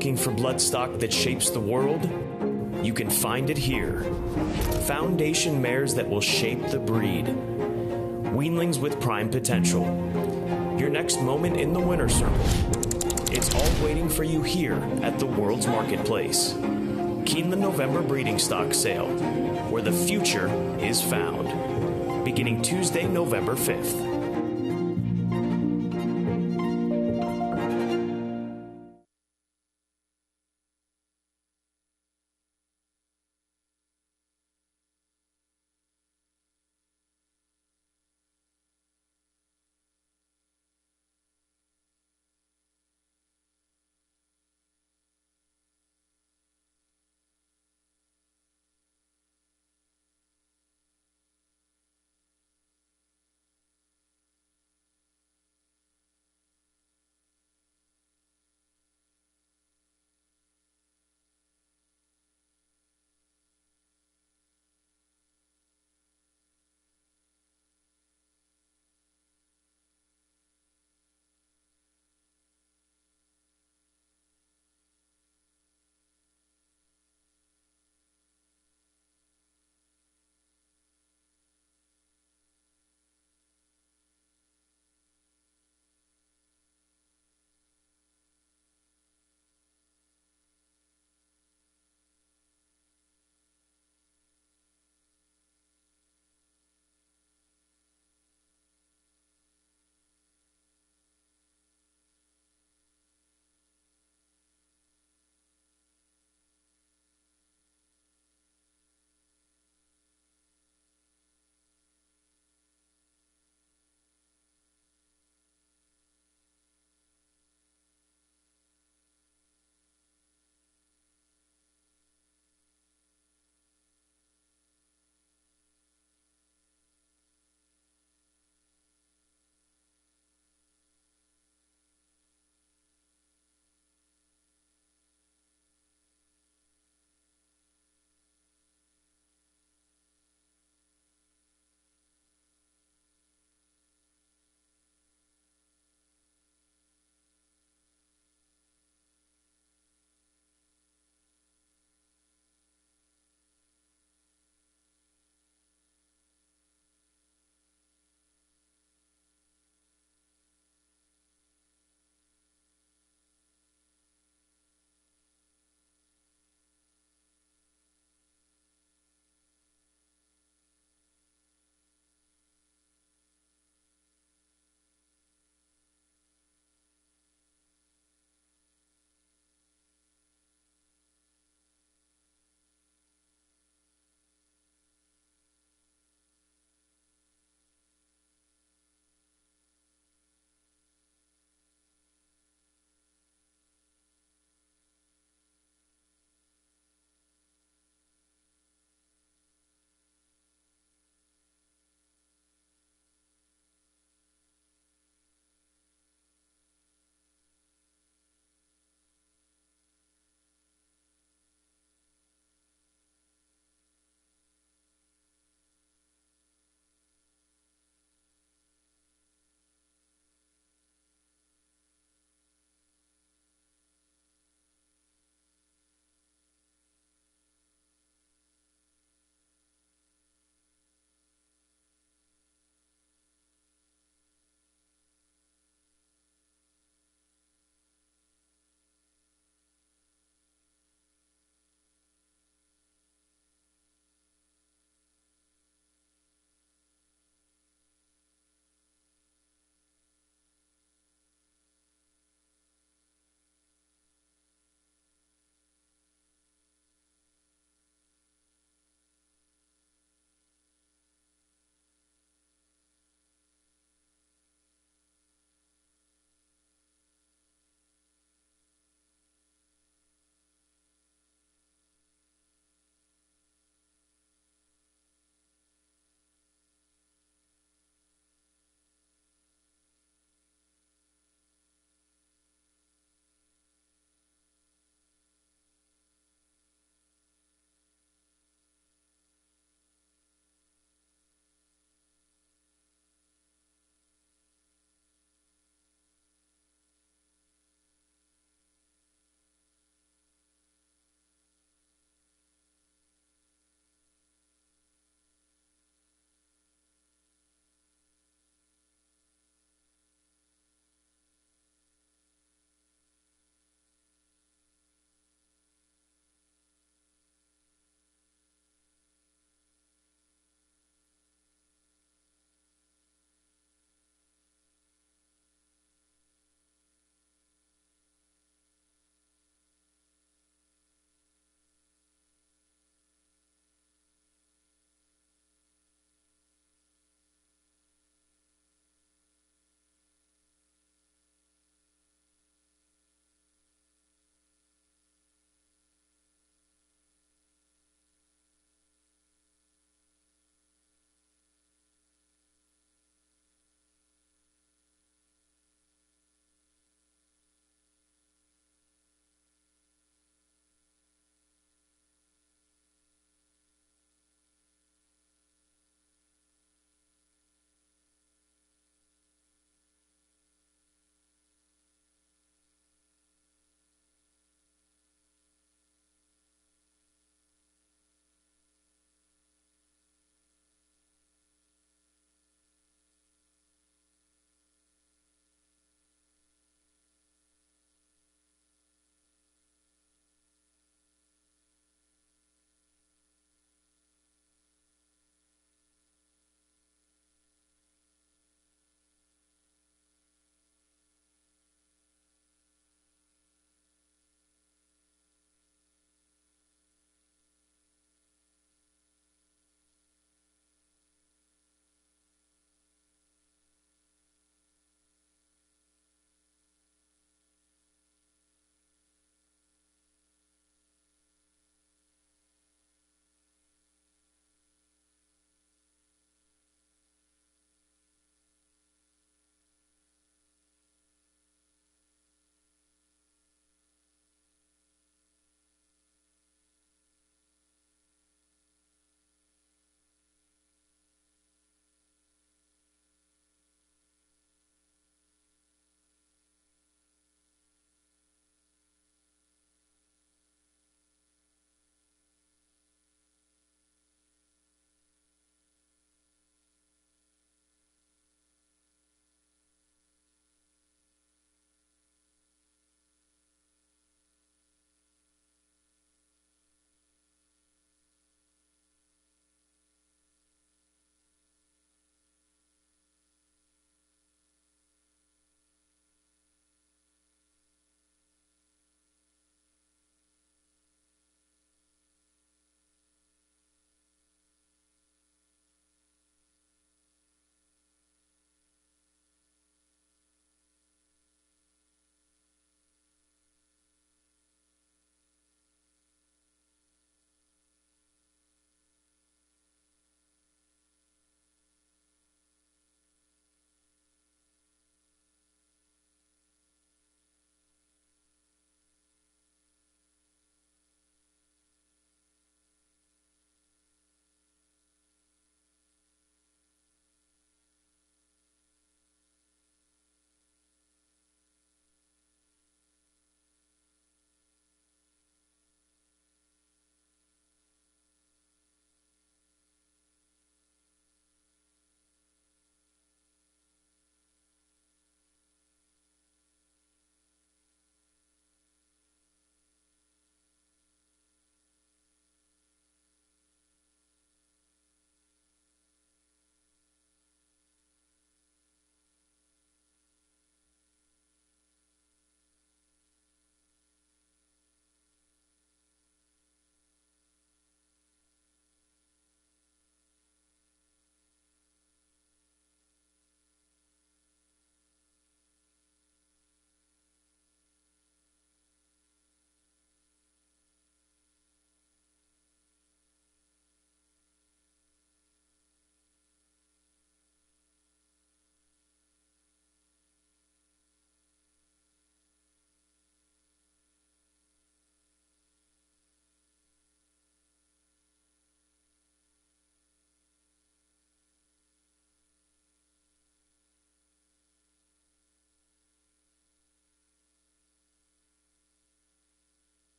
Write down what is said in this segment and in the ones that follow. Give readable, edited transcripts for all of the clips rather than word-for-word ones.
Looking for bloodstock that shapes the world? You can find it here. Foundation mares that will shape the breed. Weanlings with prime potential. Your next moment in the winner's circle. It's all waiting for you here at the world's marketplace. Keeneland November Breeding Stock Sale, where the future is found. Beginning Tuesday, November 5th.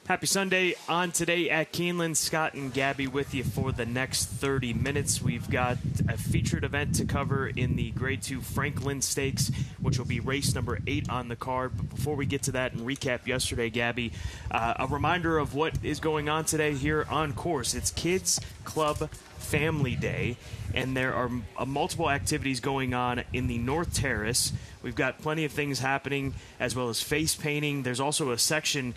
Happy Sunday on today at Keeneland. Scott and Gabby with you for the next 30 minutes. We've got a featured event to cover in the Grade 2 Franklin Stakes, which will be race number 8 on the card. But before we get to that and recap yesterday, Gabby, a reminder of what is going on today here on course. It's Kids Club Family Day, and there are multiple activities going on in the North Terrace. We've got plenty of things happening, as well as face painting. There's also a section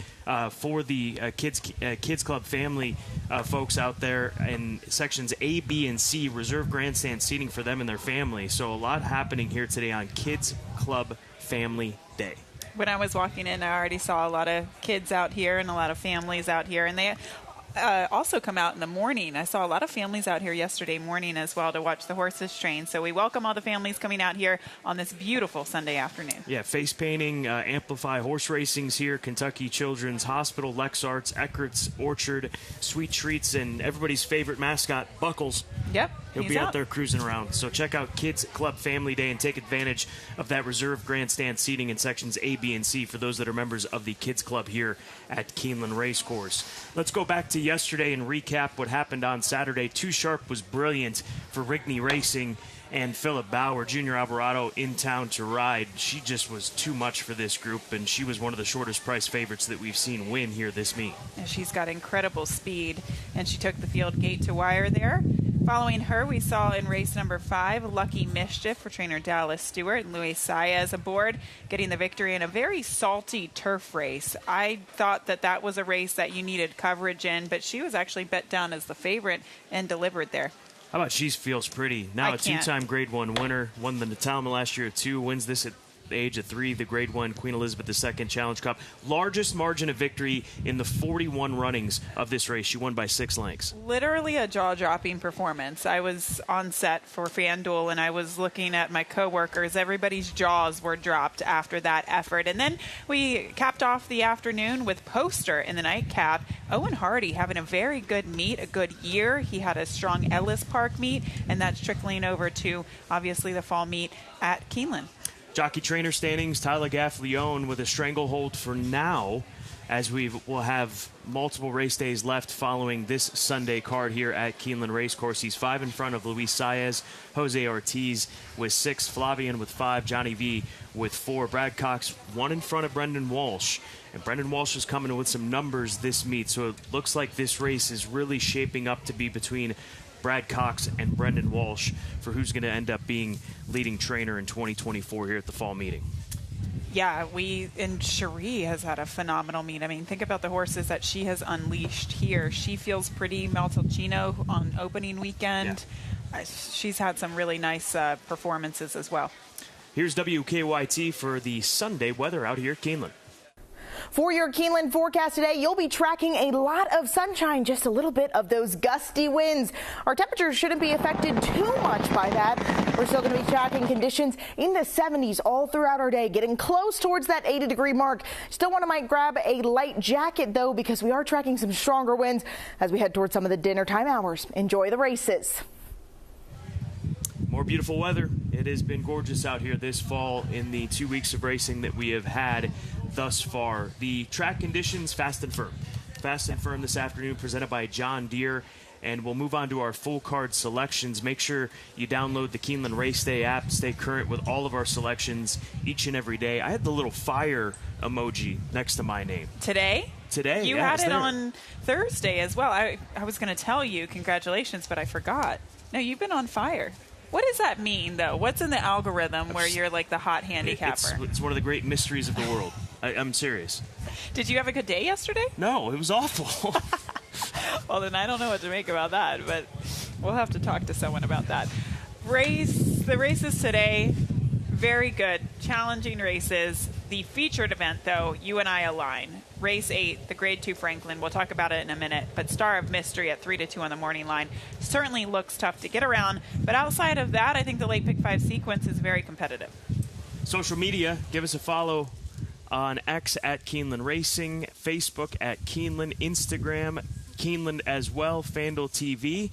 for the Kids Club family folks out there, in sections A, B, and C, reserve grandstand seating for them and their family. So a lot happening here today on Kids Club Family Day. When I was walking in, I already saw a lot of kids out here and a lot of families out here, and they also come out in the morning. I saw a lot of families out here yesterday morning as well to watch the horses train. So we welcome all the families coming out here on this beautiful Sunday afternoon. Yeah, face painting, Amplify Horse Racing's here, Kentucky Children's Hospital, Lexarts, Eckert's Orchard, Sweet Treats, and everybody's favorite mascot, Buckles. Yep. He'll be out there cruising around. So check out Kids Club Family Day and take advantage of that reserve grandstand seating in sections A, B, and C for those that are members of the Kids Club here at Keeneland Racecourse. Let's go back to yesterday and recap what happened on Saturday. Too Sharp was brilliant for Rickney Racing and Philip Bauer, Junior Alvarado, in town to ride. She just was too much for this group, and she was one of the shortest price favorites that we've seen win here this meet. And she's got incredible speed, and she took the field gate to wire there. Following her, we saw in race number 5, Lucky Mischief for trainer Dallas Stewart and Luis Saez aboard, getting the victory in a very salty turf race. I thought that was a race that you needed coverage in, but she was actually bet down as the favorite and delivered there. How about She Feels Pretty? Now a two-time Grade 1 winner, won the Natalma last year at 2, wins this at the age of 3, the Grade 1 Queen Elizabeth II Challenge Cup. Largest margin of victory in the 41 runnings of this race. She won by 6 lengths. Literally a jaw-dropping performance. I was on set for FanDuel, and I was looking at my coworkers. Everybody's jaws were dropped after that effort. And then we capped off the afternoon with Poster in the nightcap. Owen Hardy having a very good meet, a good year. He had a strong Ellis Park meet, and that's trickling over to, obviously, the fall meet at Keeneland. Jockey trainer standings, Tyler Gaffleone with a stranglehold for now, as we'll have multiple race days left following this Sunday card here at Keeneland Racecourse. He's 5 in front of Luis Saez, Jose Ortiz with 6, Flavian with 5, Johnny V with 4, Brad Cox 1 in front of Brendan Walsh. And Brendan Walsh is coming with some numbers this meet, so it looks like this race is really shaping up to be between Brad Cox and Brendan Walsh for who's going to end up being leading trainer in 2024 here at the fall meeting. Yeah, and Cherie has had a phenomenal meet. I mean, think about the horses that she has unleashed here. She Feels Pretty, Maltolcino on opening weekend. Yeah. She's had some really nice performances as well. Here's WKYT for the Sunday weather out here at Keeneland. For your Keeneland forecast today, you'll be tracking a lot of sunshine, just a little bit of those gusty winds. Our temperatures shouldn't be affected too much by that. We're still going to be tracking conditions in the 70s all throughout our day, getting close towards that 80-degree mark. Still might grab a light jacket, though, because we are tracking some stronger winds as we head towards some of the dinner time hours. Enjoy the races. More beautiful weather. It has been gorgeous out here this fall in the 2 weeks of racing that we have had thus far. The track conditions, fast and firm. Fast and firm this afternoon, presented by John Deere. And we'll move on to our full card selections. Make sure you download the Keeneland Race Day app. Stay current with all of our selections each and every day. I had the little fire emoji next to my name. Today? You yeah, had it on Thursday as well. I was going to tell you congratulations, but I forgot. No, you've been on fire. What does that mean, though? What's in the algorithm where you're like the hot handicapper? It's one of the great mysteries of the world. I'm serious. Did you have a good day yesterday? No, it was awful. Well, then I don't know what to make about that, but we'll have to talk to someone about that. The races today, very good, challenging races. The featured event, though, you and I align. Race 8, the Grade 2 Franklin. We'll talk about it in a minute. But Star of Mystery at 3-2 on the morning line certainly looks tough to get around. But outside of that, I think the late pick 5 sequence is very competitive. Social media, give us a follow on X at Keeneland Racing, Facebook at Keeneland, Instagram, Keeneland as well, FanDuel TV.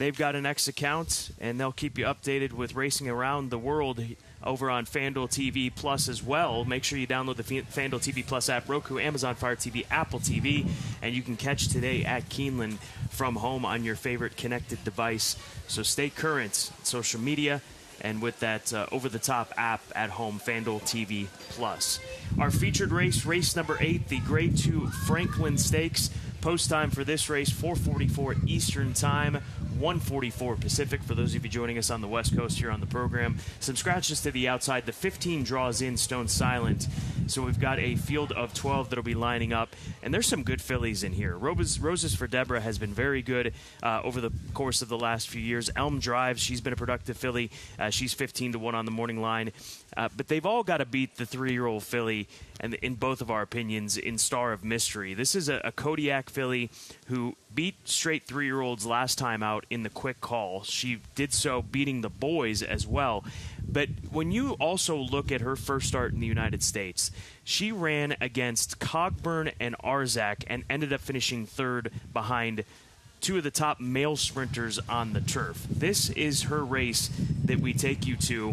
they've got an X account, and they'll keep you updated with racing around the world over on FanDuel TV Plus as well. Make sure you download the FanDuel TV Plus app, Roku, Amazon Fire TV, Apple TV, and you can catch today at Keeneland from home on your favorite connected device. So stay current on social media and with that over-the-top app at home, FanDuel TV Plus. Our featured race, race number 8, the Grade 2 Franklin Stakes. Post time for this race, 4:44 Eastern Time, 1:44 Pacific, for those of you joining us on the West Coast here on the program. Some scratches to the outside. The 15 draws in stone silent. So we've got a field of 12 that'll be lining up. And there's some good fillies in here. Roses for Deborah has been very good over the course of the last few years. Elm Drive, she's been a productive filly. She's 15-1 on the morning line. But they've all got to beat the 3-year-old filly, and in both of our opinions, in Star of Mystery. This is a Kodiak filly who beat straight 3-year-olds last time out in the quick call. She did so beating the boys as well. But when you also look at her first start in the United States, she ran against Cogburn and Arzak and ended up finishing third behind two of the top male sprinters on the turf. This is her race that we take you to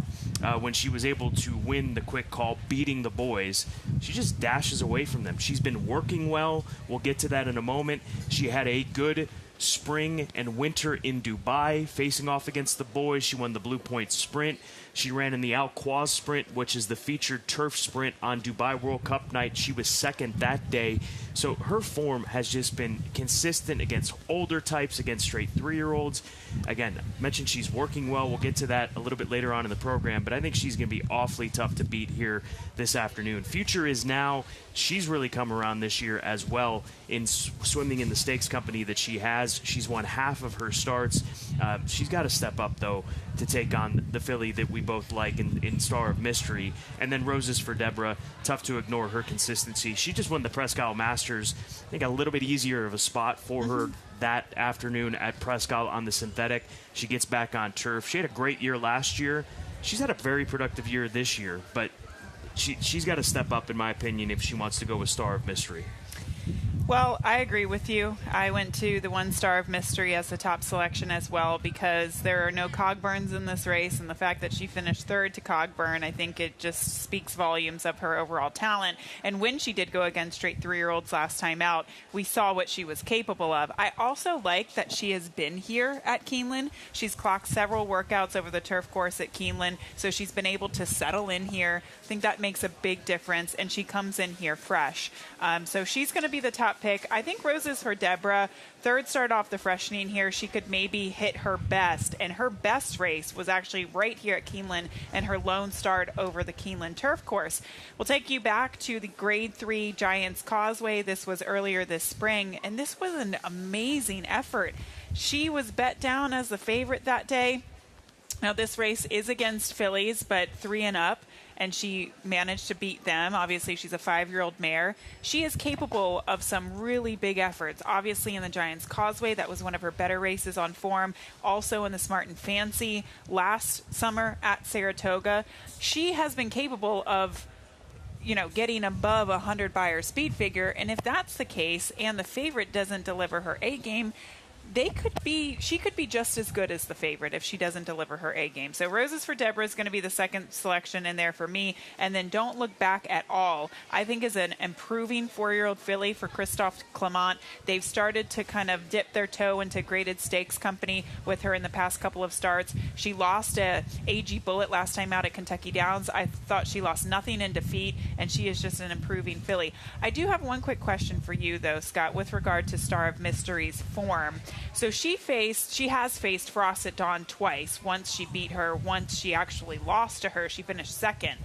when she was able to win the quick call, beating the boys. She just dashes away from them. She's been working well. We'll get to that in a moment. She had a good spring and winter in Dubai, facing off against the boys. She won the Blue Point Sprint. She ran in the Al Quoz Sprint, which is the featured turf sprint on Dubai World Cup night. She was second that day. So her form has just been consistent against older types, against straight 3-year-olds. Again, I mentioned she's working well. We'll get to that a little bit later on in the program, but I think she's going to be awfully tough to beat here this afternoon. Future is Now. She's really come around this year as well in swimming in the stakes company that she has. She's won half of her starts. She's got to step up, though, to take on the filly that we both like in Star of Mystery. And then Roses for Deborah, tough to ignore her consistency. She just won the Presque Isle Masters. I think a little bit easier of a spot for her that afternoon at Presque Isle on the synthetic. She gets back on turf. She had a great year last year. She's had a very productive year this year, but she's got to step up, in my opinion, if she wants to go with Star of Mystery. Well, I agree with you. I went to the 1 Star of Mystery as the top selection as well, because there are no Cogburns in this race, and the fact that she finished third to Cogburn, I think it just speaks volumes of her overall talent. And when she did go against straight 3-year-olds last time out, we saw what she was capable of. I also like that she has been here at Keeneland. She's clocked several workouts over the turf course at Keeneland, so she's been able to settle in here. I think that makes a big difference, and she comes in here fresh. So she's going to be the top pick. I think Roses for Deborah, third start off the freshening here, she could maybe hit her best, and her best race was actually right here at Keeneland and her lone start over the Keeneland turf course. We'll take you back to the Grade 3 Giants Causeway. This was earlier this spring, and this was an amazing effort. She was bet down as the favorite that day. Now, this race is against fillies, but 3 and up, and she managed to beat them. Obviously, she's a 5-year-old mare. She is capable of some really big efforts. Obviously, in the Giants Causeway, that was one of her better races on form. Also in the Smart and Fancy last summer at Saratoga. She has been capable of, getting above 100 by her speed figure, and if that's the case, and the favorite doesn't deliver her A game, she could be just as good as the favorite if she doesn't deliver her A game. So Roses for Deborah is going to be the second selection in there for me. And then Don't Look Back at All, I think, is an improving 4-year-old filly for Christophe Clement. They've started to kind of dip their toe into graded stakes company with her in the past couple of starts. She lost a AG Bullet last time out at Kentucky Downs. I thought she lost nothing in defeat, and she is just an improving filly. I do have one quick question for you, though, Scott, with regard to Star of Mystery's form. So she has faced Frost at Dawn twice. Once she beat her, once she actually lost to her. She finished second.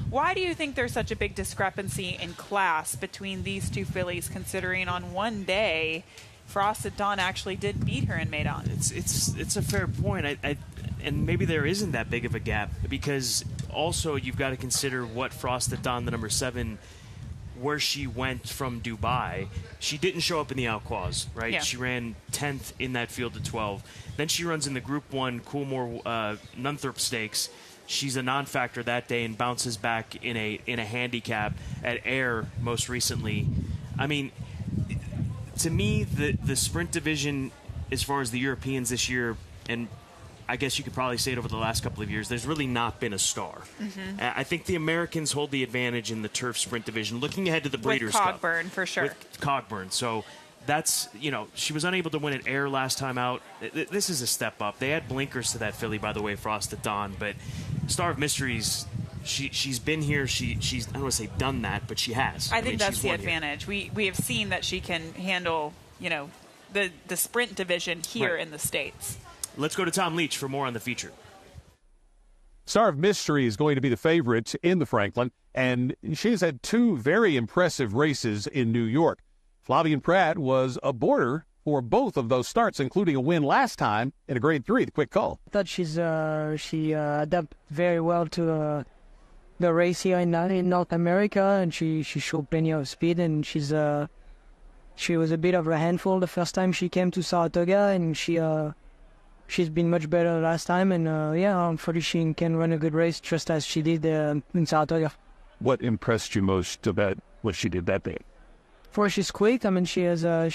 Why do you think there's such a big discrepancy in class between these two fillies, considering on one day Frost at Dawn actually did beat her in Maidan? It's a fair point. And maybe there isn't that big of a gap, because also you've got to consider what Frost at Dawn, the number 7, where she went from Dubai. She didn't show up in the Al Quoz, right? Yeah. She ran 10th in that field of 12. Then she runs in the Group 1 Coolmore Nunthorpe Stakes. She's a non-factor that day and bounces back in a handicap at Ayr most recently. I mean, to me, the sprint division, as far as the Europeans this year, and I guess you could probably say it over the last couple of years, there's really not been a star. I think the Americans hold the advantage in the turf sprint division. Looking ahead to the Breeders' Cup. With Cogburn, for sure. With Cogburn. So that's, she was unable to win at Air last time out. This is a step up. They had blinkers to that filly, by the way, Frost at Dawn. But Star of Mysteries, she's been here. She's, I don't want to say done that, but she has. I think that's the advantage. We have seen that she can handle, the sprint division here in the States. Let's go to Tom Leach for more on the feature. Star of Mystery is going to be the favorite in the Franklin, and she's had 2 very impressive races in New York. Flavien Prat was a boarder for both of those starts, including a win last time in a Grade 3, the quick call. I thought she adapted very well to the race here in North America, and she showed plenty of speed, and she was a bit of a handful the first time she came to Saratoga, and she's been much better last time, and hopefully she can run a good race just as she did in Saratoga. What impressed you most about what she did that day? For she's quick. I mean, she has a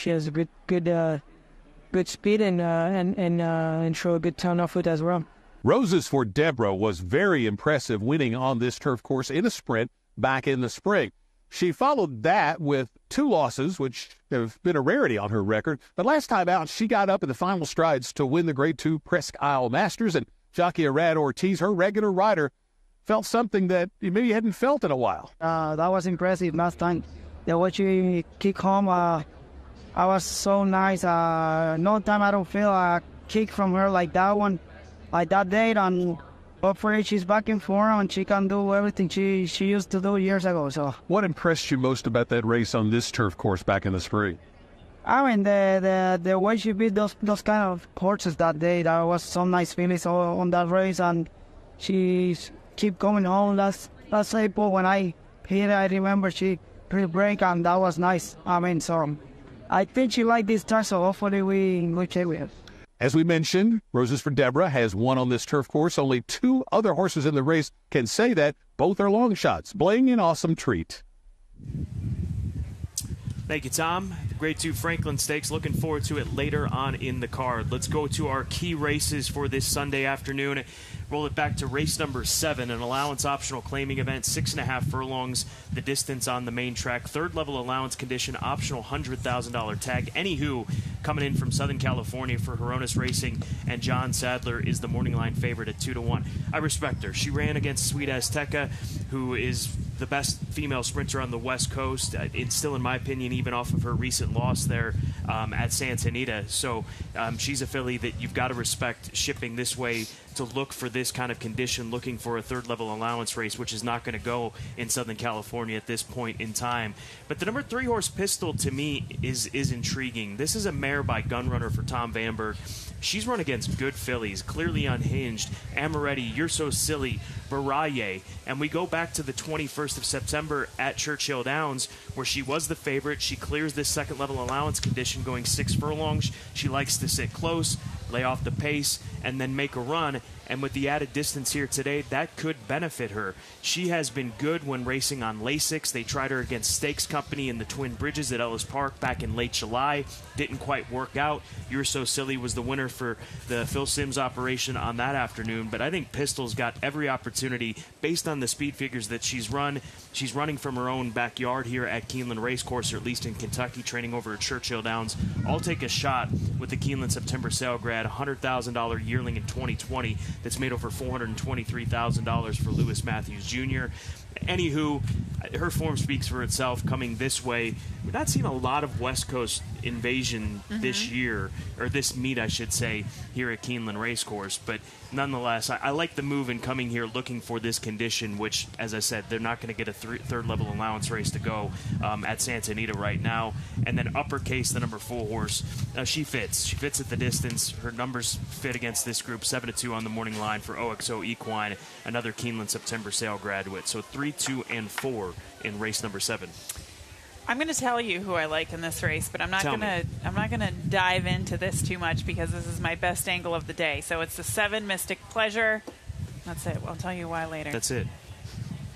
good speed and show a good turn of foot as well. Roses for Deborah was very impressive, winning on this turf course in a sprint back in the spring. She followed that with 2 losses, which have been a rarity on her record. But last time out, she got up in the final strides to win the Grade 2 Presque Isle Masters. And jockey Arad Ortiz, her regular rider, felt something that he maybe hadn't felt in a while. That was impressive last time. The way she kicked home, I was so nice. No time I don't feel a kick from her like that one, like that day. And hopefully she's back in form and she can do everything she used to do years ago. So, what impressed you most about that race on this turf course back in the spring? I mean, the way she beat those kind of horses that day. That was some nice feelings on that race, and she keep going home. Last April when I hit, I remember she pre-break, and that was nice. I mean, so I think she liked this start, so hopefully we check with her. As we mentioned, Roses for Deborah has won on this turf course. Only 2 other horses in the race can say that. Both are long shots. Bling, an awesome treat. Thank you, Tom. The Grade 2 Franklin Stakes. Looking forward to it later on in the card. Let's go to our key races for this Sunday afternoon. Roll it back to race number 7, an allowance optional claiming event, 6.5 furlongs, the distance on the main track. 3rd level allowance condition, optional $100,000 tag. Anywho, coming in from Southern California for Horonis Racing, and John Sadler is the morning line favorite at 2-1. I respect her. She ran against Sweet Azteca, who is the best female sprinter on the West Coast. It's still, in my opinion, even off of her recent loss there at Santa Anita. So she's a filly that you've got to respect shipping this way to look for this kind of condition, looking for a 3rd level allowance race, which is not going to go in Southern California at this point in time. But the number 3 horse Pistol, to me, is intriguing. This is a mare by Gunrunner for Tom Vanberg. She's run against good fillies, Clearly Unhinged, Amaretti, You're So Silly, Baraye, and we go back to the 21st of September at Churchill Downs, where she was the favorite. She clears this 2nd level allowance condition going 6 furlongs. She likes to sit close, lay off the pace, and then make a run. And with the added distance here today, that could benefit her. She has been good when racing on Lasix. They tried her against Stakes Company in the Twin Bridges at Ellis Park back in late July. Didn't quite work out. You're So Silly was the winner for the Phil Simms operation on that afternoon. But I think Pistol's got every opportunity based on the speed figures that she's run. She's running from her own backyard here at Keeneland Racecourse, or at least in Kentucky, training over at Churchill Downs. I'll take a shot with the Keeneland September sale grad, $100,000 yearling in 2020. That's made over $423,000 for Lewis Matthews Jr. Anywho, her form speaks for itself coming this way. We're not seeing a lot of West Coast invasion this year, or this meet, I should say, here at Keeneland Racecourse. But nonetheless, I like the move in coming here looking for this condition, which, as I said, they're not going to get a 3rd level allowance race to go at Santa Anita right now. And then Uppercase, the number 4 horse, she fits. She fits at the distance. Her numbers fit against this group, 7-2 on the morning line for OXO Equine, another Keeneland September sale graduate. So 3, 2, and 4 in race number 7. I'm going to tell you who I like in this race, but I'm not going to dive into this too much because this is my best angle of the day. So it's the 7 Mystic Pleasure. That's it. I'll tell you why later. That's it.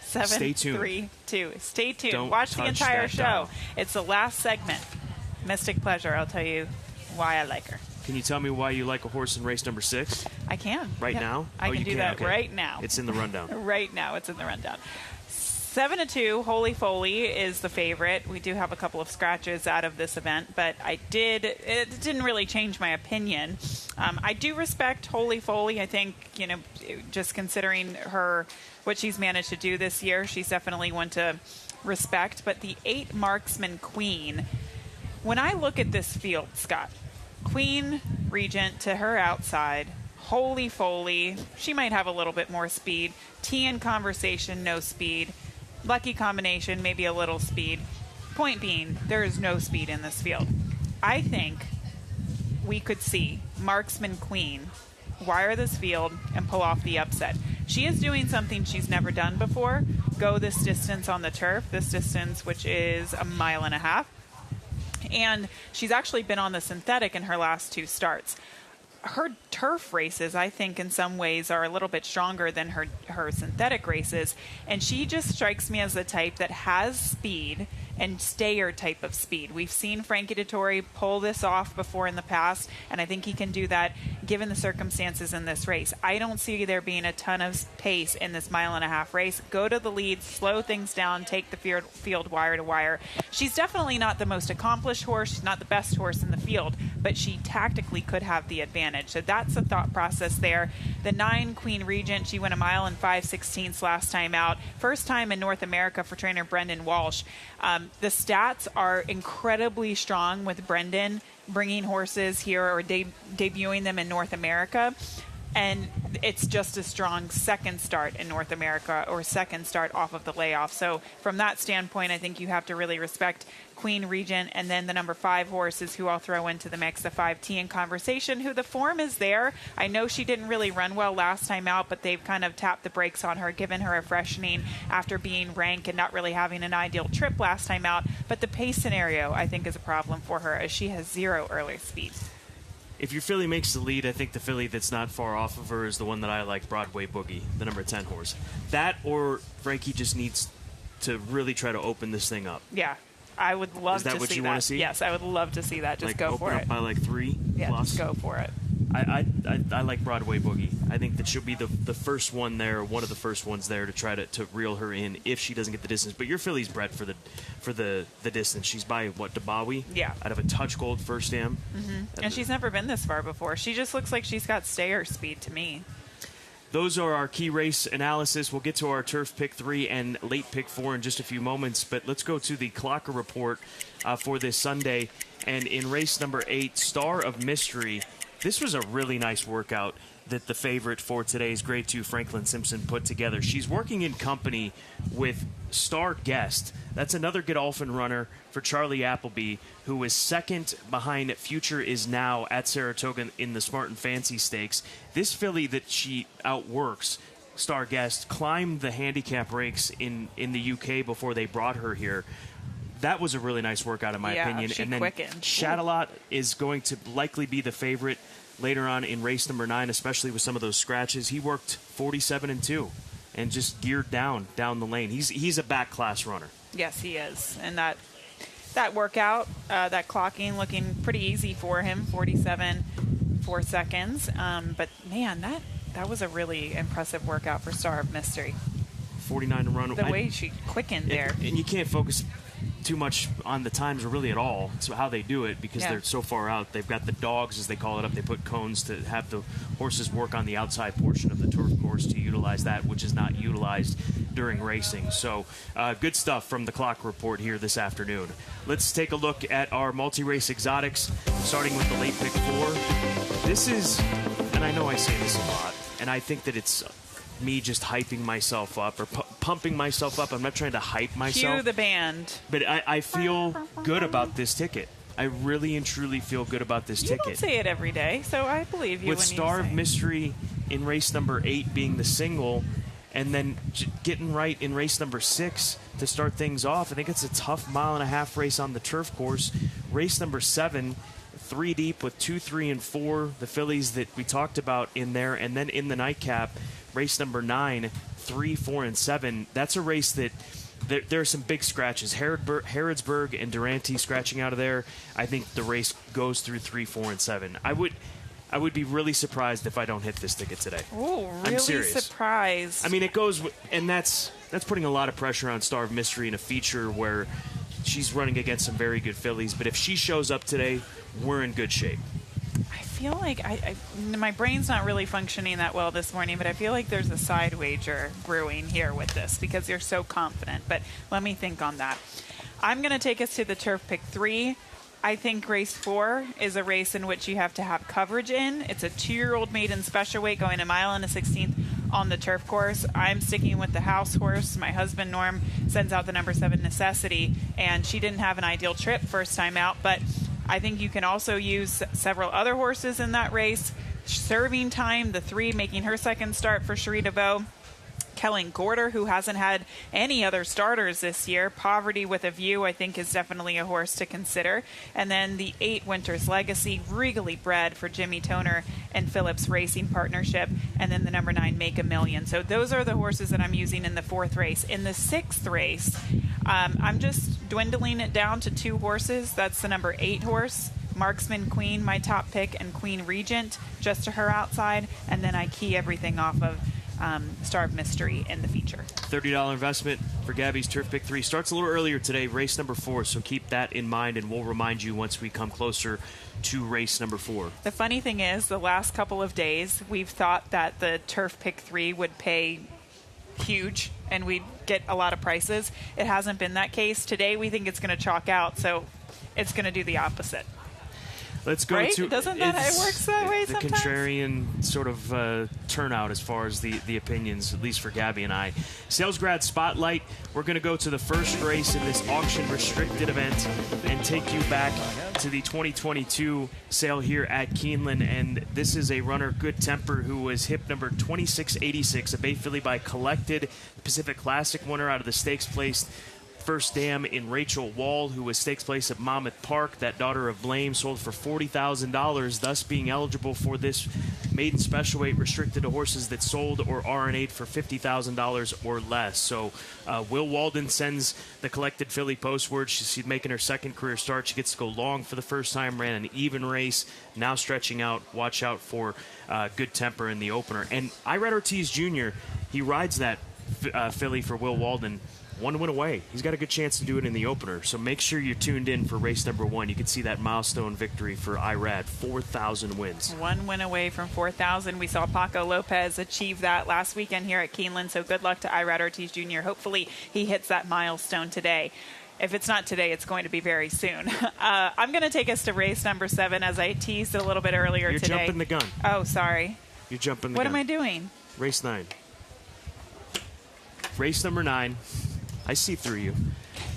7, Stay tuned. 3, 2. Stay tuned. Don't Watch the entire show. dial. It's the last segment. Mystic Pleasure. I'll tell you why I like her. Can you tell me why you like a horse in race number 6? I can. Right now? I can do that okay. right now. It's in the rundown. Right now, it's in the rundown. 7-2, Holy Foley is the favorite. We do have a couple of scratches out of this event, but it didn't really change my opinion. I do respect Holy Foley. I think, just considering what she's managed to do this year, she's definitely one to respect. But the 8 Marksman Queen, when I look at this field, Scott, Queen, Regent to her outside, Holy Foley, she might have a little bit more speed. Tea and Conversation, no speed. Lucky Combination, maybe a little speed. Point being, there is no speed in this field. I think we could see Marksman Queen wire this field and pull off the upset. She is doing something she's never done before, go this distance on the turf, this distance which is 1.5 miles. And she's actually been on the synthetic in her last 2 starts. Her turf races, I think, in some ways are a little bit stronger than her synthetic races. And she just strikes me as the type that has speed and stayer type of speed. We've seen Frankie Dettori pull this off before in the past, and I think he can do that given the circumstances in this race. I don't see there being a ton of pace in this 1.5 mile race. Go to the lead, slow things down, take the field wire to wire. She's definitely not the most accomplished horse. She's not the best horse in the field, but she tactically could have the advantage. So that's the thought process there. The 9 Queen Regent, she went 1 mile and 5/16 last time out. First time in North America for trainer Brendan Walsh. The stats are incredibly strong with Brendan bringing horses here or debuting them in North America. And it's just a strong second start in North America or second start off of the layoff. So from that standpoint, I think you have to really respect Queen Regent, and then the number 5 horses who I'll throw into the mix, the 5 Tea and Conversation, who the form is there. I know she didn't really run well last time out, but they've kind of tapped the brakes on her, given her a freshening after being rank and not really having an ideal trip last time out. But the pace scenario, I think, is a problem for her, as she has 0 early speed. If your filly makes the lead, I think the filly that's not far off of her is the one that I like, Broadway Boogie, the number 10 horse. That or Frankie just needs to really try to open this thing up. Yeah. I would love to see that. Is that what you want to see? Yes, I would love to see that. Just go for it. Open up by 3 yeah, plus? Just go for it. I like Broadway Boogie. I think that she'll be the first one there, one of the first ones there to try to reel her in if she doesn't get the distance. But your filly's bred for the distance. She's by Dabawi? Yeah. Out of a Touch Gold first dam. Mm-hmm. And she's never been this far before. She just looks like she's got stayer speed to me. Those are our key race analysis. We'll get to our turf pick 3 and late pick 4 in just a few moments, but let's go to the Clocker report for this Sunday. And in race number 8, Star of Mystery, this was a really nice workout that the favorite for today's Grade 2, Franklin Simpson, put together. She's working in company with Star Guest. That's another Godolphin runner for Charlie Appleby, who was second behind Future Is Now at Saratoga in the Smart and Fancy Stakes. This filly that she outworks, Star Guest, climbed the handicap ranks in the UK before they brought her here. That was a really nice workout, in my opinion. She and then quickened. Shadalot is going to likely be the favorite later on in race number 9, especially with some of those scratches. He worked 47-2 and just geared down the lane. He's a back class runner. Yes, he is. And that workout, that clocking looking pretty easy for him, 47 4 seconds. But man, that was a really impressive workout for Star of Mystery. 49 to run. The way she quickened there. And you can't focus too much on the times or really at all. It's how they do it because they're so far out. They've got the dogs, as they call it up. They put cones to have the horses work on the outside portion of the turf course to utilize that, which is not utilized during racing. So good stuff from the Clock Report here this afternoon. Let's take a look at our multi-race exotics, starting with the late pick 4. This is, and I know I say this a lot, and I think that it's me just hyping myself up or pumping myself up. I'm not trying to hype myself. Cue the band. But I feel good about this ticket. I really and truly feel good about this ticket. You don't say it every day, so I believe you. With when Star you say of Mystery in race number 8 being the single, and then getting right in race number 6 to start things off. I think it's a tough 1.5 mile race on the turf course. Race number 7, 3 deep with 2, 3, and 4, the fillies that we talked about in there, and then in the nightcap, race number 9, 3, 4, and 7. That's a race that there are some big scratches. Harrodsburg and Durante scratching out of there. I think the race goes through 3, 4, and 7. I would be really surprised if I don't hit this ticket today. Oh, really I'm serious. surprised. I mean, it goes, and that's putting a lot of pressure on Star of Mystery in a feature where she's running against some very good fillies. But if she shows up today, we're in good shape. I feel like my brain's not really functioning that well this morning, but I feel like there's a side wager brewing here with this because you're so confident. But let me think on that. I'm going to take us to the Turf Pick 3. I think race 4 is a race in which you have to have coverage in. It's a 2-year-old maiden special weight going a mile and a 16th on the turf course. I'm sticking with the house horse. My husband, Norm, sends out the number 7 Necessity, and she didn't have an ideal trip first time out, but I think you can also use several other horses in that race. Serving Time, the 3, making her second start for Cherie DeVoe. Kellen Gorder, who hasn't had any other starters this year. Poverty with a View, I think, is definitely a horse to consider. And then the 8 Winter's Legacy, regally bred for Jimmy Toner and Phillips Racing Partnership. And then the number 9, Make a Million. So those are the horses that I'm using in the 4th race. In the 6th race, I'm just dwindling it down to 2 horses. That's the number 8 horse. Marksman Queen, my top pick, and Queen Regent, just to her outside. And then I key everything off of Star of Mystery in the feature. $30 investment for Gabby's Turf Pick 3. Starts a little earlier today, race number 4, so keep that in mind, and we'll remind you once we come closer to race number 4. The funny thing is, the last couple of days, we've thought that the Turf Pick 3 would pay huge and we'd get a lot of prices. It hasn't been that case. Today, we think it's going to chalk out, so it's going to do the opposite. Let's go right? to Doesn't that it works that way the sometimes? contrarian sort of turnout as far as the opinions, at least for Gabby and I. Sales Grad Spotlight. We're going to go to the first race in this auction restricted event and take you back to the 2022 sale here at Keeneland. And this is a runner, Good Temper, who was hip number 2686, a bay filly by Collected, Pacific Classic winner out of the stakes place. First dam in Rachel Wall, who was stakes place at Monmouth Park. That daughter of Blame sold for $40,000, thus being eligible for this maiden special weight restricted to horses that sold or RNA'd for $50,000 or less. So Will Walden sends the Collected filly postward. She's making her second career start. She gets to go long for the first time, ran an even race, now stretching out. Watch out for Good Temper in the opener. And Irad Ortiz Jr., he rides that filly for Will Walden. 1 win away. He's got a good chance to do it in the opener. So make sure you're tuned in for race number 1. You can see that milestone victory for Irad, 4,000 wins. 1 win away from 4,000. We saw Paco Lopez achieve that last weekend here at Keeneland. So good luck to Irad Ortiz Jr. Hopefully he hits that milestone today. If it's not today, it's going to be very soon. I'm going to take us to race number 7, as I teased a little bit earlier today. You're jumping the gun. Oh, sorry. You're jumping the gun. gun. What am I doing? Race 9. Race number 9. I see through you.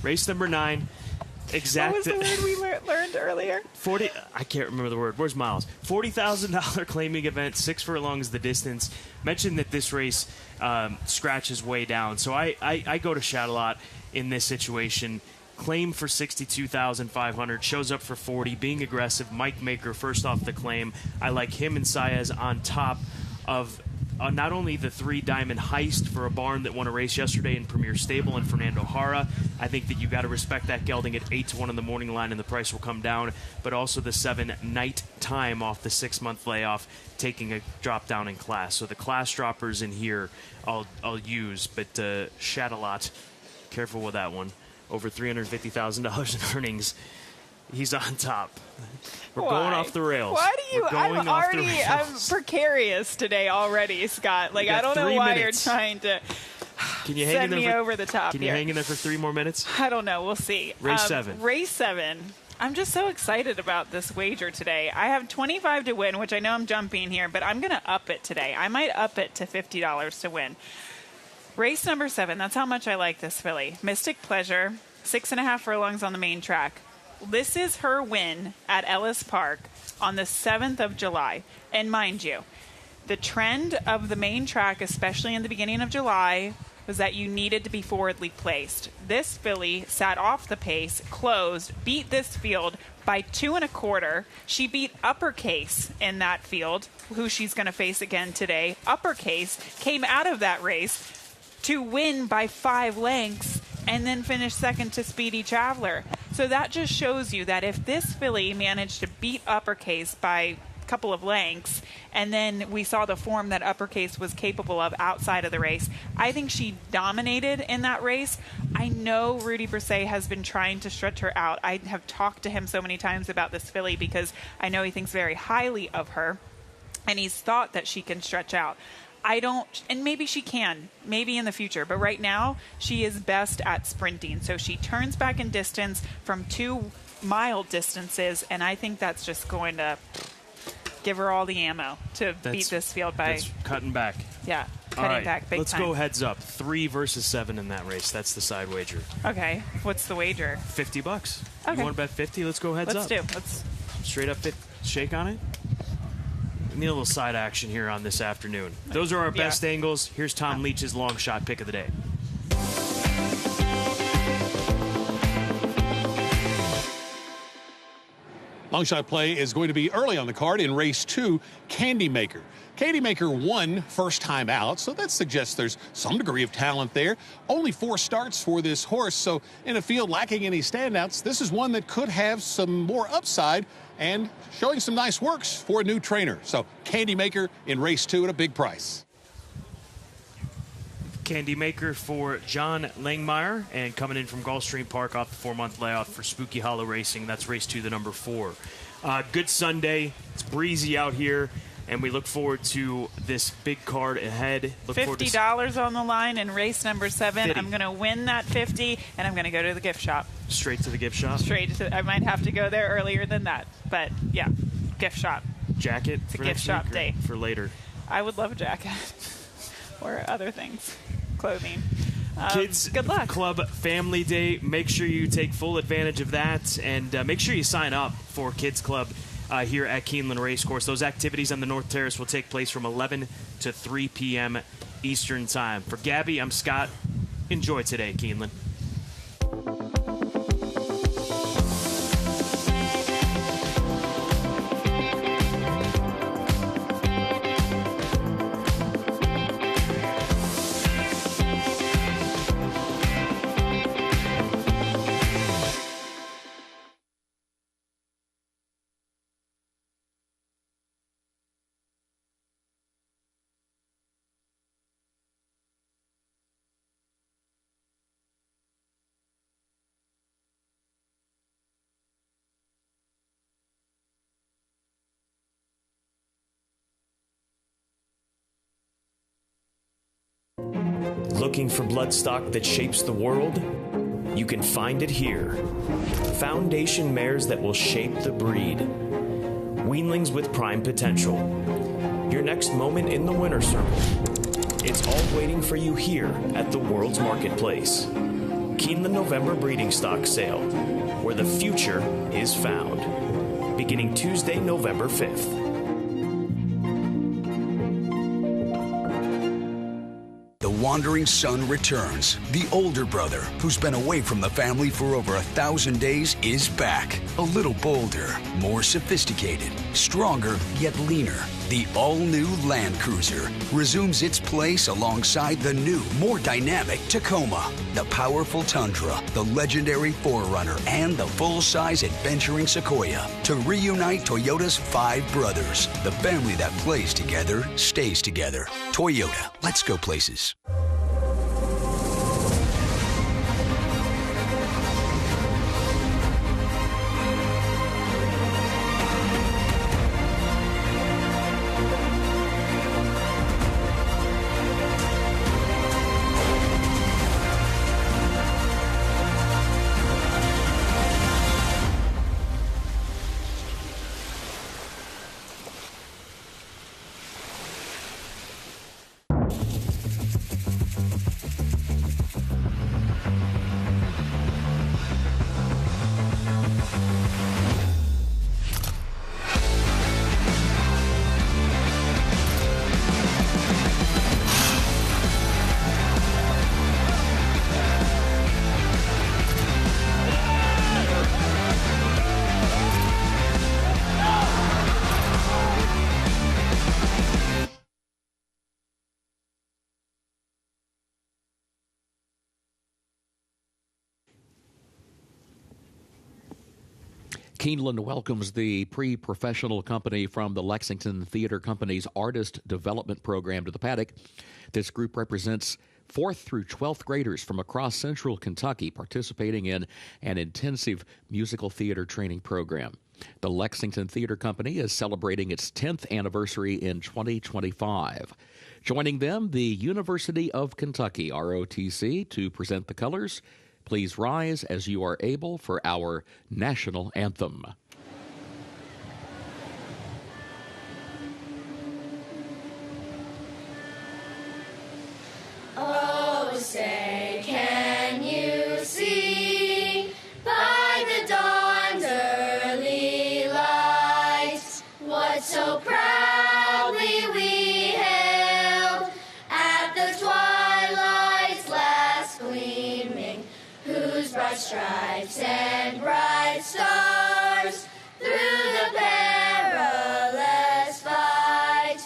Race number 9. Exact. What was the word we learned earlier? 40. I can't remember the word. Where's Miles? $40,000 claiming event. 6 furlongs the distance. Mentioned that this race scratches way down. So I go to Shadowlot in this situation. Claim for $62,500. Shows up for 40. Being aggressive. Mike Maker first off the claim. I like him and Saez on top of not only the 3 Diamond Heist for a barn that won a race yesterday in Premier Stable and Fernando Jara. I think that you got to respect that gelding at 8-1 in the morning line, and the price will come down. But also the 7 Night Time off the 6-month layoff, taking a drop down in class. So the class droppers in here I'll use, but Shadowlot, careful with that one. Over $350,000 in earnings. He's on top. We're going off the rails. Why do you? I'm precarious today already, Scott. Like, I don't know why you're trying to send me over the top. Can you hang in there for 3 more minutes? I don't know. We'll see. Race 7. Race 7. I'm just so excited about this wager today. I have 25 to win, which I know I'm jumping here, but I'm going to up it today. I might up it to $50 to win. Race number 7. That's how much I like this filly. Mystic Pleasure, 6.5 furlongs on the main track. This is her win at Ellis Park on the 7th of July. And mind you, the trend of the main track, especially in the beginning of July, was that you needed to be forwardly placed. This filly sat off the pace, closed, beat this field by 2 1/4. She beat Uppercase in that field, who she's going to face again today. Uppercase came out of that race to win by 5 lengths and then finished second to Speedy Traveler. So that just shows you that if this filly managed to beat Uppercase by a couple of lengths, and then we saw the form that Uppercase was capable of outside of the race, I think she dominated in that race. I know Rudy Brisset has been trying to stretch her out. I have talked to him so many times about this filly because I know he thinks very highly of her, and he's thought that she can stretch out. I don't, and maybe she can, maybe in the future, but right now she is best at sprinting. So she turns back in distance from 2-mile distances, and I think that's just going to give her all the ammo to beat this field by... That's cutting back. Yeah, cutting back big let's time. go heads up. 3 versus 7 in that race. That's the side wager. Okay, what's the wager? $50. Okay. You want to bet 50? Let's go heads up. Let's straight up shake on it. We need a little side action here on this afternoon. Those are our best angles. Here's Tom Leach's long shot pick of the day. Long shot play is going to be early on the card in race 2, Candy Maker. Candy Maker won first time out, so that suggests there's some degree of talent there. Only 4 starts for this horse, so in a field lacking any standouts, this is one that could have some more upside and showing some nice works for a new trainer. So Candy Maker in race 2 at a big price. Candy Maker for John Langmeyer, and coming in from Gulfstream Park off the 4-month layoff for Spooky Hollow Racing. That's race 2, the number 4. Good Sunday. It's breezy out here, and we look forward to this big card ahead. $50 on the line in race number 7. 50. I'm going to win that 50, and I'm going to go to the gift shop. Straight to the gift shop? Straight to. I might have to go there earlier than that, but yeah, gift shop. Jacket it's for a gift shop day for later. I would love a jacket or other things, clothing. Kids good luck. Club Family Day. Make sure you take full advantage of that, and make sure you sign up for Kids Club here at Keeneland Racecourse. Those activities on the North Terrace will take place from 11 to 3 p.m. Eastern Time. For Gabby, I'm Scott. Enjoy today, Keeneland. Looking for bloodstock that shapes the world? You can find it here. Foundation mares that will shape the breed. Weanlings with prime potential. Your next moment in the winner's circle. It's all waiting for you here at the world's marketplace. Keeneland November Breeding Stock Sale, where the future is found. Beginning Tuesday, November 5th. The wandering son returns. The older brother, who's been away from the family for over 1,000 days, is back. A little bolder, more sophisticated, stronger yet leaner. The all-new Land Cruiser resumes its place alongside the new, more dynamic Tacoma, the powerful Tundra, the legendary 4Runner, and the full-size adventuring Sequoia to reunite Toyota's 5 brothers. The family that plays together stays together. Toyota, let's go places. Keeneland welcomes the pre-professional company from the Lexington Theater Company's Artist Development Program to the Paddock. This group represents 4th through 12th graders from across central Kentucky participating in an intensive musical theater training program. The Lexington Theater Company is celebrating its 10th anniversary in 2025. Joining them, the University of Kentucky, ROTC, to present the colors. Please rise as you are able for our national anthem. Oh, say, can you see by the dawn's early light what so proudly we hailed at the twilight's last gleaming, whose bright stripes and bright stars through the perilous fight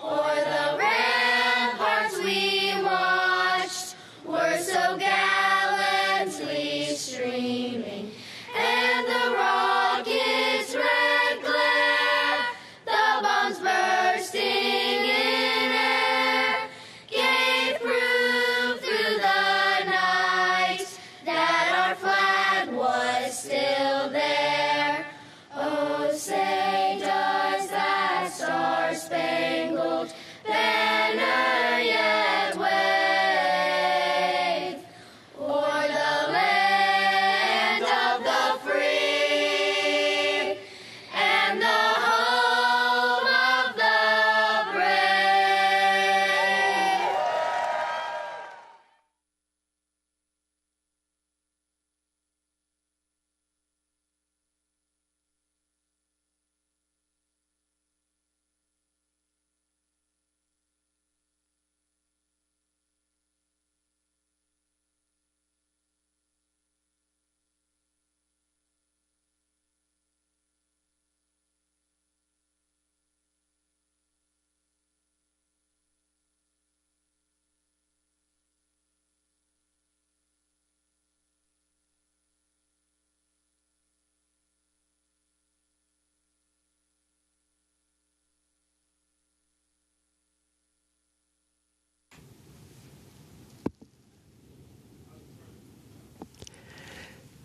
o'er the ramparts we watched were so gallantly streaming, and the rocket's red glare, the bombs bursting in air, gave proof through the night that our flag was still there. Oh, say, does that star-spangled banner yet wave o'er the land of the free and the home of the brave?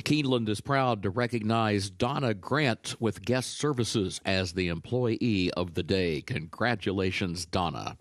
Keeneland is proud to recognize Donna Grant with guest services as the employee of the day. Congratulations, Donna.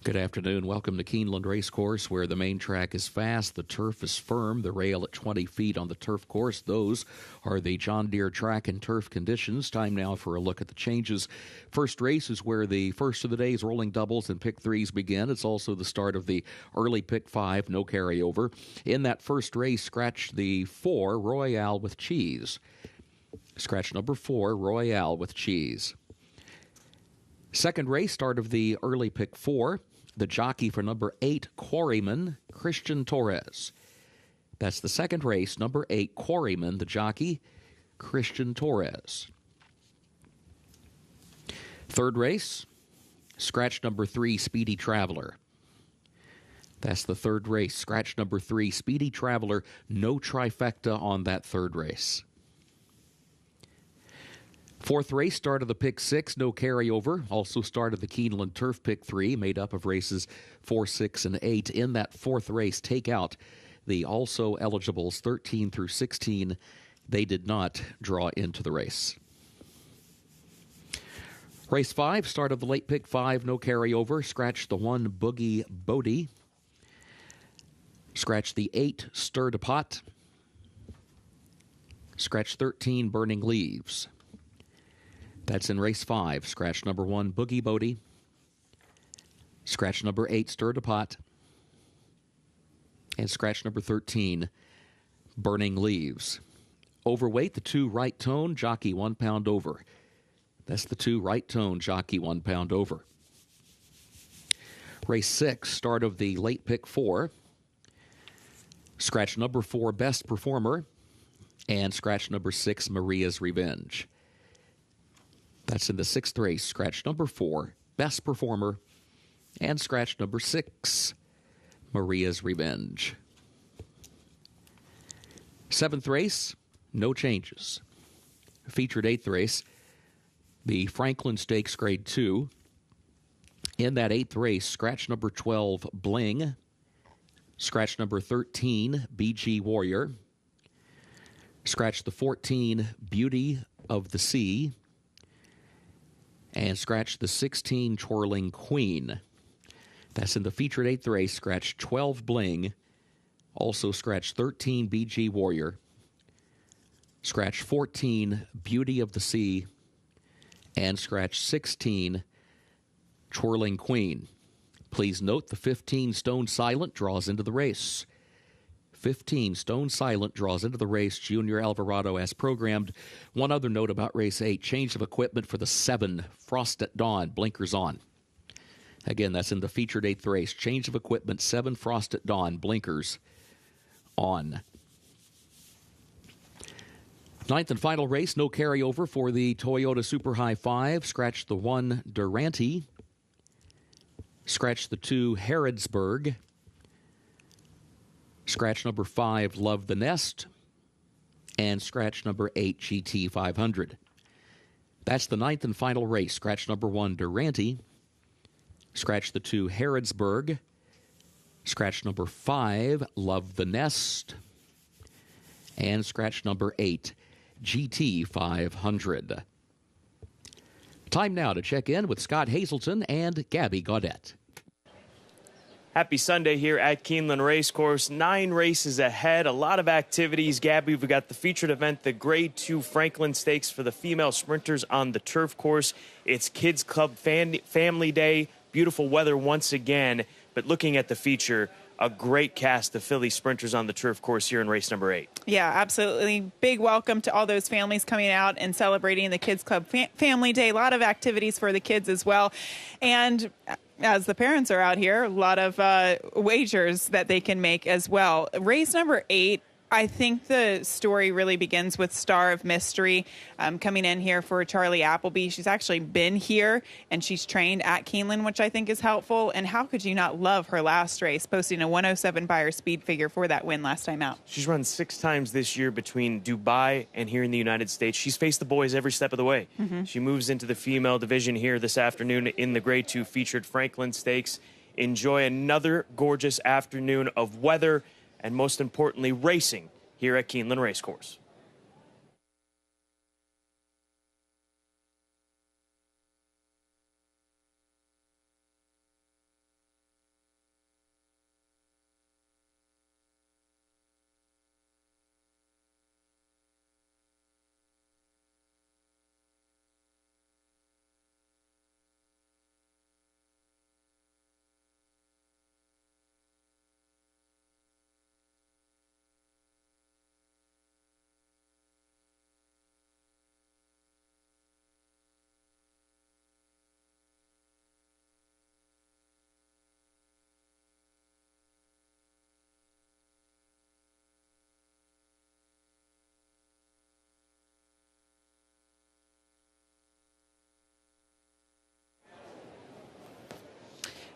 Good afternoon. Welcome to Keeneland Racecourse, where the main track is fast, the turf is firm, the rail at 20 feet on the turf course. Those are the John Deere track and turf conditions. Time now for a look at the changes. First race is where the first of the day's rolling doubles and pick threes begin. It's also the start of the early pick five, no carryover. In that first race, scratch the 4, Royale with Cheese. Scratch number 4, Royale with Cheese. Second race, start of the early pick 4. The jockey for number 8, Quarryman, Christian Torres. That's the second race, number 8, Quarryman, the jockey, Christian Torres. Third race, scratch number 3, Speedy Traveler. That's the third race, scratch number 3, Speedy Traveler. No trifecta on that third race. Fourth race, start of the pick 6, no carryover. Also start of the Keeneland Turf pick 3, made up of races 4, 6, and 8. In that fourth race, take out the also eligibles 13 through 16. They did not draw into the race. Race 5, start of the late pick 5, no carryover. Scratch the 1, Boogie Bodie. Scratch the 8, Stir to Pot. Scratch 13, Burning Leaves. That's in race 5. Scratch number 1, Boogie Bodie. Scratch number 8, Stir to Pot. And scratch number 13, Burning Leaves. Overweight, the 2, Right Tone, jockey 1 pound over. That's the 2, Right Tone, jockey 1 pound over. Race 6, start of the late pick 4. Scratch number 4, Best Performer. And scratch number 6, Maria's Revenge. That's in the 6th race. Scratch number 4, Best Performer, and scratch number 6, Maria's Revenge. 7th race, no changes. Featured 8th race, the Franklin Stakes Grade 2. In that 8th race, scratch number 12, Bling. Scratch number 13, BG Warrior. Scratch the 14, Beauty of the Sea. And scratch the 16, Twirling Queen. That's in the featured 8th race. Scratch 12, Bling. Also scratch 13, BG Warrior. Scratch 14, Beauty of the Sea. And scratch 16, Twirling Queen. Please note the 15, Stone Silent, draws into the race. 15, Stone Silent, draws into the race. Junior Alvarado as programmed. One other note about race 8, change of equipment for the 7, Frost at Dawn, blinkers on. Again, that's in the featured 8th race. Change of equipment, 7, Frost at Dawn, blinkers on. 9th and final race, no carryover for the Toyota Super High 5. Scratch the 1, Durante. Scratch the 2, Harrodsburg. Scratch number 5, Love the Nest. And scratch number 8, GT 500. That's the 9th and final race. Scratch number 1, Durante. Scratch the 2, Harrodsburg. Scratch number 5, Love the Nest. And scratch number 8, GT 500. Time now to check in with Scott Hazelton and Gabby Gaudette. Happy Sunday here at Keeneland Racecourse. 9 races ahead, a lot of activities. Gabby, we've got the featured event, the Grade 2 Franklin Stakes for the female sprinters on the turf course. It's Kids Club Family Day. Beautiful weather once again. But looking at the feature, a great cast of filly sprinters on the turf course here in race number 8. Yeah, absolutely. Big welcome to all those families coming out and celebrating the Kids Club Family Day. A lot of activities for the kids as well. And as the parents are out here, a lot of wagers that they can make as well. Race number 8, I think the story really begins with Star of Mystery coming in here for Charlie Appleby. She's actually been here, and she's trained at Keeneland, which I think is helpful. And how could you not love her last race, posting a 107 by her speed figure for that win last time out? She's run 6 times this year between Dubai and here in the United States. She's faced the boys every step of the way. She moves into the female division here this afternoon in the Grade 2 featured Franklin Stakes. Enjoy another gorgeous afternoon of weather and, most importantly, racing here at Keeneland Racecourse.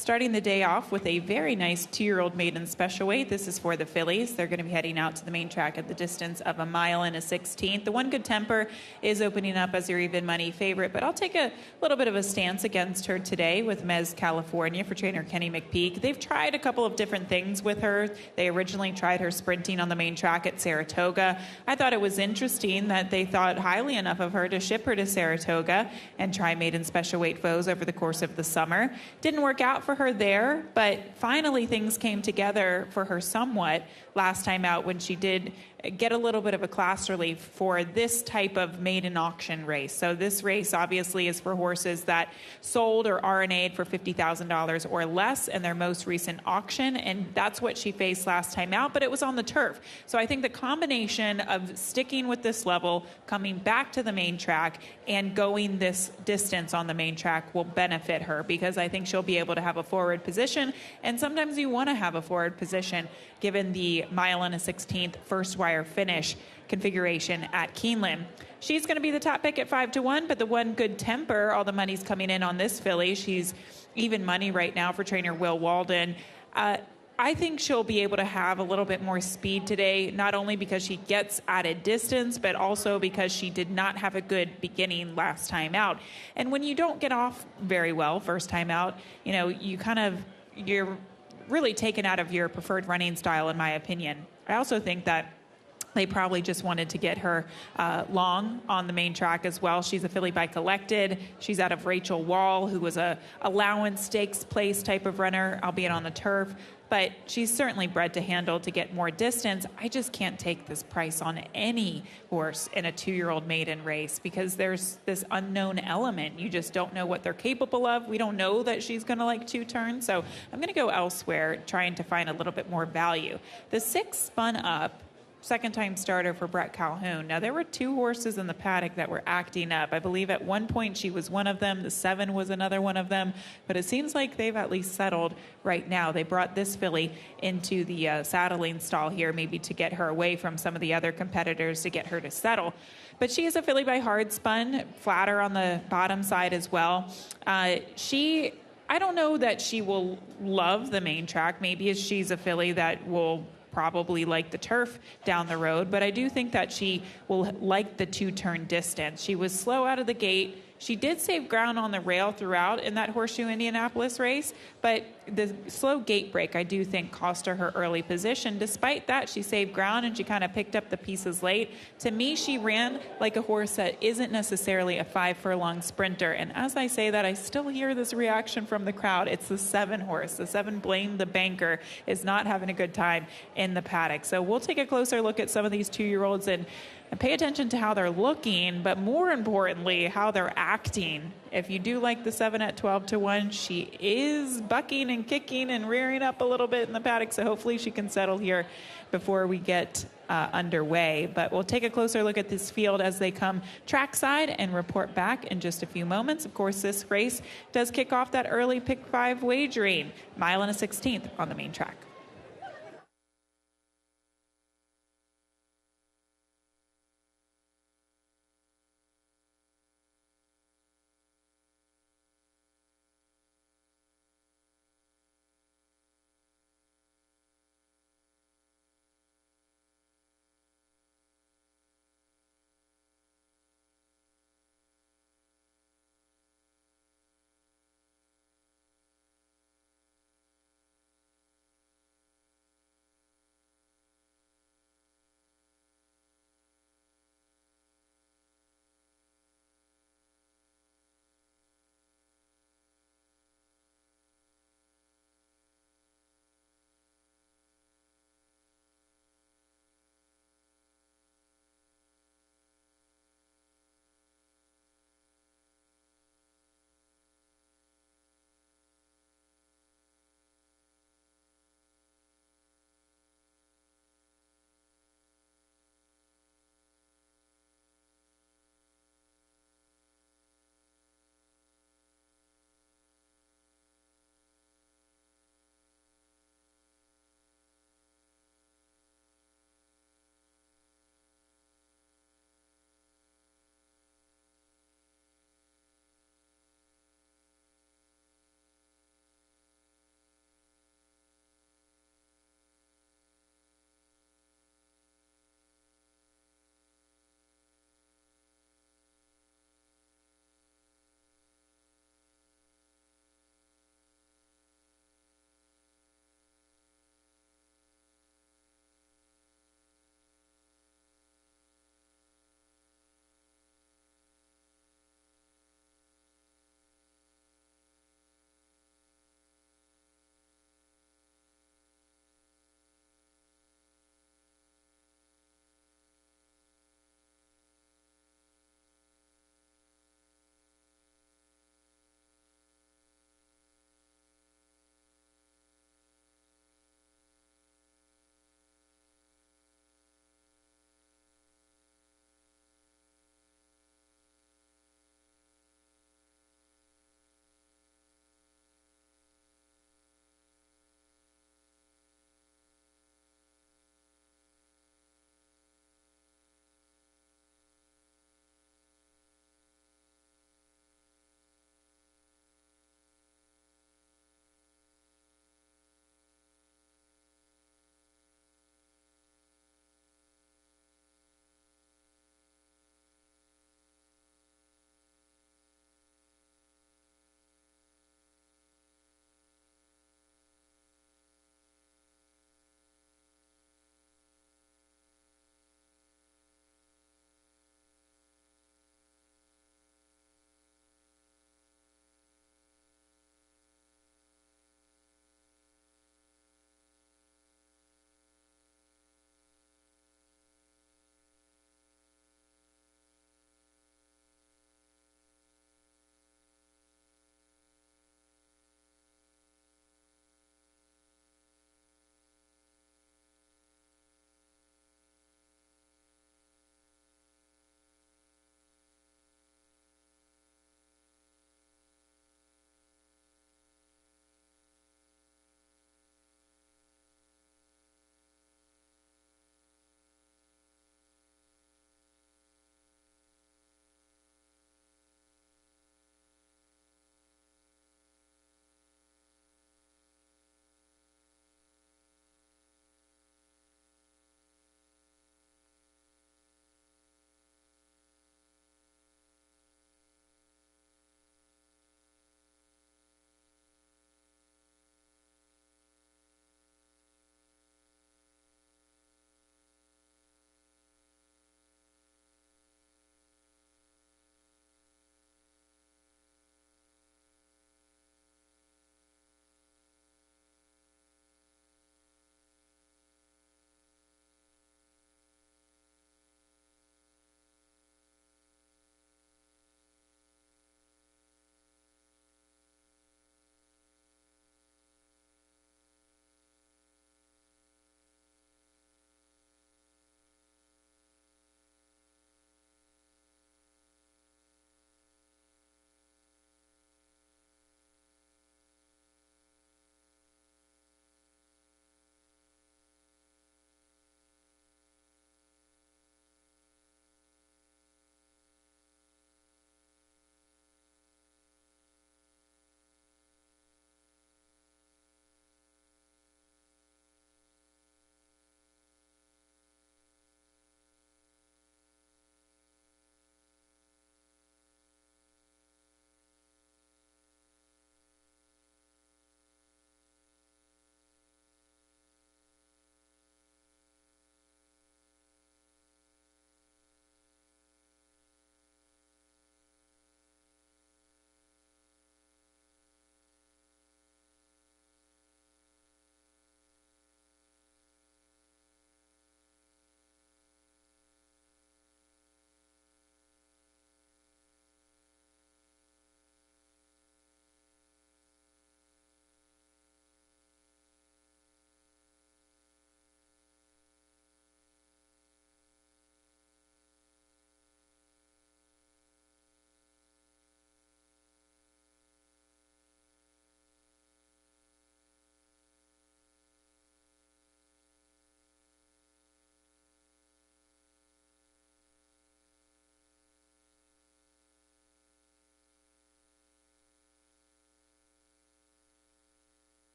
starting the day off with a very nice 2-year-old maiden special weight. This is for the fillies. They're going to be heading out to the main track at the distance of 1.16 miles. The One Good Temper is opening up as your even money favorite, but I'll take a little bit of a stance against her today with Mez California for trainer Kenny McPeak. They've tried a couple of different things with her. They originally tried her sprinting on the main track at Saratoga. I thought it was interesting that they thought highly enough of her to ship her to Saratoga and try maiden special weight foes over the course of the summer. Didn't work out for her there, but finally things came together for her somewhat last time out when she did get a little bit of a class relief for this type of maiden auction race. So this race obviously is for horses that sold or RNA'd for $50,000 or less in their most recent auction, and that's what she faced last time out, but it was on the turf. So I think the combination of sticking with this level, coming back to the main track, and going this distance on the main track will benefit her, because I think she'll be able to have a forward position, and sometimes you want to have a forward position given the 1.16 first wire finish configuration at Keeneland. She's going to be the top pick at 5-1, but the One Good Temper, all the money's coming in on this filly. She's even money right now for trainer Will Walden. I think she'll be able to have a little bit more speed today, not only because she gets added distance, but also because she did not have a good beginning last time out. And when you don't get off very well first time out, you know, you're really taken out of your preferred running style, in my opinion. I also think that they probably just wanted to get her long on the main track as well. She's a filly by Collected. She's out of Rachel Wall, who was a allowance stakes place type of runner, albeit on the turf. But she's certainly bred to handle to get more distance. I just can't take this price on any horse in a 2-year-old maiden race because there's this unknown element. You just don't know what they're capable of. We don't know that she's going to like 2 turns. So I'm going to go elsewhere, trying to find a little bit more value. The 6 Spun Up, second-time starter for Brett Calhoun. Now, there were 2 horses in the paddock that were acting up. I believe at one point she was one of them. The 7 was another one of them. But it seems like they've at least settled right now. They brought this filly into the saddling stall here, maybe to get her away from some of the other competitors, to get her to settle. But she is a filly by Hard Spun, flatter on the bottom side as well. I don't know that she will love the main track. Maybe she's a filly that will probably like the turf down the road, but I do think that she will like the 2-turn distance. She was slow out of the gate. She did save ground on the rail throughout in that Horseshoe Indianapolis race, but the slow gate break, I do think, cost her early position. Despite that, she saved ground and she kind of picked up the pieces late. To me, she ran like a horse that isn't necessarily a 5-furlong sprinter. And as I say that, I still hear this reaction from the crowd. It's the 7 horse. The 7 Blame the Banker is not having a good time in the paddock. So we'll take a closer look at some of these 2-year-olds and pay attention to how they're looking, but more importantly, how they're acting. If you do like the 7 at 12-1, she is bucking and kicking and rearing up a little bit in the paddock, so hopefully she can settle here before we get underway. But we'll take a closer look at this field as they come trackside and report back in just a few moments. Of course, this race does kick off that early pick 5 wagering, 1.16 miles on the main track.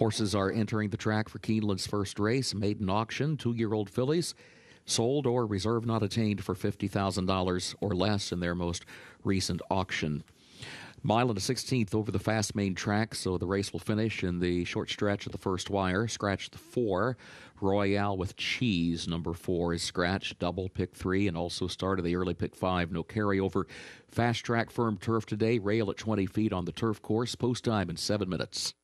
Horses are entering the track for Keeneland's first race, maiden auction, 2-year-old fillies, sold or reserve not attained for $50,000 or less in their most recent auction. Mile and a 16th over the fast main track, so the race will finish in the short stretch of the first wire. Scratch the 4. Royale with Cheese, number 4, is scratched. Double pick 3, and also started the early pick 5. No carryover. Fast track firm turf today. Rail at 20 feet on the turf course. Post time in 7 minutes.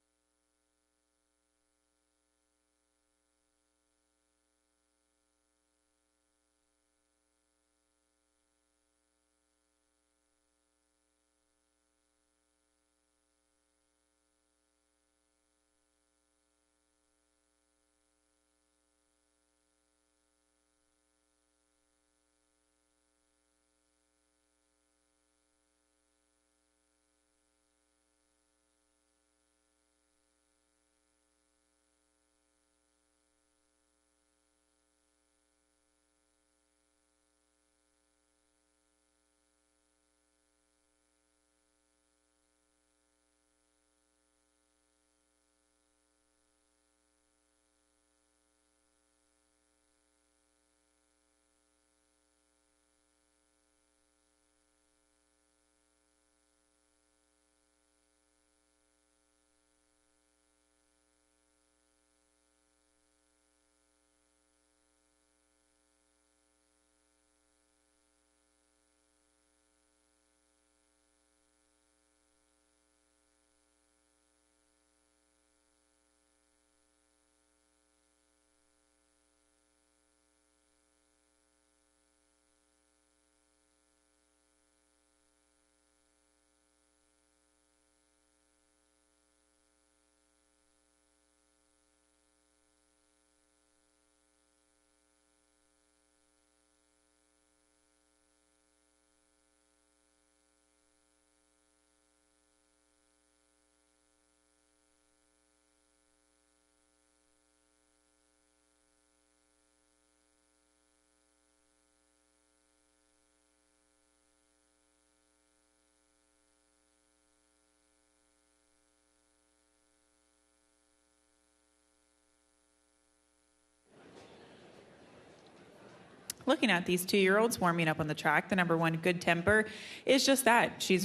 Looking at these 2-year-olds warming up on the track, the number 1, Good Temper, is just that. She's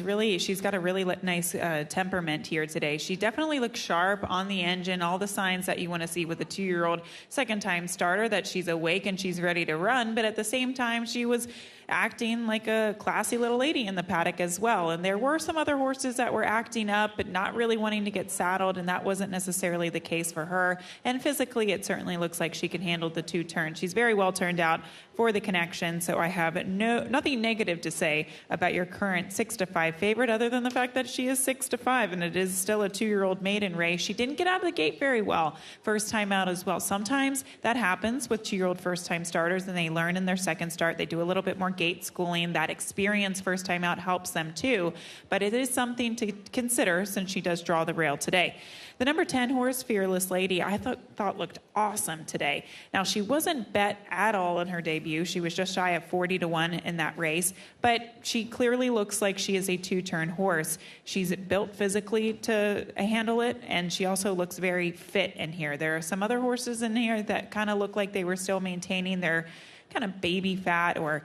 got a really nice temperament here today. She definitely looks sharp on the engine, all the signs that you want to see with a 2-year-old second-time starter, that she's awake and she's ready to run, but at the same time, she was acting like a classy little lady in the paddock as well. And there were some other horses that were acting up but not really wanting to get saddled, and that wasn't necessarily the case for her. And physically, it certainly looks like she can handle the 2 turns. She's very well turned out for the connection, so I have nothing negative to say about your current 6-5 favorite, other than the fact that she is 6-5, and it is still a 2-year-old maiden race. She didn't get out of the gate very well first time out as well. Sometimes that happens with 2-year-old first-time starters, and they learn in their second start. They do a little bit more gate schooling. That experience first time out helps them too, but it is something to consider since she does draw the rail today. The number 10 horse, Fearless Lady, I thought looked awesome today. Now, she wasn't bet at all in her debut. She was just shy of 40-1 in that race, but she clearly looks like she is a 2-turn horse. She's built physically to handle it, and she also looks very fit in here. There are some other horses in here that kind of look like they were still maintaining their kind of baby fat, or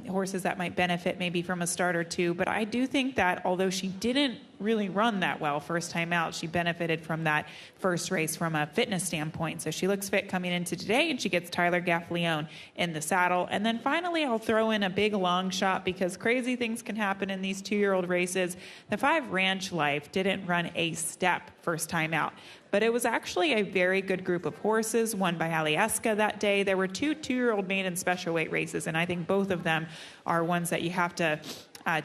horses that might benefit maybe from a start or two. But I do think that although she didn't really run that well first time out, she benefited from that first race from a fitness standpoint. So she looks fit coming into today, and she gets Tyler Gaffleone in the saddle. And then finally, I'll throw in a big long shot, because crazy things can happen in these 2-year-old races. The 5 Ranch Life didn't run a step first time out, but it was actually a very good group of horses, won by Alieska that day. There were 2 2-year-old maiden special weight races, and I think both of them are ones that you have to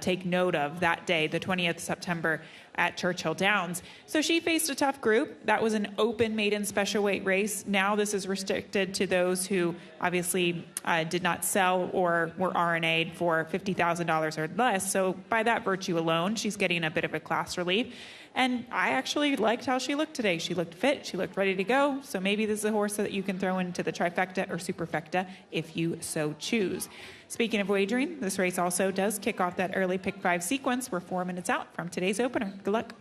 take note of that day, the 20th September at Churchill Downs. So she faced a tough group. That was an open maiden special weight race. Now this is restricted to those who obviously did not sell or were RNA'd for $50,000 or less. So by that virtue alone, she's getting a bit of a class relief. And I actually liked how she looked today. She looked fit. She looked ready to go. So maybe this is a horse that you can throw into the trifecta or superfecta if you so choose. Speaking of wagering, this race also does kick off that early pick 5 sequence. We're 4 minutes out from today's opener. Good luck.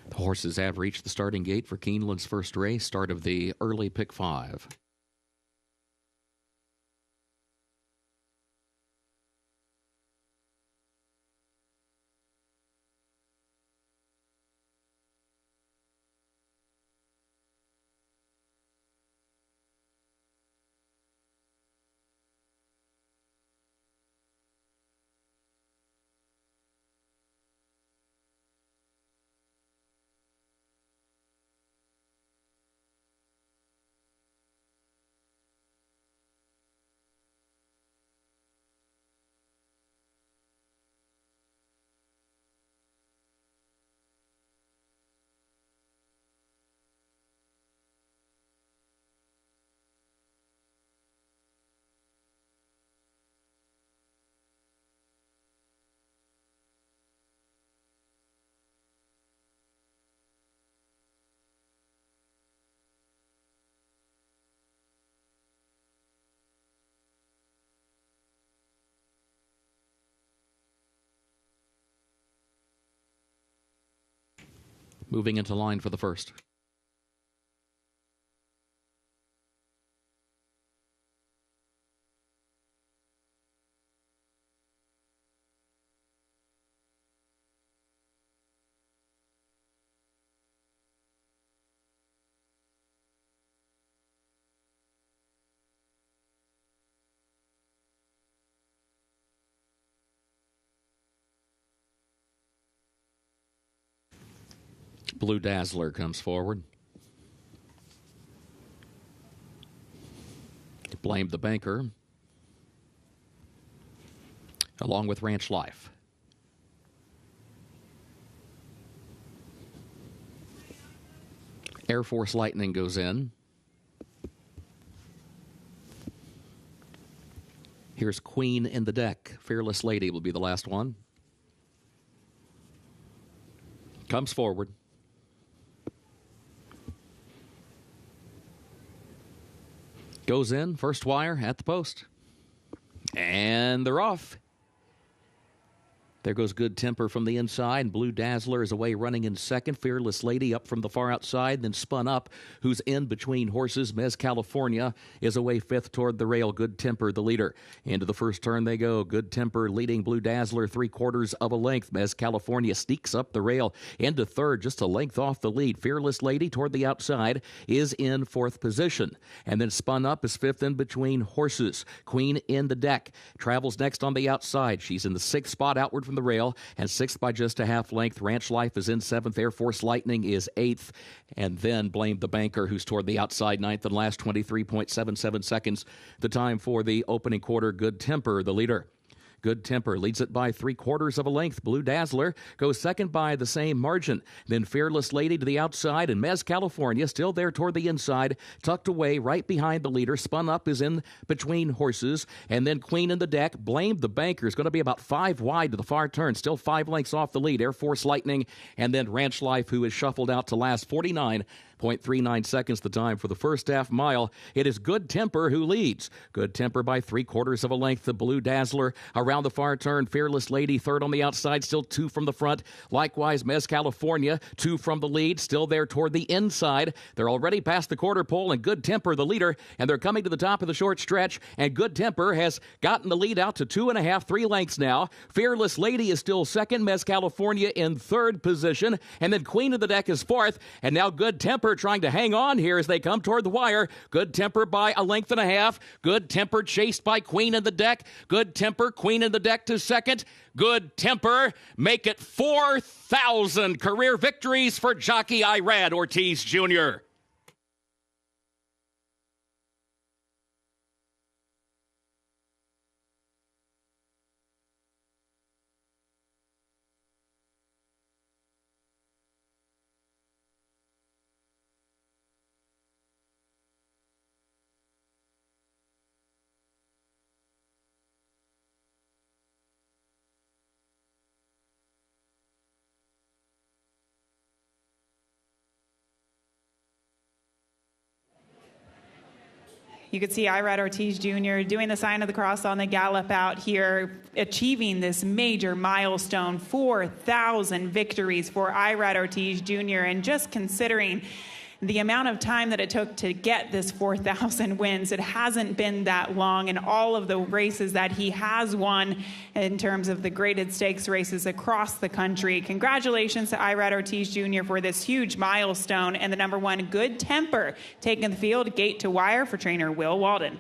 The horses have reached the starting gate for Keeneland's first race, start of the early pick 5. Moving into line for the first. Blue Dazzler comes forward. Blame the Banker, along with Ranch Life. Air Force Lightning goes in. Here's Queen in the Deck. Fearless Lady will be the last one. Comes forward. Goes in, first wire at the post. And they're off. There goes Good Temper from the inside. Blue Dazzler is away running in second. Fearless Lady up from the far outside, then spun up. Who's in between horses. Mez California is away fifth toward the rail. Good Temper, the leader. Into the first turn they go. Good Temper leading Blue Dazzler 3/4 of a length. Mez California sneaks up the rail into third, just a length off the lead. Fearless Lady toward the outside is in fourth position. And then spun up is fifth in between horses. Queen in the Deck travels next on the outside. She's in the sixth spot outward from the rail, and sixth by just a half length. Ranch Life is in seventh. Air Force Lightning is eighth. And then Blame the Banker, who's toward the outside ninth and last. 23.77 seconds the time for the opening quarter. Good Temper, the leader. Good Temper leads it by 3/4 of a length. Blue Dazzler goes second by the same margin. Then Fearless Lady to the outside, and Mez California still there toward the inside, tucked away right behind the leader. Spun up is in between horses, and then Queen in the Deck. Blame the Banker is going to be about 5 wide to the far turn, still 5 lengths off the lead. Air Force Lightning, and then Ranch Life, who is shuffled out to last. 49.39 seconds the time for the first half mile. It is Good Temper who leads. Good Temper by 3/4 of a length. The Blue Dazzler around the far turn. Fearless Lady third on the outside, still 2 from the front. Likewise, Mez California 2 from the lead, still there toward the inside. They're already past the quarter pole, and Good Temper the leader, and they're coming to the top of the short stretch, and Good Temper has gotten the lead out to 2.5, 3 lengths now. Fearless Lady is still second. Mez California in third position, and then Queen of the Deck is fourth, and now Good Temper trying to hang on here as they come toward the wire. Good Temper by a length and a half. Good Temper chased by Queen in the Deck. Good Temper, Queen in the Deck to second. Good Temper make it 4,000 career victories for jockey Irad Ortiz Jr. You could see Irad Ortiz Jr. doing the sign of the cross on the gallop out here, achieving this major milestone, 4,000 victories for Irad Ortiz Jr. And just considering the amount of time that it took to get this 4,000 wins, it hasn't been that long. And all of the races that he has won in terms of the graded stakes races across the country. Congratulations to Irad Ortiz Jr. for this huge milestone. And the number 1, Good Temper, taking the field gate to wire for trainer Will Walden.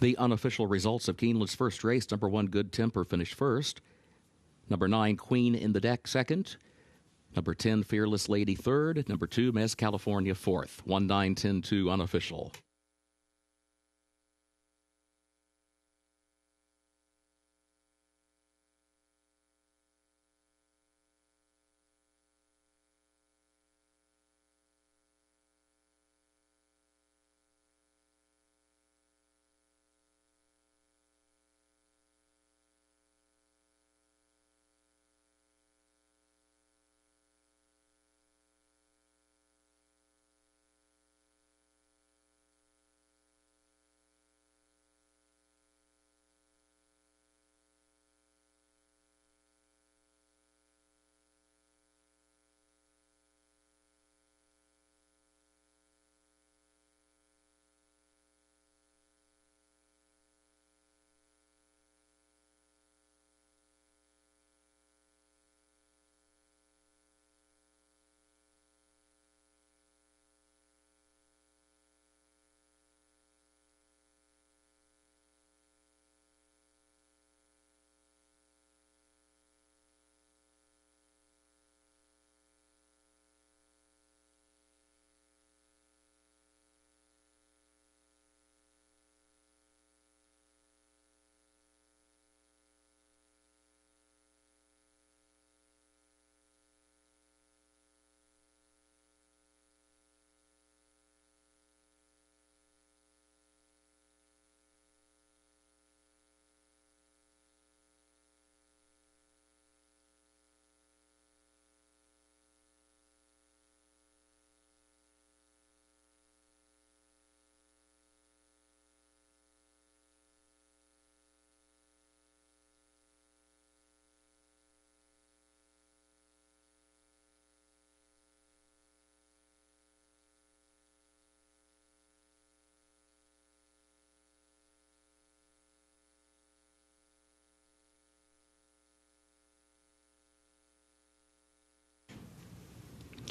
The unofficial results of Keeneland's first race: number 1, Good Temper, finished first. Number 9, Queen in the Deck, second. Number 10, Fearless Lady, third. Number 2, Miss California, fourth. 1-9-10-2 unofficial.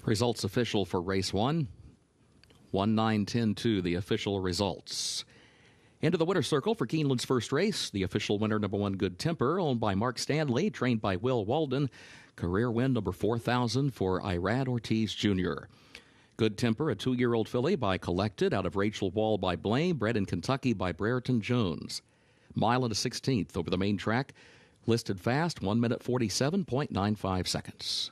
Results official for race 1. 1-9-10-2, the official results. Into the winner's circle for Keeneland's first race. The official winner, number 1, Good Temper, owned by Mark Stanley, trained by Will Walden. Career win number 4,000 for Irad Ortiz Jr. Good Temper, a 2-year-old filly by Collected, out of Rachel Wall by Blame, bred in Kentucky by Brereton Jones. Mile and a 16th over the main track. Listed fast, 1 minute 47.95 seconds.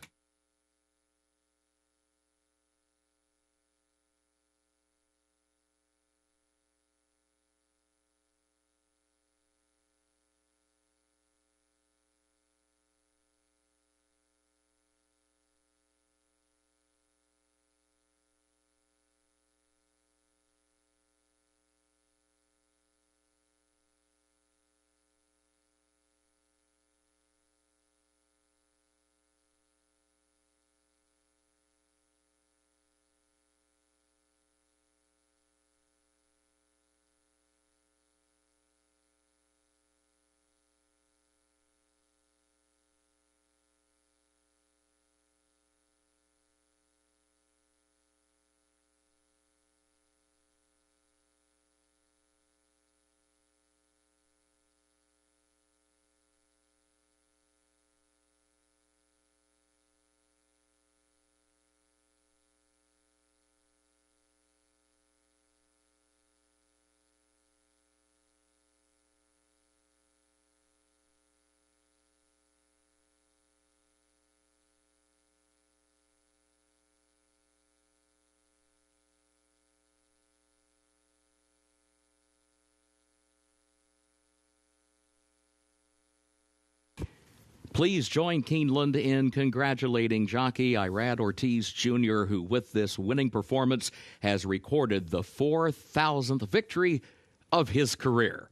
Please join Keeneland in congratulating jockey Irad Ortiz Jr., who with this winning performance has recorded the 4,000th victory of his career.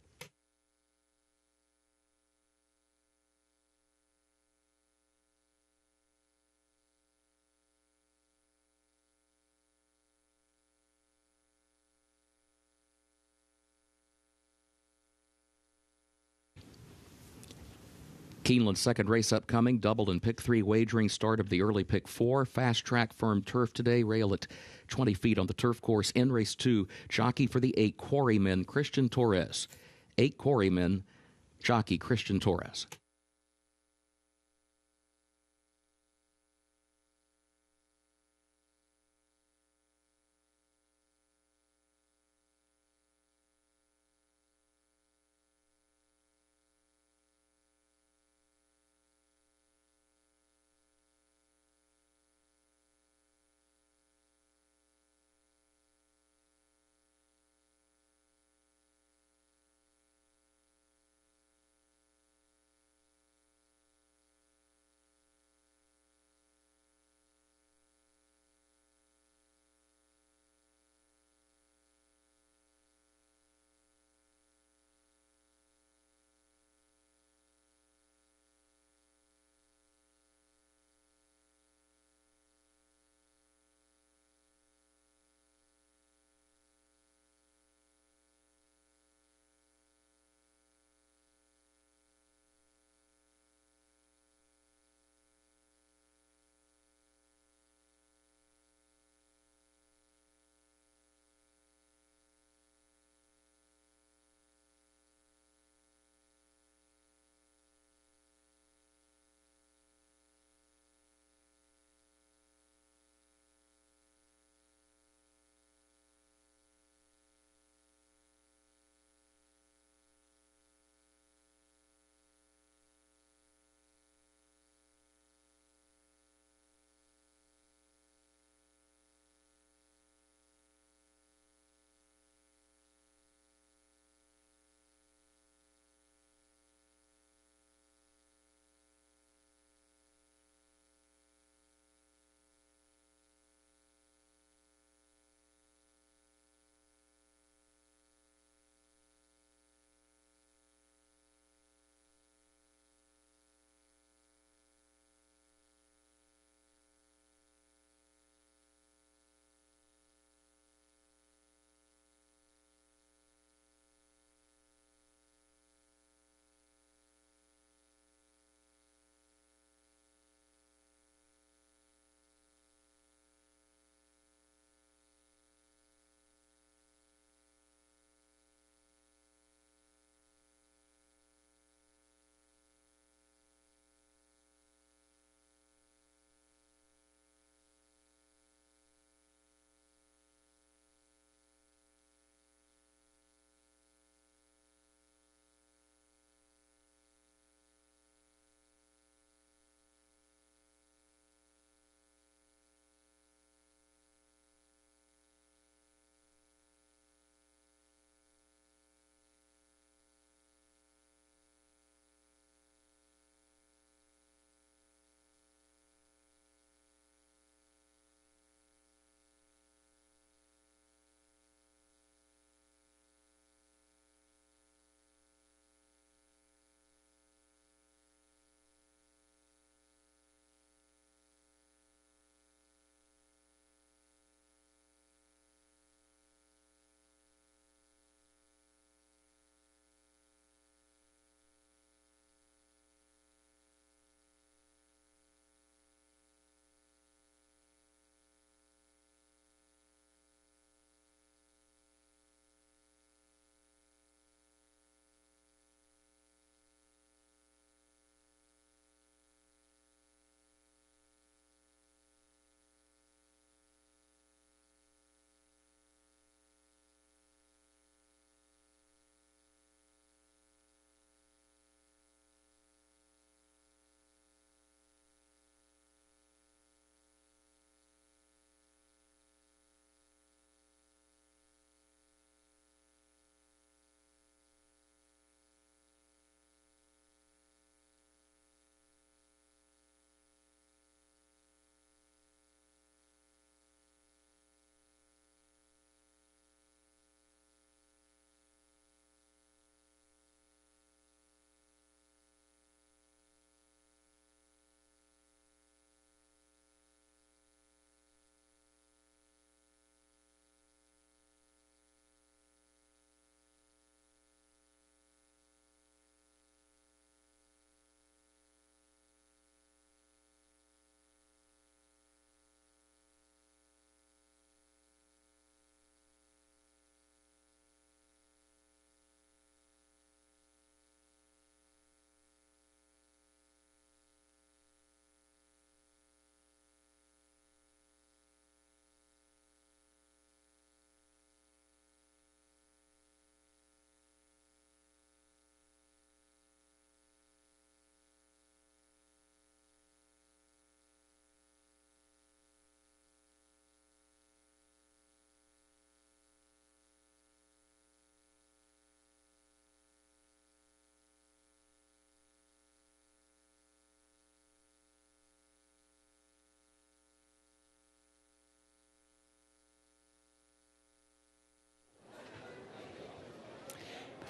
Keeneland's second race upcoming, doubled in pick 3 wagering, start of the early pick 4. Fast track firm turf today, rail at 20 feet on the turf course. In race 2, jockey for the 8 Quarrymen, Christian Torres. 8 Quarrymen, jockey Christian Torres.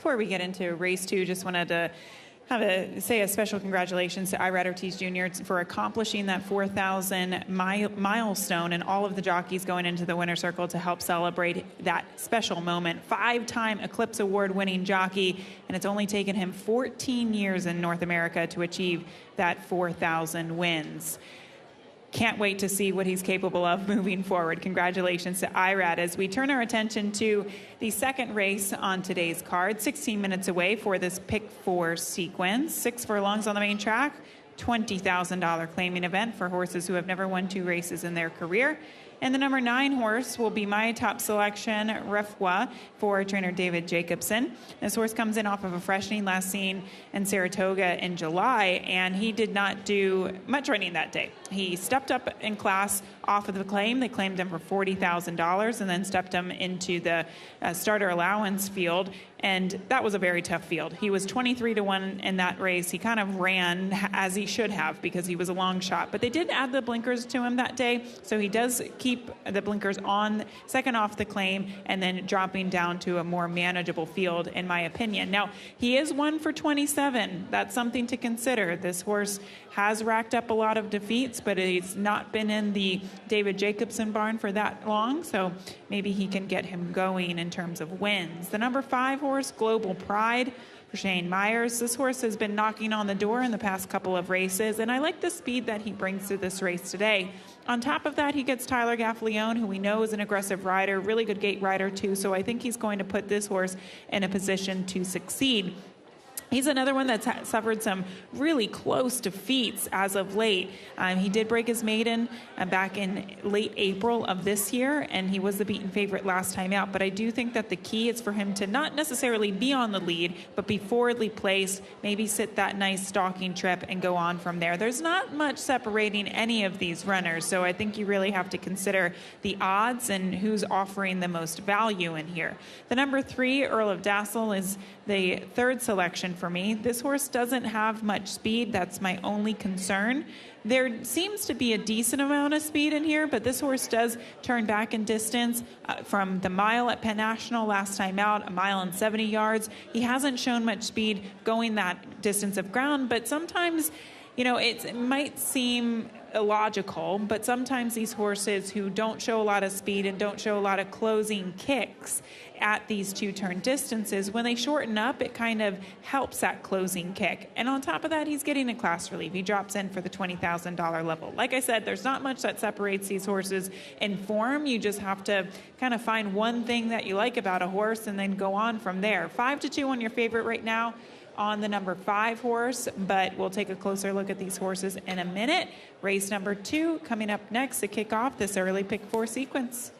before we get into race 2, just wanted to say a special congratulations to Irad Ortiz Jr. for accomplishing that 4,000 milestone, and all of the jockeys going into the winner's circle to help celebrate that special moment. 5-time Eclipse Award-winning jockey, and it's only taken him 14 years in North America to achieve that 4,000 wins. Can't wait to see what he's capable of moving forward. Congratulations to Irad. As we turn our attention to the second race on today's card, 16 minutes away for this Pick 4 sequence. 6 furlongs on the main track, $20,000 claiming event for horses who have never won 2 races in their career. And the number 9 horse will be my top selection, Refwa, for trainer David Jacobson. This horse comes in off of a freshening last seen in Saratoga in July, and he did not do much running that day. He stepped up in class off of the claim. They claimed him for $40,000 and then stepped him into the starter allowance field. And that was a very tough field. He was 23-1 in that race. He kind of ran as he should have because he was a long shot. But they did add the blinkers to him that day, so he does keep the blinkers on, second off the claim, and then dropping down to a more manageable field, in my opinion. Now, he is 1 for 27. That's something to consider. This horse has racked up a lot of defeats, but he's not been in the David Jacobson barn for that long, so maybe he can get him going in terms of wins. The number 5 horse, Global Pride, for Shane Myers. This horse has been knocking on the door in the past couple of races, and I like the speed that he brings to this race today. On top of that, he gets Tyler Gaffalione, who we know is an aggressive rider, really good gate rider too, so I think he's going to put this horse in a position to succeed. He's another one that's suffered some really close defeats as of late. He did break his maiden back in late April of this year, and he was the beaten favorite last time out. But I do think that the key is for him to not necessarily be on the lead, but be forwardly placed, maybe sit that nice stalking trip and go on from there. There's not much separating any of these runners, so I think you really have to consider the odds and who's offering the most value in here. The number 3, Earl of Dassel, is the third selection for me. This horse doesn't have much speed. That's my only concern. There seems to be a decent amount of speed in here, but this horse does turn back in distance from the mile at Penn National last time out, 1 mile and 70 yards. He hasn't shown much speed going that distance of ground, but sometimes, it might seem illogical, but sometimes these horses who don't show a lot of speed and don't show a lot of closing kicks at these 2-turn distances, when they shorten up, it kind of helps that closing kick. And on top of that, he's getting a class relief. He drops in for the $20,000 level. Like I said, there's not much that separates these horses in form. You just have to kind of find one thing that you like about a horse and then go on from there. 5-2 on your favorite right now on the number 5 horse, but we'll take a closer look at these horses in a minute. Race number 2 coming up next to kick off this early Pick 4 sequence.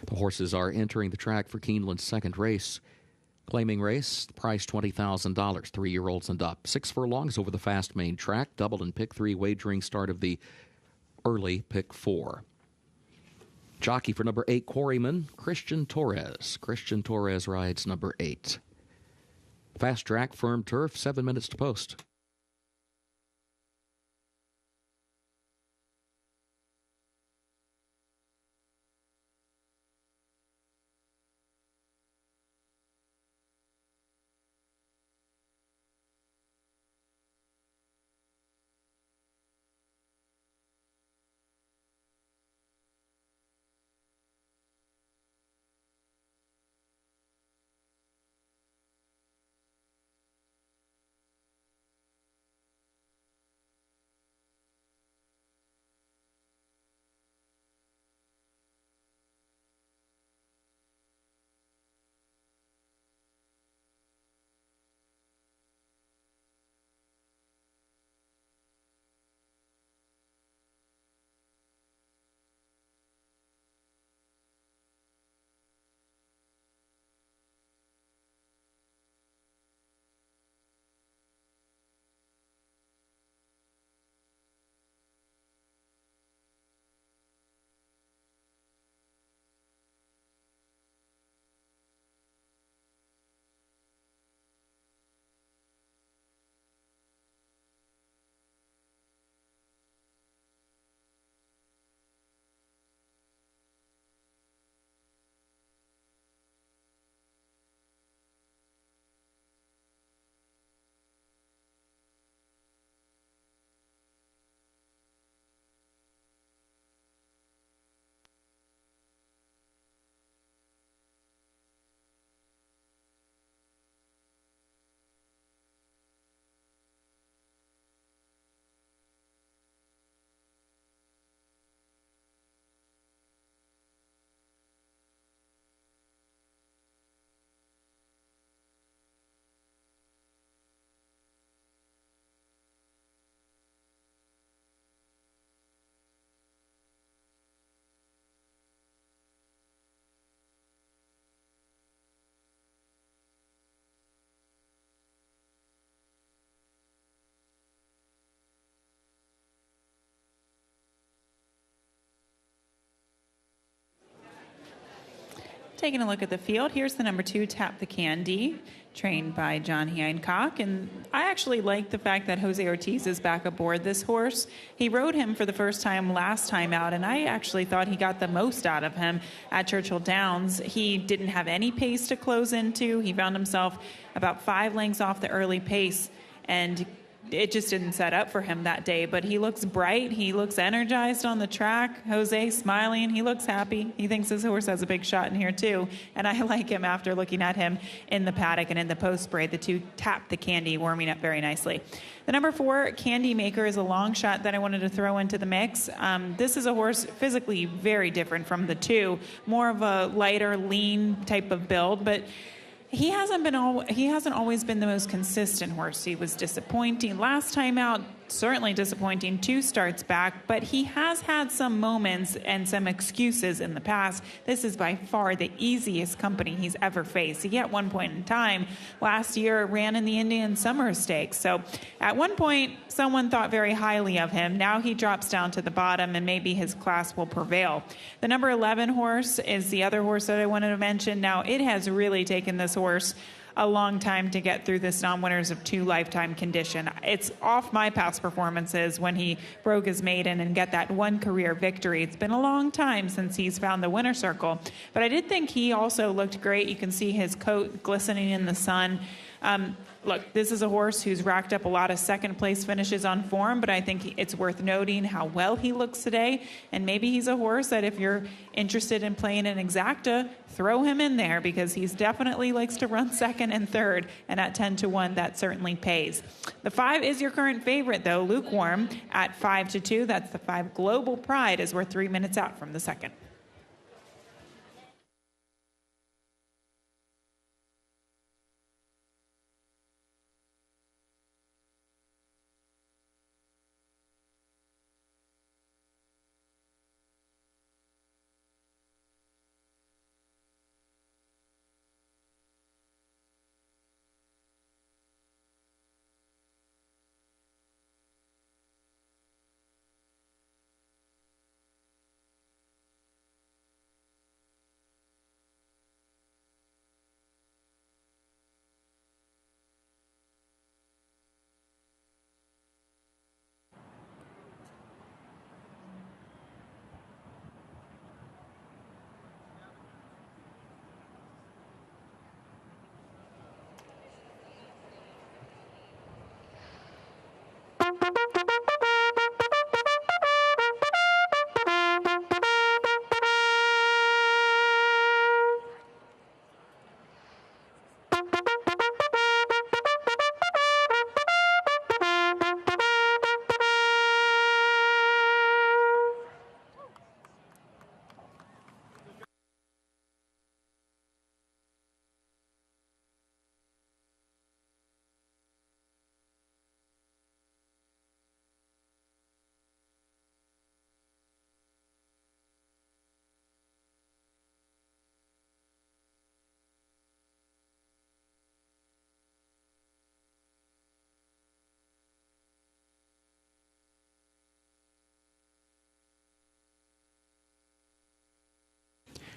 The horses are entering the track for Keeneland's second race. Claiming race, the price $20,000, 3-year-olds and up. 6 furlongs over the fast main track, double and pick 3 wagering start of the early pick 4. Jockey for number 8, Quarryman, Christian Torres. Christian Torres rides number 8. Fast track, firm turf, 7 minutes to post. Taking a look at the field, here's the number 2, Tap the Candy, trained by John Hancock. And I actually like the fact that Jose Ortiz is back aboard this horse. He rode him for the first time last time out, and I actually thought he got the most out of him at Churchill Downs. He didn't have any pace to close into. He found himself about 5 lengths off the early pace, and it just didn't set up for him that day. But he looks bright. He looks energized on the track. Jose smiling. He looks happy. He thinks his horse has a big shot in here too. And I like him after looking at him in the paddock and in the post parade. The 2, Tap the Candy, warming up very nicely. The number 4, Candy Maker, is a long shot that I wanted to throw into the mix. This is a horse physically very different from the 2, more of a lighter, lean type of build, but he hasn't always been the most consistent horse. He was disappointing last time out, certainly disappointing 2 starts back, but he has had some moments and some excuses in the past. This is by far the easiest company he's ever faced. He, at one point in time last year, ran in the Indian Summer Stakes. So at one point, someone thought very highly of him. Now he drops down to the bottom, and maybe his class will prevail. The number 11 horse is the other horse that I wanted to mention. Now, it has really taken this horse a long time to get through this non-winners of 2 lifetime condition. It's off my past performances when he broke his maiden and get that 1 career victory. It's been a long time since he's found the winner circle, but I did think he also looked great. You can see his coat glistening in the sun. Look, this is a horse who's racked up a lot of second-place finishes on form, but I think it's worth noting how well he looks today. And maybe he's a horse that if you're interested in playing an exacta, throw him in there, because he's definitely likes to run second and third, and at 10-1, that certainly pays. The 5 is your current favorite, though, Lukewarm, at 5-2. That's the 5, Global Pride, as we're 3 minutes out from the second.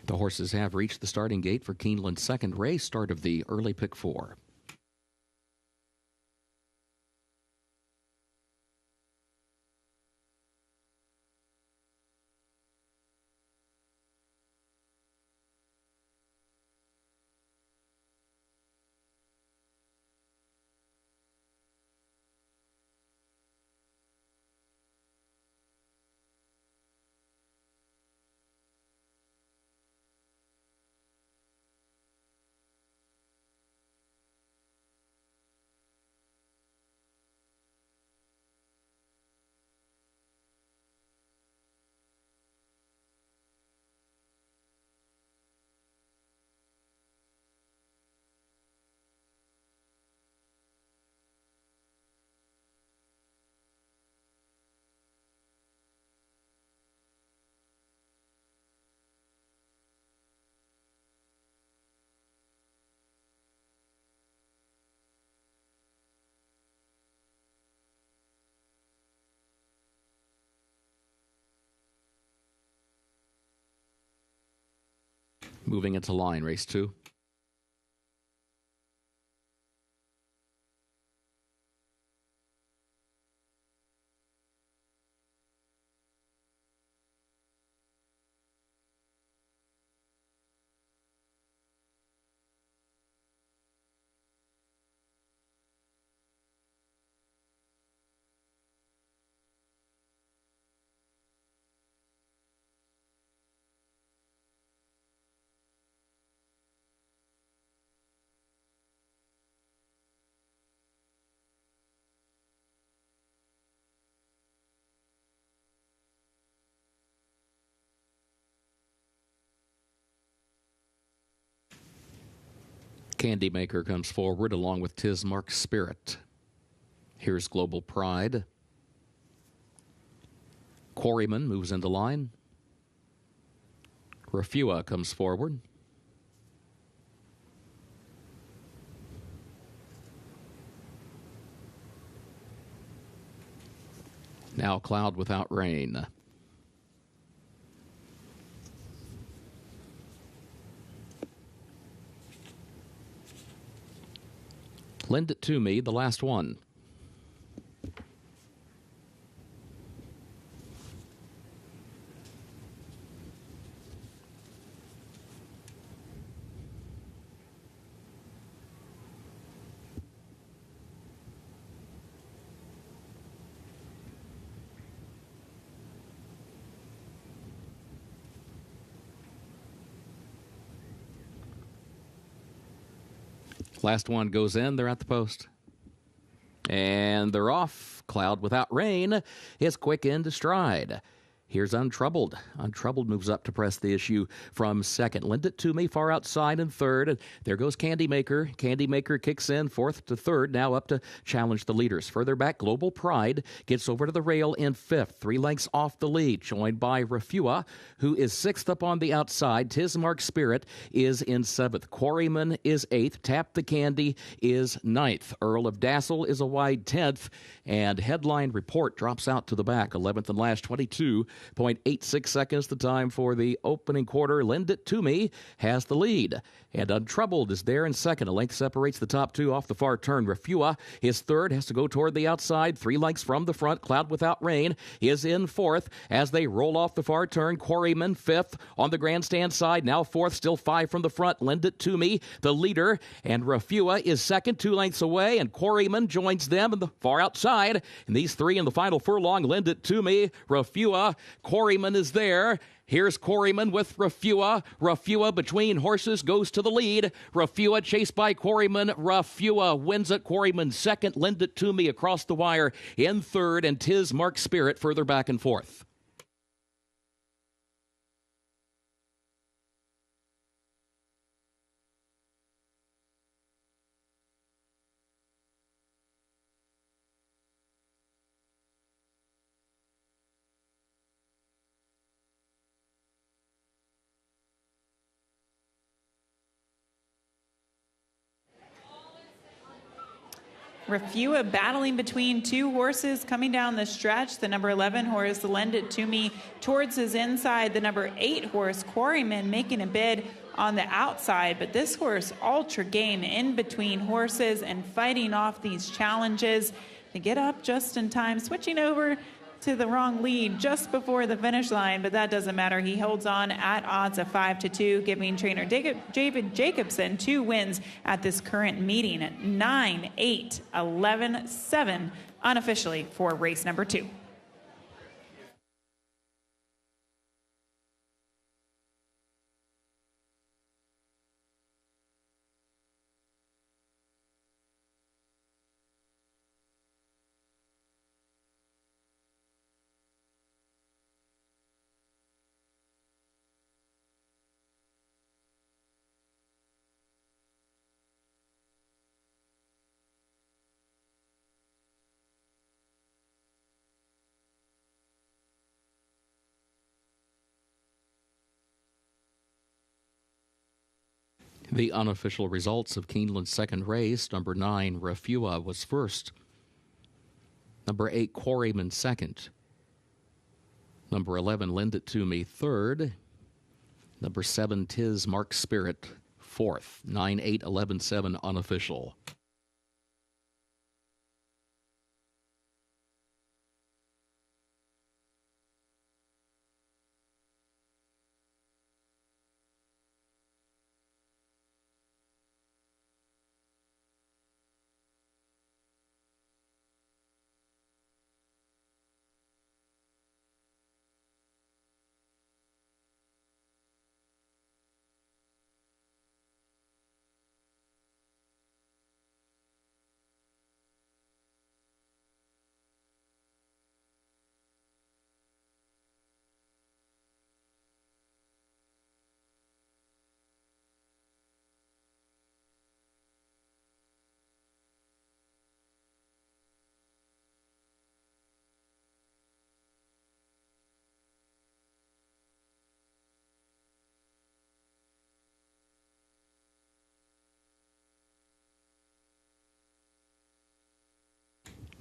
The horses have reached the starting gate for Keeneland's second race, start of the early pick 4. Moving into line, race 2. Candy Maker comes forward along with Tismark Spirit. Here's Global Pride. Quarryman moves into line. Refua comes forward. Now Cloud Without Rain. Lend It To Me, the last one. Last one goes in. They're at the post. And they're off. Cloud Without Rain is quick into stride. Here's Untroubled. Untroubled moves up to press the issue from second. Lend It To Me far outside in third. And there goes Candy Maker. Candy Maker kicks in fourth to third, now up to challenge the leaders. Further back, Global Pride gets over to the rail in fifth, 3 lengths off the lead, joined by Refua, who is sixth up on the outside. Tismark Spirit is in seventh. Quarryman is eighth. Tap the Candy is ninth. Earl of Dassel is a wide 10th. And Headline Report drops out to the back, 11th and last, 22.86 seconds the time for the opening quarter. Lend It To Me has the lead. And Untroubled is there in second. A length separates the top two off the far turn. Refua is third, has to go toward the outside. 3 lengths from the front. Cloud Without Rain is in fourth as they roll off the far turn. Quarryman fifth on the grandstand side. Now fourth, still 5 from the front. Lend It To Me, the leader. And Refua is second, 2 lengths away. And Quarryman joins them in the far outside. And these 3 in the final furlong. Lend It To Me, Refua, Quarryman is there. Here's Quarryman with Refua. Refua between horses goes to the lead. Refua chased by Quarryman. Refua wins it. Quarryman second. Lend It To Me across the wire in third. And Tismark Spirit further back and forth. Refua battling between two horses coming down the stretch. The number 11 horse, Lend It To Me, towards his inside. The number 8 horse, Quarryman, making a bid on the outside. But this horse, Ultra Game, in between horses and fighting off these challenges to get up just in time, switching over to the wrong lead just before the finish line, but that doesn't matter. He holds on at odds of 5-2, giving trainer David Jacobson 2 wins at this current meeting at 9, 8, 11, 7 unofficially for race number 2. The unofficial results of Keeneland's second race: number 9, Refua, was first. Number 8, Quarryman, second. Number 11, Lend It To Me, third. Number 7, Tis Mark Spirit, fourth. 9, 8, 11, 7 unofficial.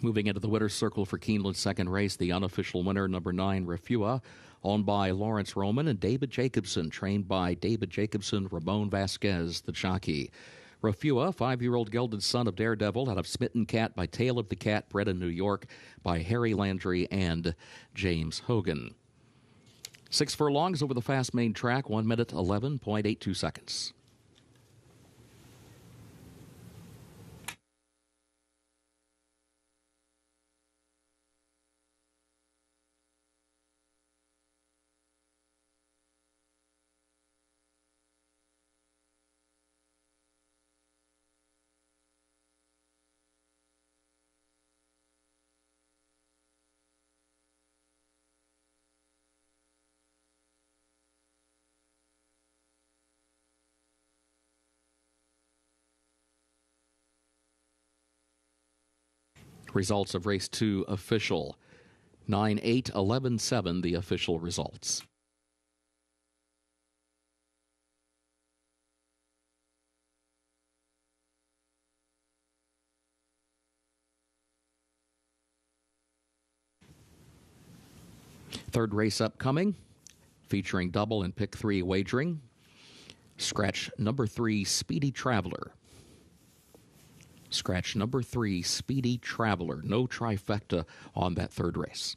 Moving into the winner's circle for Keeneland's second race, the unofficial winner, number 9, Refua, owned by Lawrence Roman and David Jacobson, trained by David Jacobson, Ramon Vasquez, the jockey. Refua, 5-year-old gelded son of Daredevil, out of Smitten Cat by Tale of the Cat, bred in New York by Harry Landry and James Hogan. 6 furlongs over the fast main track, 1 minute, 11.82 seconds. Results of race 2 official. 9, 8, 11, 7, the official results. Third race upcoming, featuring double and pick 3 wagering. Scratch number 3, Speedy Traveler. Scratch number 3, Speedy Traveler. No trifecta on that third race.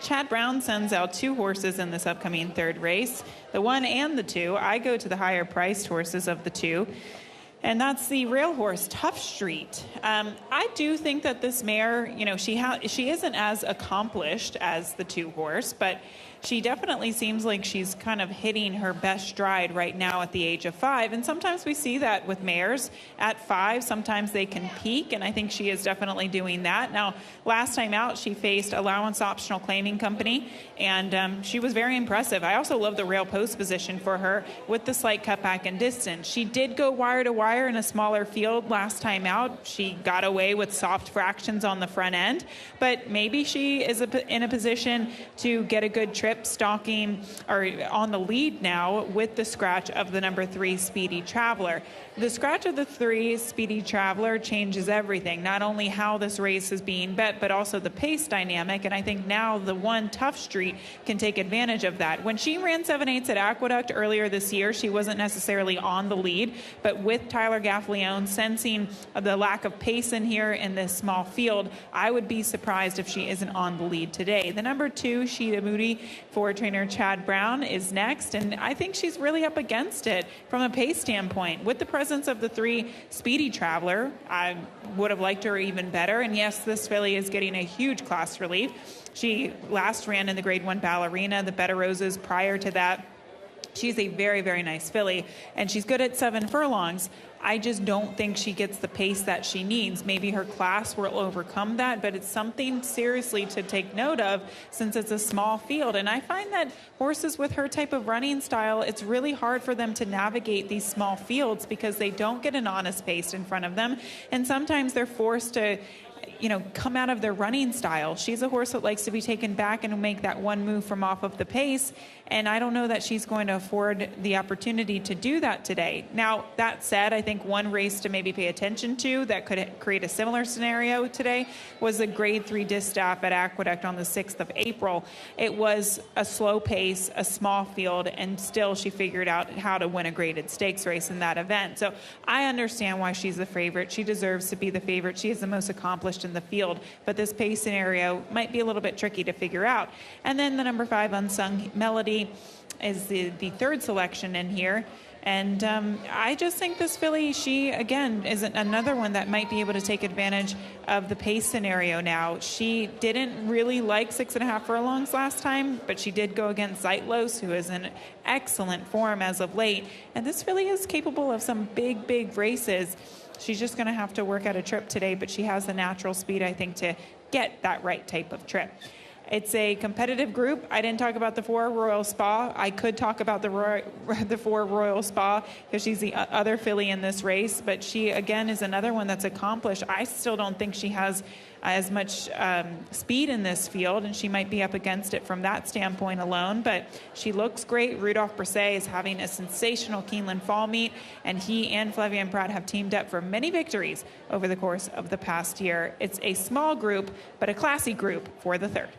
Chad Brown sends out 2 horses in this upcoming third race, the 1 and the 2. I go to the higher priced horses of the 2. And that's the rail horse, Tough Street. I do think that this mare, you know, she isn't as accomplished as the 2 horse, but she definitely seems like she's kind of hitting her best stride right now at the age of 5. And sometimes we see that with mares at 5. Sometimes they can peak, and I think she is definitely doing that. Now, last time out, she faced Allowance Optional Claiming Company, and she was very impressive. I also love the rail post position for her with the slight cutback in distance. She did go wire to wire in a smaller field last time out. She got away with soft fractions on the front end, but maybe she is in a position to get a good trip stalking or on the lead now with the scratch of the number 3 Speedy Traveler. The scratch of the 3 Speedy Traveler changes everything, not only how this race is being bet, but also the pace dynamic. And I think now the 1 Tough Street can take advantage of that. When she ran 7/8 at Aqueduct earlier this year, she wasn't necessarily on the lead, but with Tyler Gaffleone sensing the lack of pace in here in this small field, I would be surprised if she isn't on the lead today. The number 2, Sheeta Moody, for trainer Chad Brown, is next, and I think she's really up against it from a pace standpoint. With the presence of the 3 Speedy Traveler, I would have liked her even better, and yes, this filly is getting a huge class relief. She last ran in the Grade 1 Ballerina, the Better Roses prior to that. She's a very, very nice filly, and she's good at 7 furlongs. I just don't think she gets the pace that she needs. Maybe her class will overcome that, but it's something seriously to take note of since it's a small field. And I find that horses with her type of running style, it's really hard for them to navigate these small fields because they don't get an honest pace in front of them. And sometimes they're forced to come out of their running style. She's a horse that likes to be taken back and make that one move from off of the pace, and I don't know that she's going to afford the opportunity to do that today. Now, that said, I think one race to maybe pay attention to that could create a similar scenario today was the Grade 3 Distaff at Aqueduct on the 6th of April. It was a slow pace, a small field, and still she figured out how to win a graded stakes race in that event. So I understand why she's the favorite. She deserves to be the favorite. She is the most accomplished in the field, but this pace scenario might be a little bit tricky to figure out. And then the number 5 Unsung Melody is the third selection in here. And I just think this filly, she, again, is another one that might be able to take advantage of the pace scenario now. She didn't really like 6.5 furlongs last time, but she did go against Zeitlos, who is in excellent form as of late. And this filly is capable of some big, big races. She's just going to have to work out a trip today, but she has the natural speed, I think, to get that right type of trip. It's a competitive group. I didn't talk about the 4 Royal Spa. I could talk about the 4 Royal Spa because she's the other filly in this race, but she, again, is another one that's accomplished. I still don't think she has as much speed in this field, and she might be up against it from that standpoint alone, but she looks great. Rudolph Brisset is having a sensational Keeneland fall meet, and he and Flavien Prat have teamed up for many victories over the course of the past year. It's a small group, but a classy group for the third.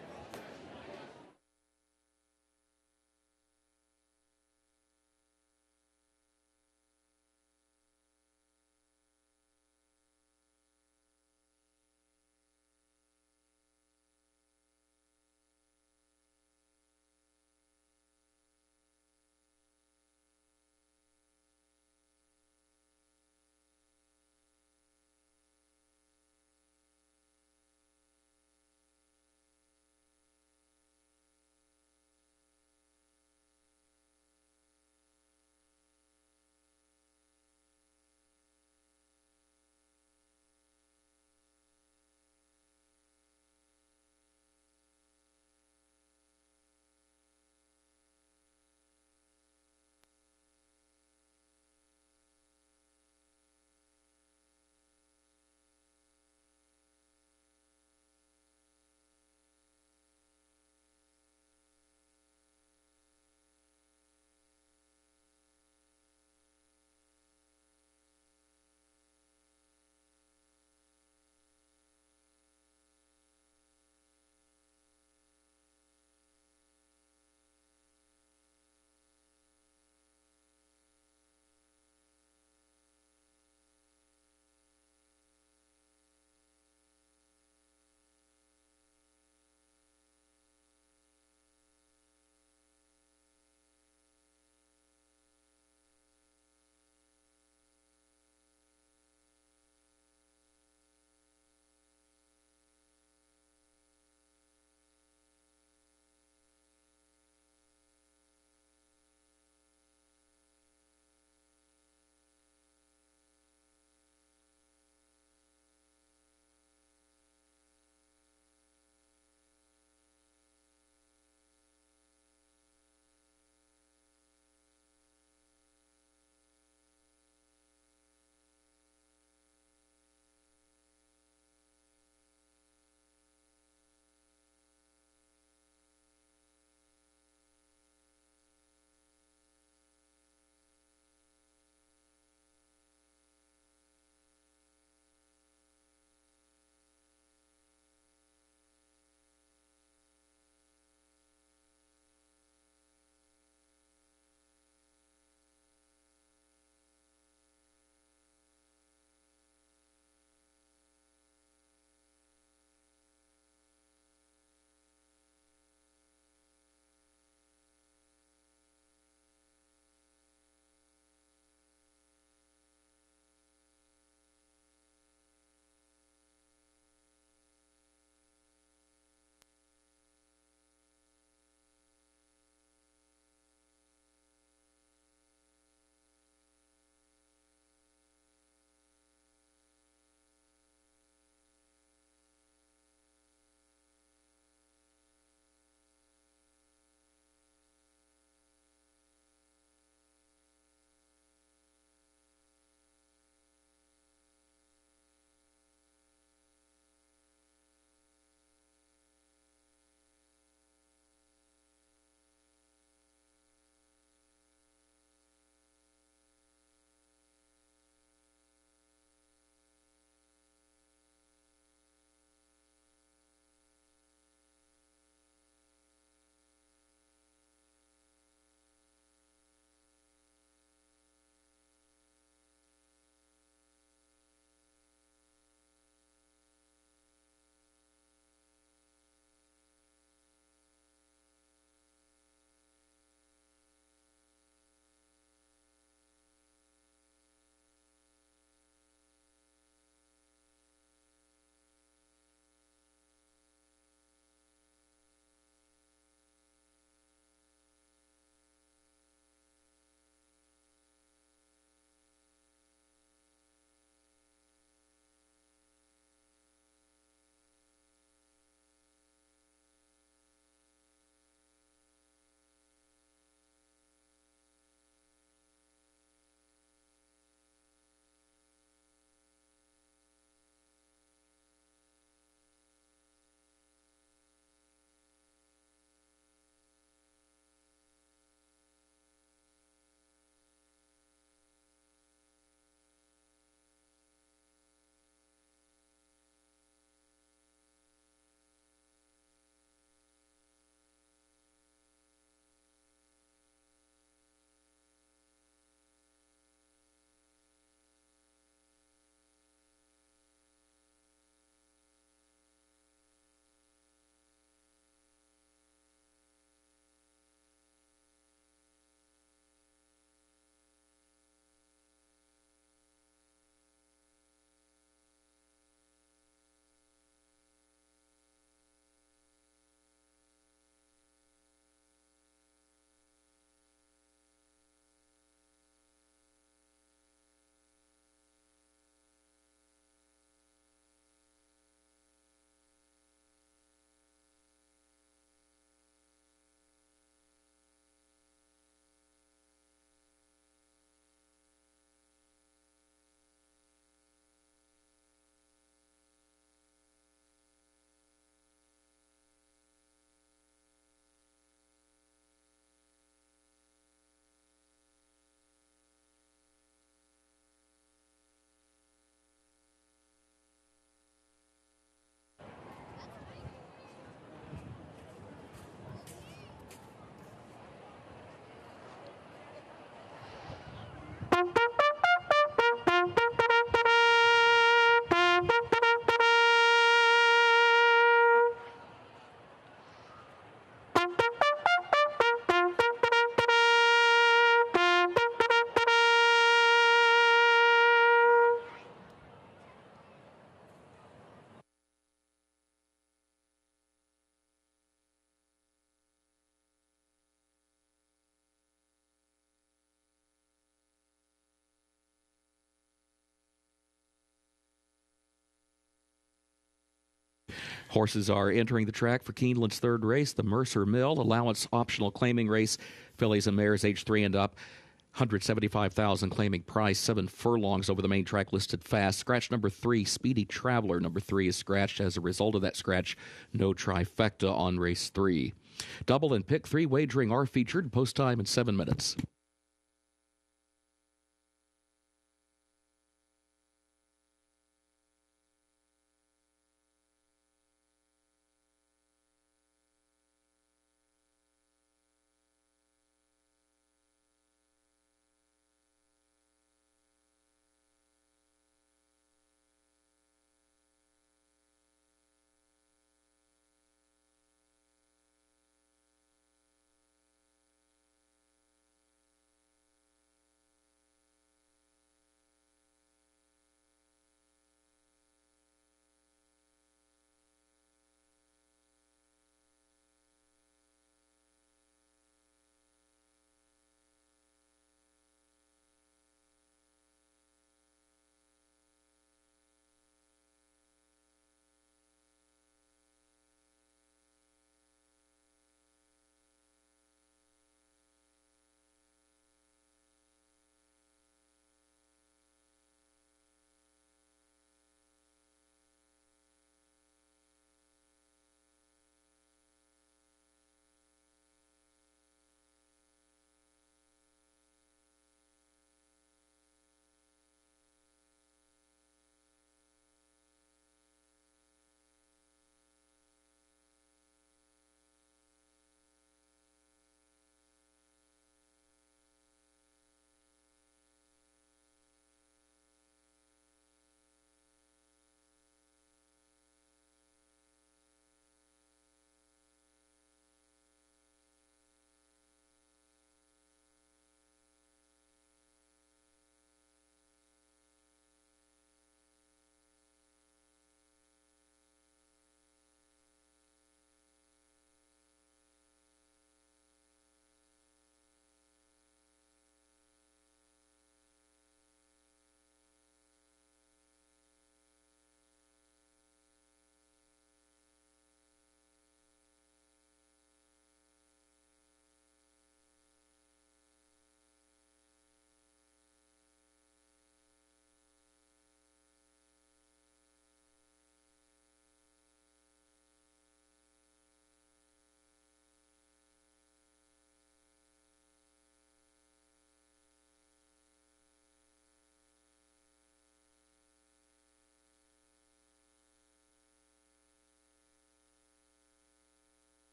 Horses are entering the track for Keeneland's third race, the Mercer Mill allowance optional claiming race. Fillies and mares age 3 and up. 175,000 claiming price, 7 furlongs over the main track listed fast. Scratch number 3, Speedy Traveler. Number 3 is scratched. As a result of that scratch, no trifecta on race 3. Double and pick 3 wagering are featured. Post time in 7 minutes.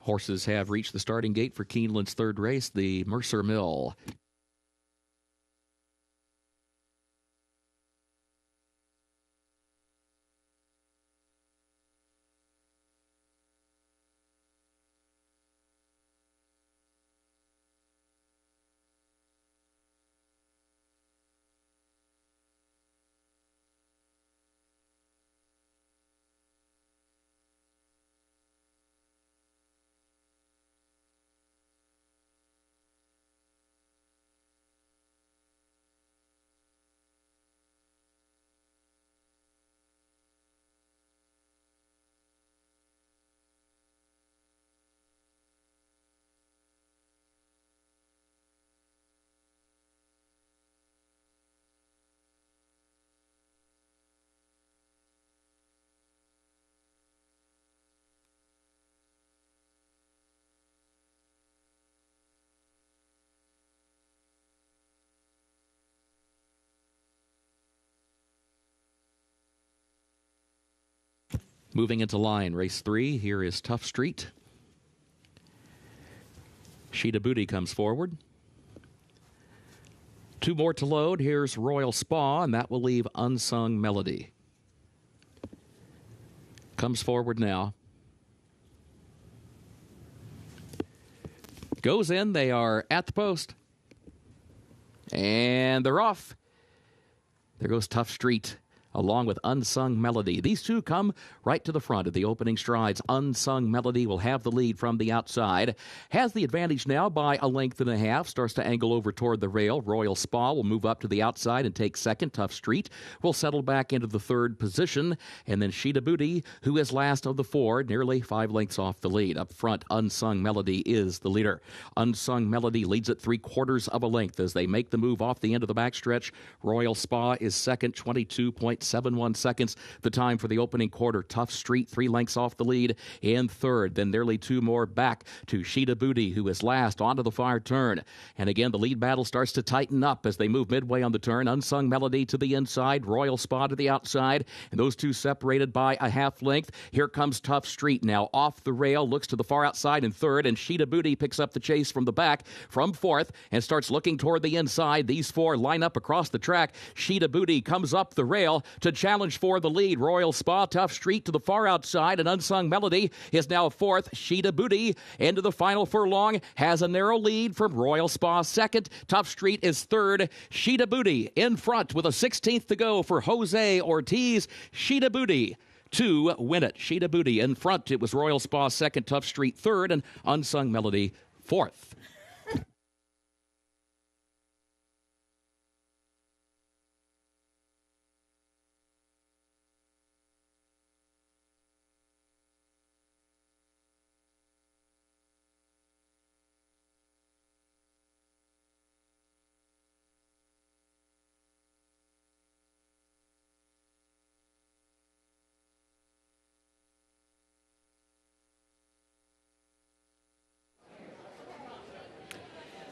Horses have reached the starting gate for Keeneland's third race, the Mercer Mill. Moving into line, race 3, here is Tough Street. Sheeta Booty comes forward. 2 more to load. Here's Royal Spa, and that will leave Unsung Melody. Comes forward now. Goes in. They are at the post. And they're off. There goes Tough Street, along with Unsung Melody. These two come right to the front of the opening strides. Unsung Melody will have the lead from the outside. Has the advantage now by a length and a half. Starts to angle over toward the rail. Royal Spa will move up to the outside and take second. Tough Street will settle back into the third position. And then Sheeta Booty, who is last of the 4, nearly 5 lengths off the lead. Up front, Unsung Melody is the leader. Unsung Melody leads at 3/4 of a length as they make the move off the end of the backstretch. Royal Spa is second, 22.71 seconds. The time for the opening quarter. Tough Street 3 lengths off the lead in third. Then nearly 2 more back to Sheeta Booty, who is last onto the far turn. And again, the lead battle starts to tighten up as they move midway on the turn. Unsung Melody to the inside, Royal Spa to the outside, and those two separated by a half length. Here comes Tough Street now off the rail, looks to the far outside in third, and Sheeta Booty picks up the chase from the back from fourth and starts looking toward the inside. These 4 line up across the track. Sheeta Booty comes up the rail to challenge for the lead. Royal Spa, Tough Street to the far outside, and Unsung Melody is now fourth. Sheeta Booty into the final furlong has a narrow lead from Royal Spa second. Tough Street is third. Sheeta Booty in front with a 16th to go for Jose Ortiz. Sheeta Booty to win it. Sheeta Booty in front. It was Royal Spa second, Tough Street third, and Unsung Melody fourth.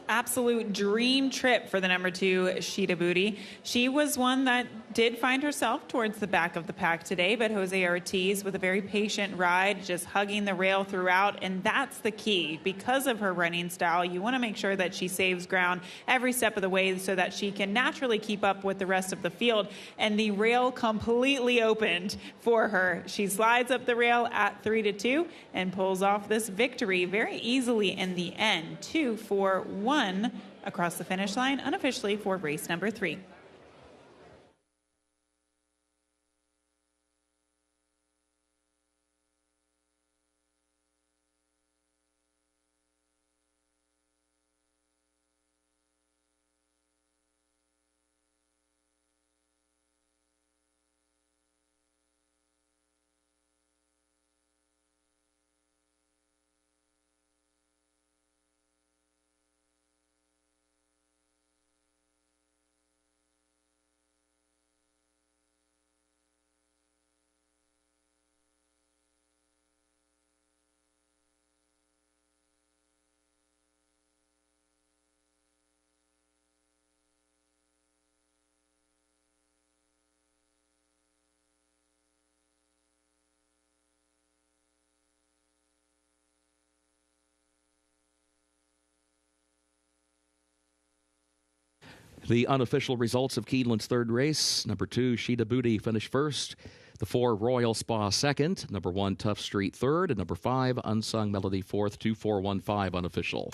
Absolute dream trip for the number 2, Sheeta Booty. She was one that did find herself towards the back of the pack today, but Jose Ortiz with a very patient ride, just hugging the rail throughout, and that's the key. Because of her running style, you want to make sure that she saves ground every step of the way so that she can naturally keep up with the rest of the field, and the rail completely opened for her. She slides up the rail at 3-2 and pulls off this victory very easily in the end. 2-4-1 across the finish line unofficially for race number 3. The unofficial results of Keeneland's third race: number 2, Sheeta Booty, finished first. The 4, Royal Spa, second. Number 1, Tough Street, third. And number 5, Unsung Melody, fourth. 2-4-1-5 unofficial.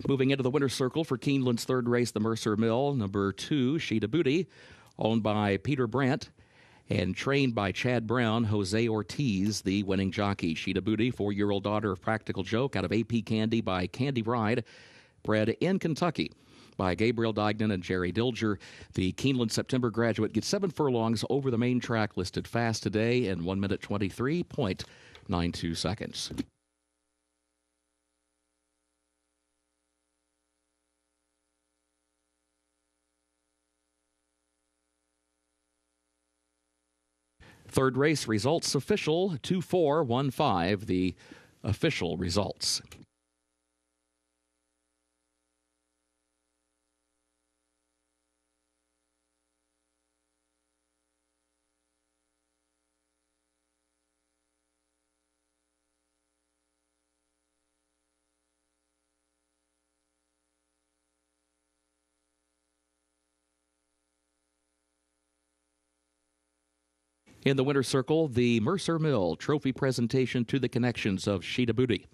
Moving into the winner's circle for Keeneland's third race, the Mercer Mill, number 2, Sheeta Booty, owned by Peter Brandt and trained by Chad Brown. Jose Ortiz, the winning jockey. Sheeta Booty, 4-year-old daughter of Practical Joke, out of AP Candy by Candy Ride, bred in Kentucky by Gabriel Dignan and Jerry Dilger. The Keeneland September graduate gets 7 furlongs over the main track, listed fast today in 1 minute 23.92 seconds. Third race results official, 2-4-1-5, the official results. In the winner's circle, the Mercer Mill trophy presentation to the connections of Sheeta Booty.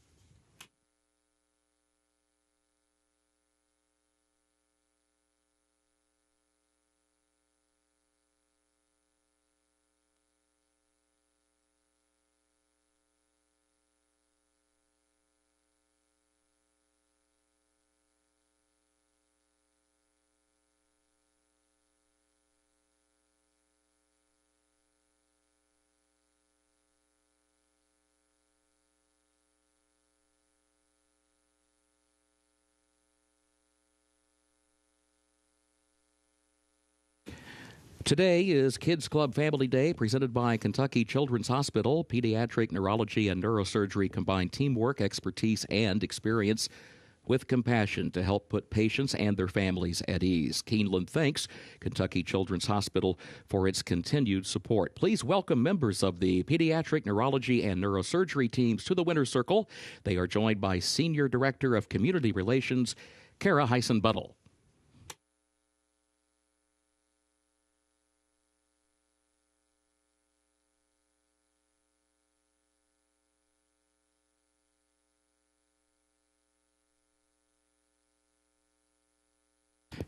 Today is Kids Club Family Day, presented by Kentucky Children's Hospital. Pediatric neurology and neurosurgery combine teamwork, expertise, and experience with compassion to help put patients and their families at ease. Keeneland thanks Kentucky Children's Hospital for its continued support. Please welcome members of the Pediatric Neurology and Neurosurgery teams to the winner's circle. They are joined by Senior Director of Community Relations, Kara Heisen-Buttle.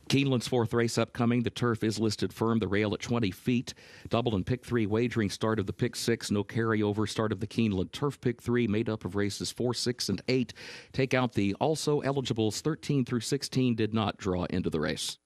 Keeneland's fourth race upcoming. The turf is listed firm, the rail at 20 feet. Double and pick 3 wagering start of the pick 6. No carryover start of the Keeneland turf pick 3, made up of races 4, 6, and 8. Take out the also eligibles 13 through 16 did not draw into the race.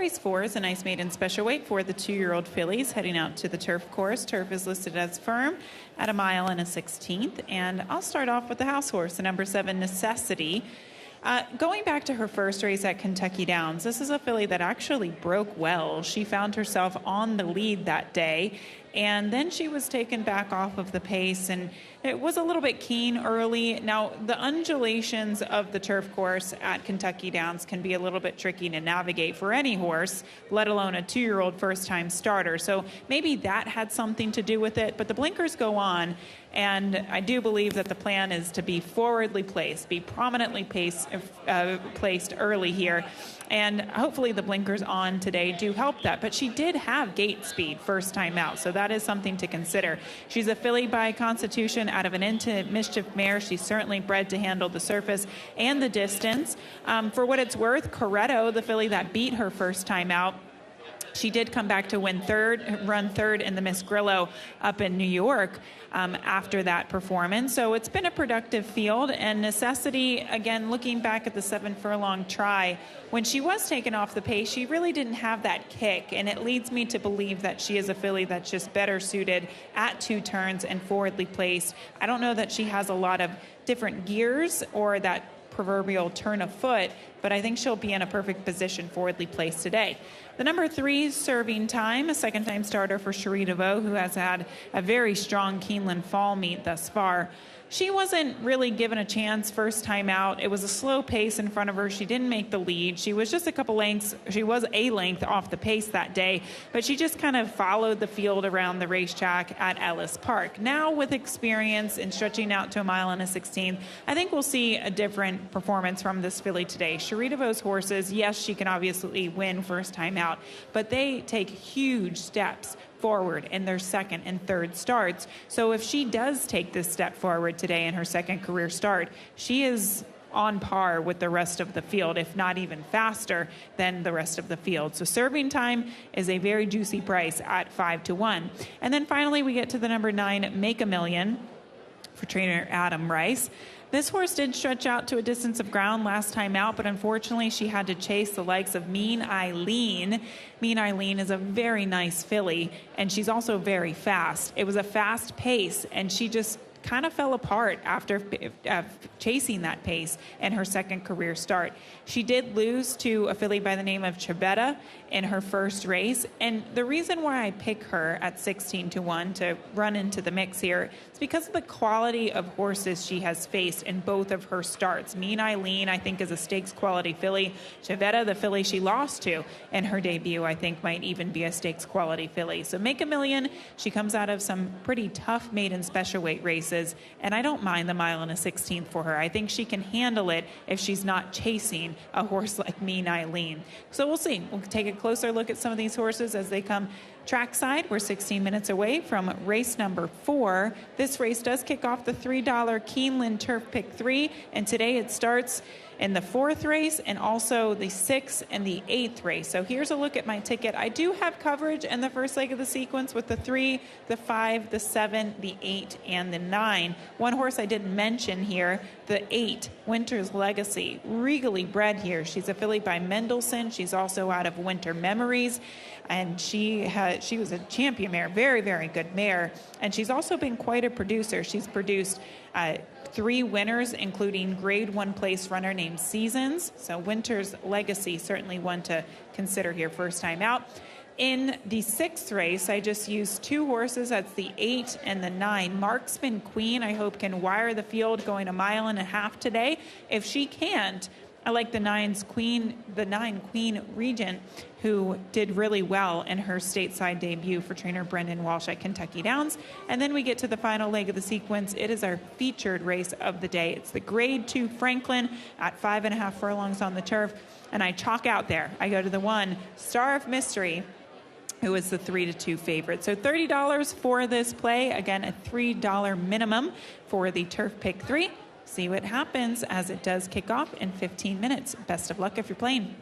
Race 4 is a nice maiden special weight for the 2-year-old fillies heading out to the turf course. Turf is listed as firm at 1 1/16. And I'll start off with the house horse, the number 7, Necessity. Going back to her first race at Kentucky Downs, this is a filly that actually broke well. She found herself on the lead that day, and then she was taken back off of the pace, and it was a little bit keen early. Now, the undulations of the turf course at Kentucky Downs can be a little bit tricky to navigate for any horse, let alone a 2-year-old first-time starter. So maybe that had something to do with it, but the blinkers go on, and I do believe that the plan is to be forwardly placed, be prominently placed early here. And hopefully the blinkers on today do help that. But she did have gate speed first time out, so that is something to consider. She's a filly by constitution out of an Into Mischief mare. She's certainly bred to handle the surface and the distance. For what it's worth, Coretto, the filly that beat her first time out, she did come back to run third in the Miss Grillo up in New York after that performance. So it's been a productive field. And Necessity, again, looking back at the 7 furlong try, when she was taken off the pace, she really didn't have that kick. And it leads me to believe that she is a filly that's just better suited at 2 turns and forwardly placed. I don't know that she has a lot of different gears or that proverbial turn of foot, but I think she'll be in a perfect position forwardly placed today. The number 3 Serving Time, a second-time starter for Cherie DeVaux, who has had a very strong Keeneland fall meet thus far. She wasn't really given a chance first time out. It was a slow pace in front of her. She didn't make the lead. She was just she was a length off the pace that day, but she just kind of followed the field around the racetrack at Ellis Park. Now with experience and stretching out to 1 1/16, I think we'll see a different performance from this filly today. Cherie DeVaux's horses, yes, she can obviously win first time out, but they take huge steps forward in their second and third starts. So if she does take this step forward today in her second career start, she is on par with the rest of the field, if not even faster than the rest of the field. So Serving Time is a very juicy price at 5-1. And then finally we get to the number 9, Make a Million, for trainer Adam Rice. This horse did stretch out to a distance of ground last time out, but unfortunately she had to chase the likes of Mean Eileen. Mean Eileen is a very nice filly, and she's also very fast. It was a fast pace, and she just kind of fell apart after chasing that pace in her second career start. She did lose to a filly by the name of Chibetta in her first race, and the reason why I pick her at 16-1 to run into the mix here is because of the quality of horses she has faced in both of her starts. Mean Eileen, I think, is a stakes quality filly. Chibetta, the filly she lost to in her debut, I think might even be a stakes quality filly. So Make a Million, she comes out of some pretty tough maiden special weight races, and I don't mind the 1 1/16 for her. I think she can handle it if she's not chasing a horse like Mean Eileen. So we'll see. We'll take a closer look at some of these horses as they come trackside. We're 16 minutes away from race number 4. This race does kick off the $3 Keeneland Turf Pick 3, and today it starts in the 4th race and also the 6th and the 8th race. So here's a look at my ticket. I do have coverage in the first leg of the sequence with the 3, the 5, the 7, the 8, and the 9. One horse I didn't mention here, the 8, Winter's Legacy, regally bred here. She's a filly by Mendelssohn. She's also out of Winter Memories, and she was a champion mare, very, very good mare, and she's also been quite a producer. She's produced 3 winners, including Grade 1 place runner named Seasons. So Winter's Legacy, certainly one to consider here first time out. In the 6th race, I just used 2 horses. That's the 8 and the 9. Marksman Queen, I hope, can wire the field going 1.5 miles today. If she can't, I like the 9 Queen Regent, who did really well in her stateside debut for trainer Brendan Walsh at Kentucky Downs. And then we get to the final leg of the sequence. It is our featured race of the day. It's the Grade 2 Franklin at 5.5 furlongs on the turf. And I chalk out there. I go to the 1 Star of Mystery, who is the 3-2 favorite. So $30 for this play. Again, a $3 minimum for the Turf Pick 3. See what happens as it does kick off in 15 minutes. Best of luck if you're playing.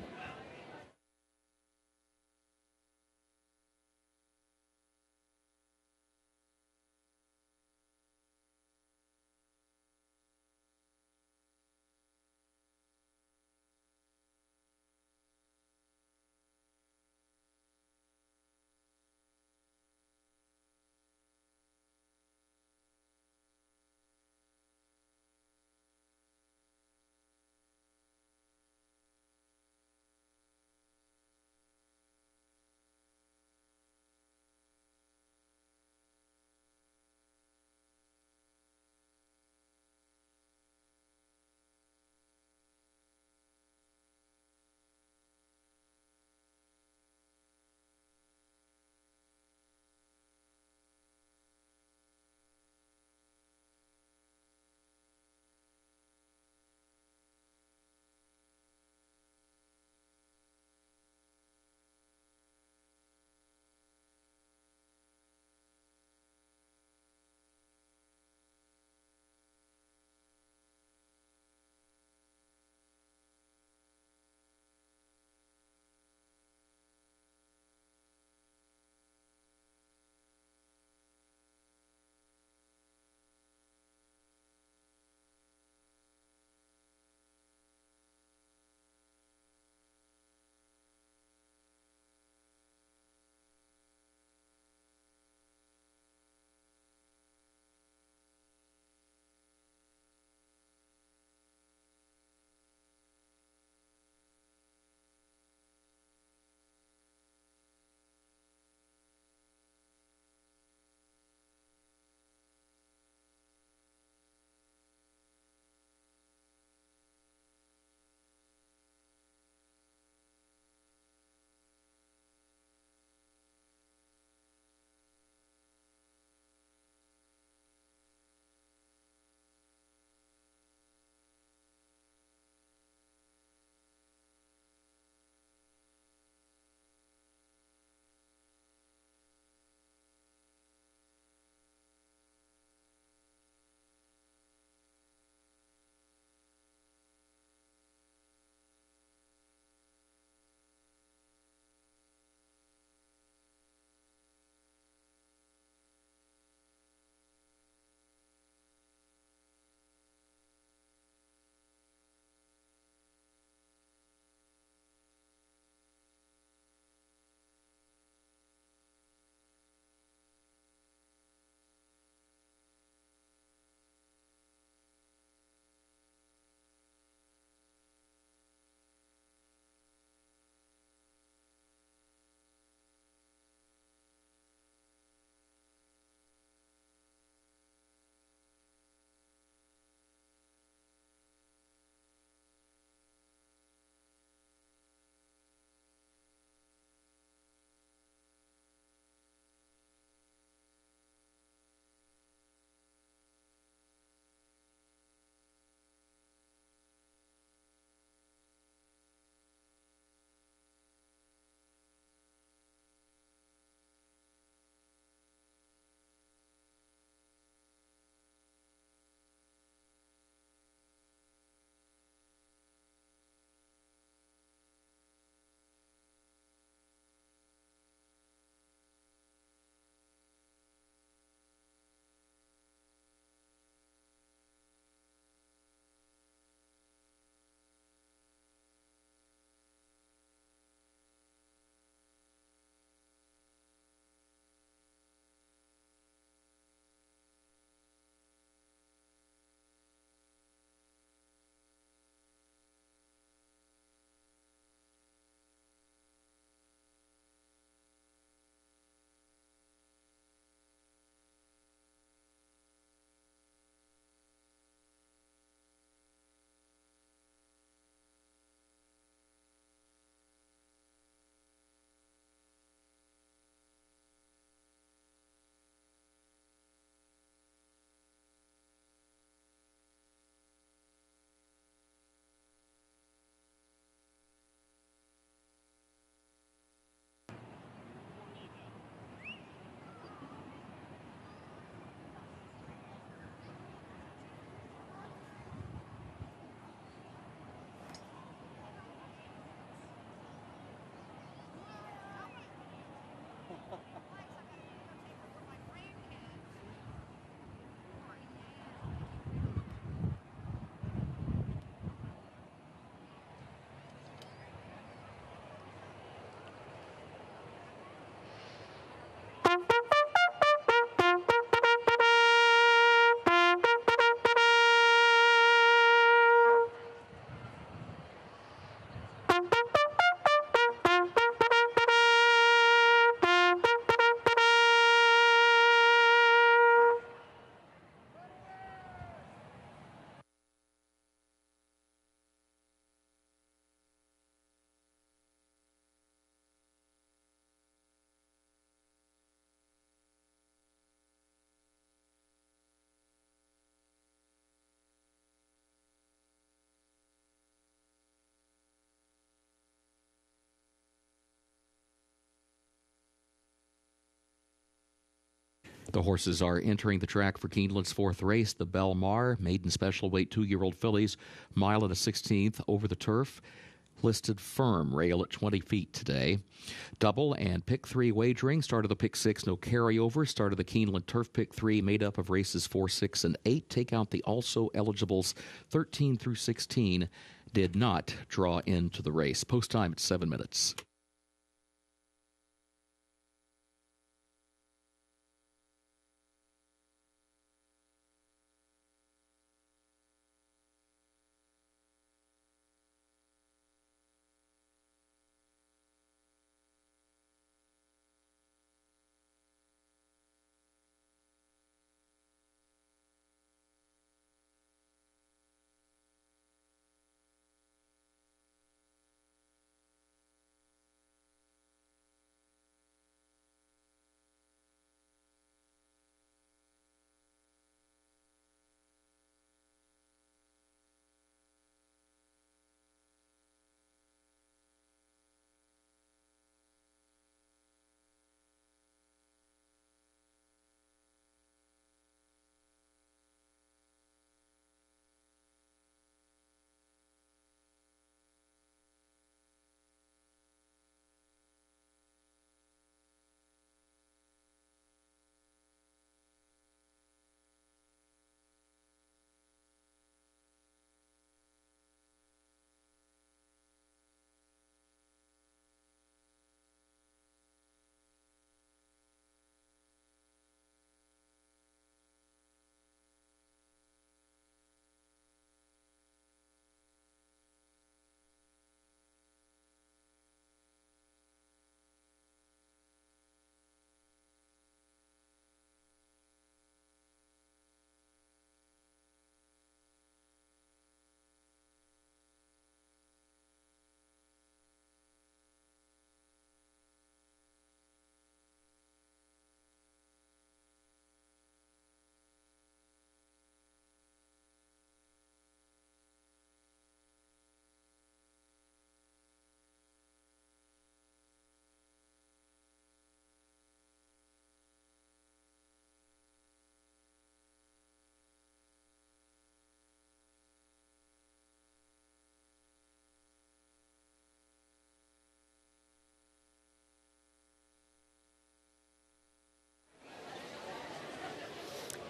The horses are entering the track for Keeneland's fourth race, the Belmar Maiden Special Weight 2-year-old fillies, mile and a 16th over the turf. Listed firm, rail at 20 feet today. Double and pick 3 wagering. Start of the pick 6, no carryover. Start of the Keeneland Turf pick 3, made up of races 4, 6, and 8. Take out the also eligibles 13 through 16. Did not draw into the race. Post time at 7 minutes.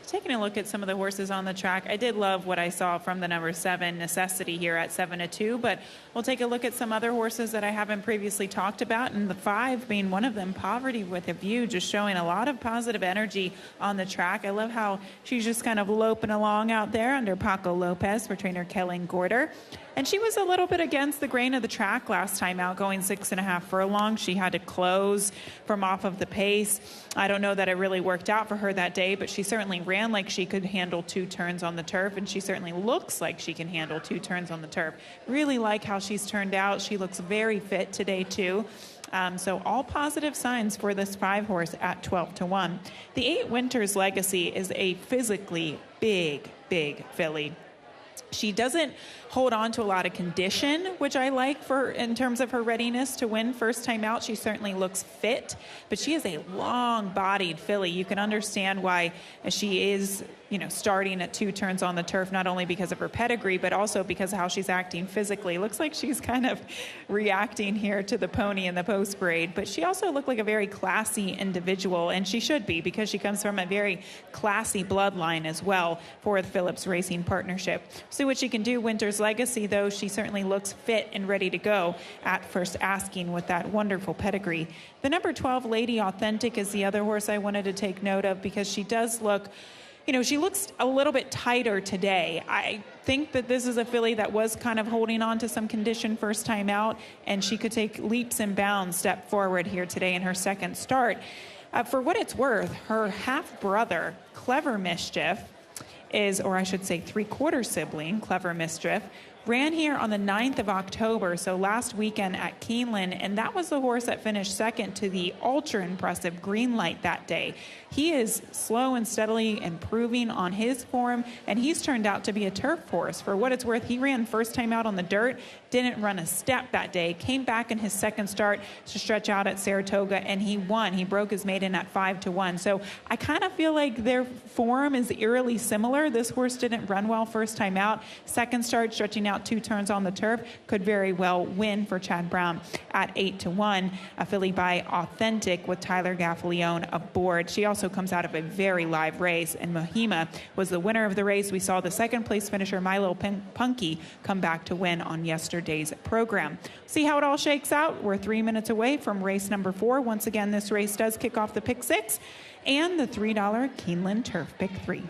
Taking a look at some of the horses on the track, I did love what I saw from the number 7, Necessity, here at 7-2, but we'll take a look at some other horses that I haven't previously talked about, and the 5 being one of them, Poverty with a View, just showing a lot of positive energy on the track. I love how she's just kind of loping along out there under Paco Lopez for trainer Kellen Gorder. And she was a little bit against the grain of the track last time out, going 6.5 furlongs. She had to close from off of the pace. I don't know that it really worked out for her that day, but she certainly ran like she could handle 2 turns on the turf, and she certainly looks like she can handle 2 turns on the turf. Really like how she's turned out. She looks very fit today, too. So all positive signs for this 5 horse at 12-1. The 8, Winter's Legacy, is a physically big filly. She doesn't hold on to a lot of condition, which I like for in terms of her readiness to win first time out. She certainly looks fit, but she is a long-bodied filly. You can understand why she is, starting at 2 turns on the turf, not only because of her pedigree, but also because of how she's acting physically. Looks like she's kind of reacting here to the pony in the post parade, but she also looked like a very classy individual, and she should be, because she comes from a very classy bloodline as well for the Phillips Racing Partnership. See what she can do. Winter's Legacy, though, she certainly looks fit and ready to go at first asking with that wonderful pedigree. The number 12, Lady Authentic, is the other horse I wanted to take note of, because she does look, she looks a little bit tighter today. I think that this is a filly that was kind of holding on to some condition first time out, and she could take leaps and bounds, step forward here today in her second start. For what it's worth, her half-brother, Clever Mischief, is, or I should say 3/4 sibling, Clever Mischief, ran here on the 9th of October, so last weekend at Keeneland, and that was the horse that finished second to the ultra impressive Green Light that day. He is slow and steadily improving on his form, and he's turned out to be a turf horse. For what it's worth, he ran first time out on the dirt, didn't run a step that day, came back in his second start to stretch out at Saratoga, and he won. He broke his maiden at 5-1. So I kind of feel like their form is eerily similar. This horse didn't run well first time out. Second start, stretching out 2 turns on the turf, could very well win for Chad Brown at 8-1. A filly by Authentic with Tyler Gaffalione aboard. She also comes out of a very live race, and Mohima was the winner of the race. We saw the second place finisher My Little Punky come back to win on yesterday's program. See how it all shakes out. We're 3 minutes away from race number 4. Once again, this race does kick off the pick 6 and the $3 Keeneland Turf Pick 3.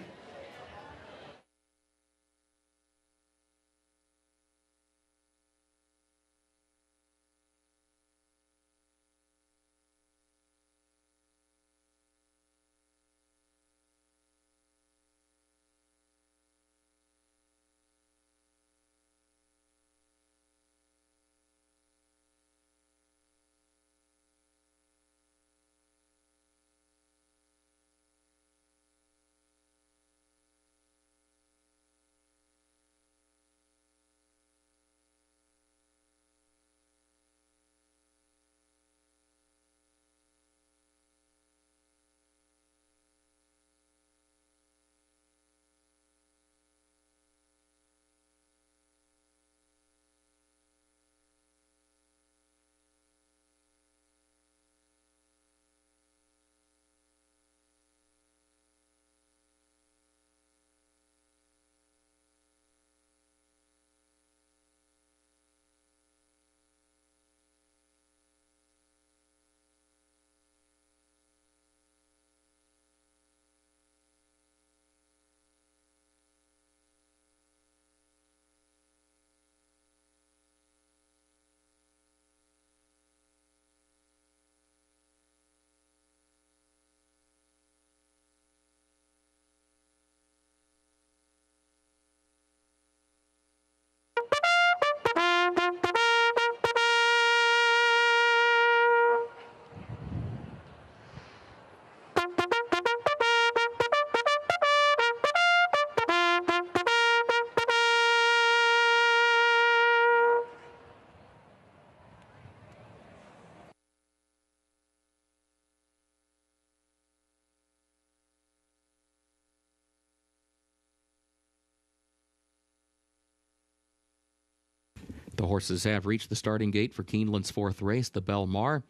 The horses have reached the starting gate for Keeneland's 4th race, the Belmar.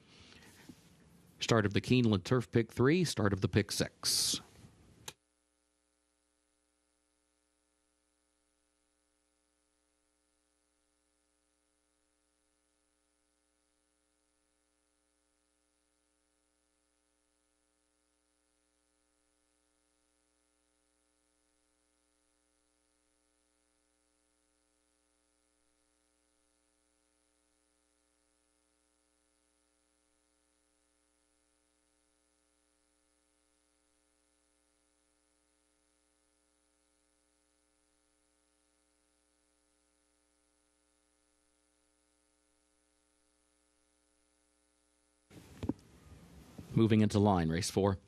Start of the Keeneland Turf Pick 3, start of the Pick 6. Moving into line, race 4.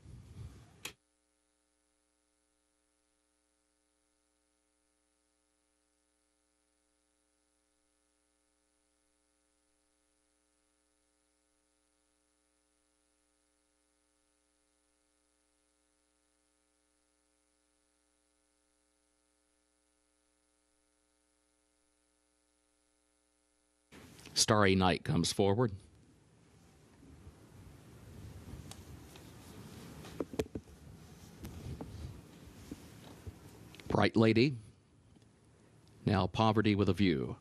Starry Night comes forward. Bright Lady. Now Poverty with a View.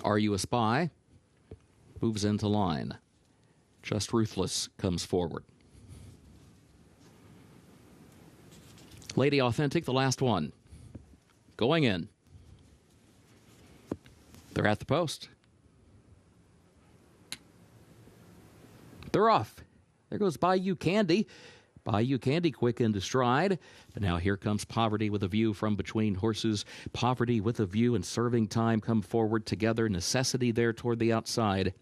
Are You a Spy? Moves into line. Just Ruthless comes forward. Lady Authentic, the last one. Going in. They're at the post. They're off. There goes Bayou Candy. Bayou Candy quick into stride. But now here comes Poverty with a View from between horses. Poverty with a View and Serving Time come forward together. Necessity there toward the outside.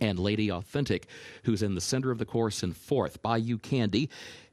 And Lady Authentic, who's in the center of the course in fourth. Bayou Candy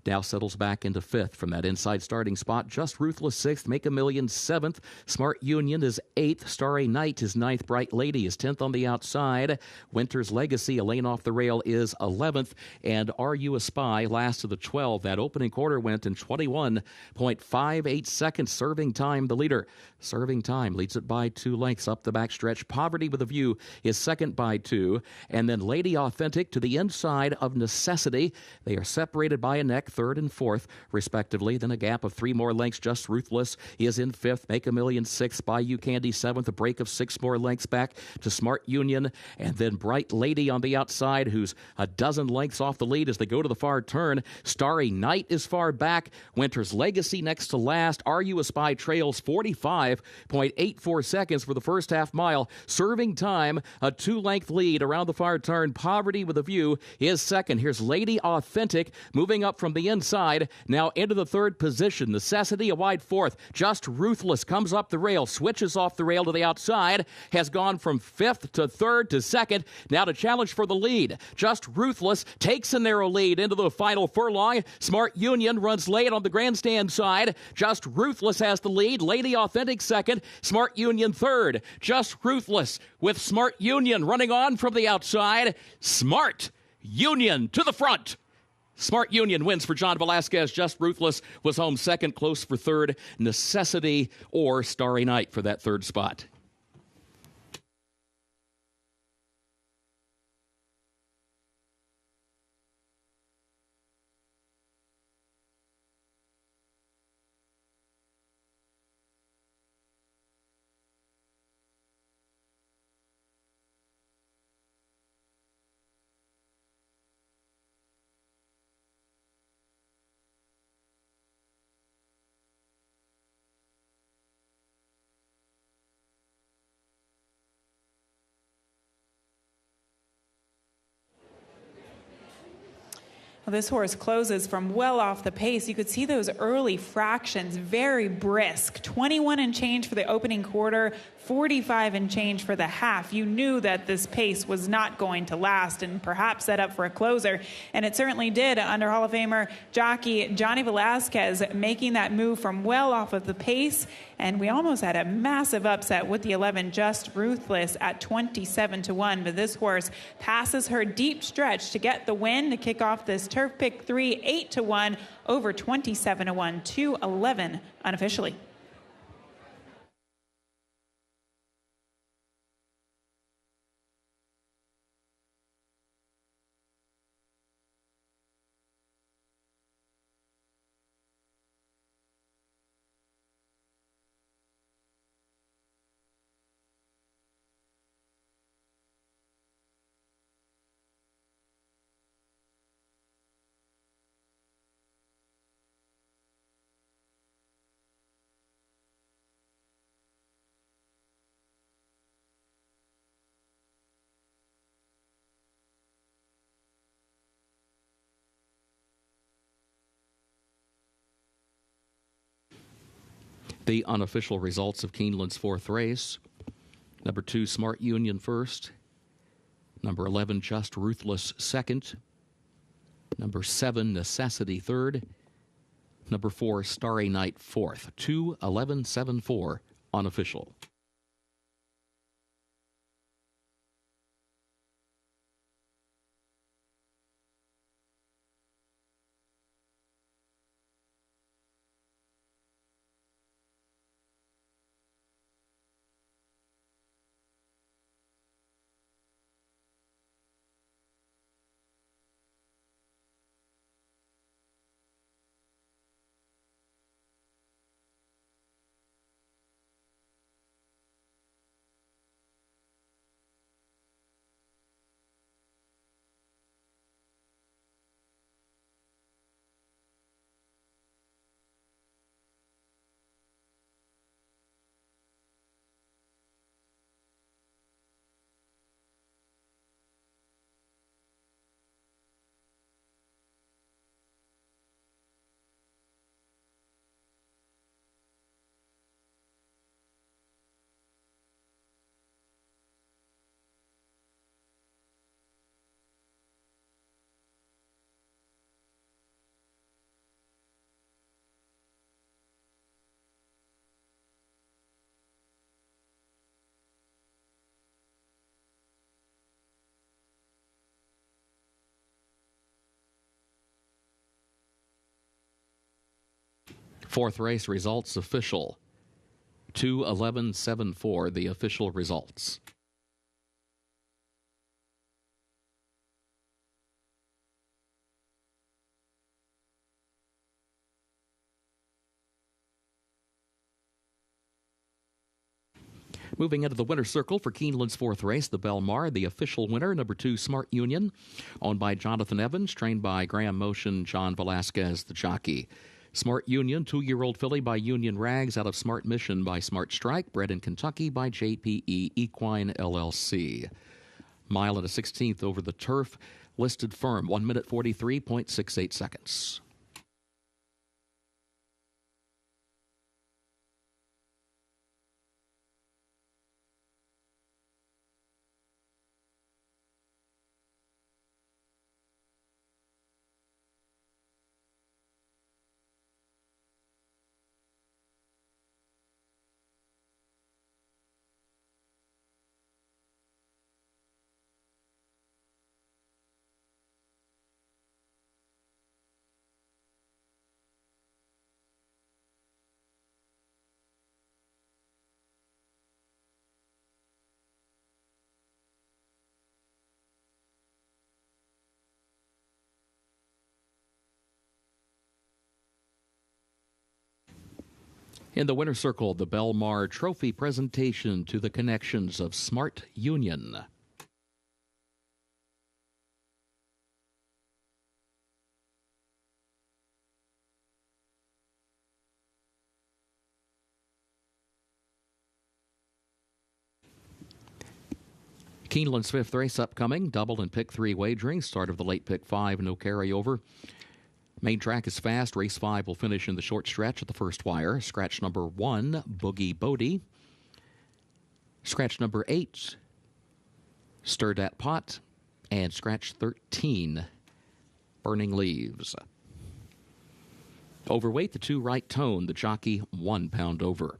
now settles back into fifth from that inside starting spot. Just Ruthless sixth. Make a Million seventh. Smart Union is eighth. Starry Night is ninth. Bright Lady is 10th on the outside. Winter's Legacy, a lane off the rail, is 11th. And Are You a Spy, last of the 12. That opening quarter went in 21.58 seconds. Serving Time, the leader. Serving Time leads it by 2 lengths up the backstretch. Poverty with a View is second by 2. And then Lady Authentic to the inside of Necessity. They are separated by a neck, third and fourth, respectively. Then a gap of 3 more lengths. Just Ruthless is in fifth. Make a Million sixth. Bayou Candy seventh. A break of 6 more lengths back to Smart Union. And then Bright Lady on the outside, who's a dozen lengths off the lead as they go to the far turn. Starry Night is far back. Winter's Legacy next to last. Are You a Spy trails 45.84 seconds for the first half mile. Serving Time, a 2-length lead around the far turn. Poverty with a View is second. Here's Lady Authentic moving up from the inside, now into the third position. Necessity a wide fourth. Just Ruthless comes up the rail, switches off the rail to the outside, has gone from fifth to third to second, now to challenge for the lead. Just Ruthless takes a narrow lead into the final furlong. Smart Union runs late on the grandstand side. Just Ruthless has the lead. Lady Authentic second. Smart Union third. Just Ruthless with Smart Union running on from the outside. Smart Union to the front. Smart Union wins for John Velasquez. Just Ruthless was home second, close for third. Necessity or Starry Night for that third spot. Well, this horse closes from well off the pace. You could see those early fractions, very brisk. 21 and change for the opening quarter, 45 and change for the half. You knew that this pace was not going to last and perhaps set up for a closer, and it certainly did under Hall of Famer jockey Johnny Velasquez, making that move from well off of the pace. And we almost had a massive upset with the 11 Just Ruthless at 27-1, but this horse passes her deep stretch to get the win to kick off this Turf Pick 3 8-1 over 27-1 to 11 unofficially. The unofficial results of Keeneland's fourth race. Number 2, Smart Union first. Number 11, Just Ruthless second. Number 7, Necessity third. Number 4, Starry Night fourth. 2-11-7-4 unofficial. Fourth race results official. 2:11.74, the official results. Moving into the winner's circle for Keeneland's fourth race, the Belmar, the official winner, number 2, Smart Union, owned by Jonathan Evans, trained by Graham Motion, John Velasquez, the jockey. Smart Union, 2-year-old filly by Union Rags out of Smart Mission by Smart Strike, bred in Kentucky by JPE Equine LLC. Mile and a 16th over the turf, listed firm, 1 minute 43.68 seconds. In the winner's circle, the Belmar Trophy presentation to the connections of Smart Union. Keeneland's fifth race upcoming, double and pick 3 wagering, start of the late pick 5, no carryover. Main track is fast. Race 5 will finish in the short stretch at the first wire. Scratch number 1, Boogie Bodie. Scratch number 8, Stir Dat Pot. And scratch 13, Burning Leaves. Overweight, the 2 Right Tone, the jockey 1 pound over.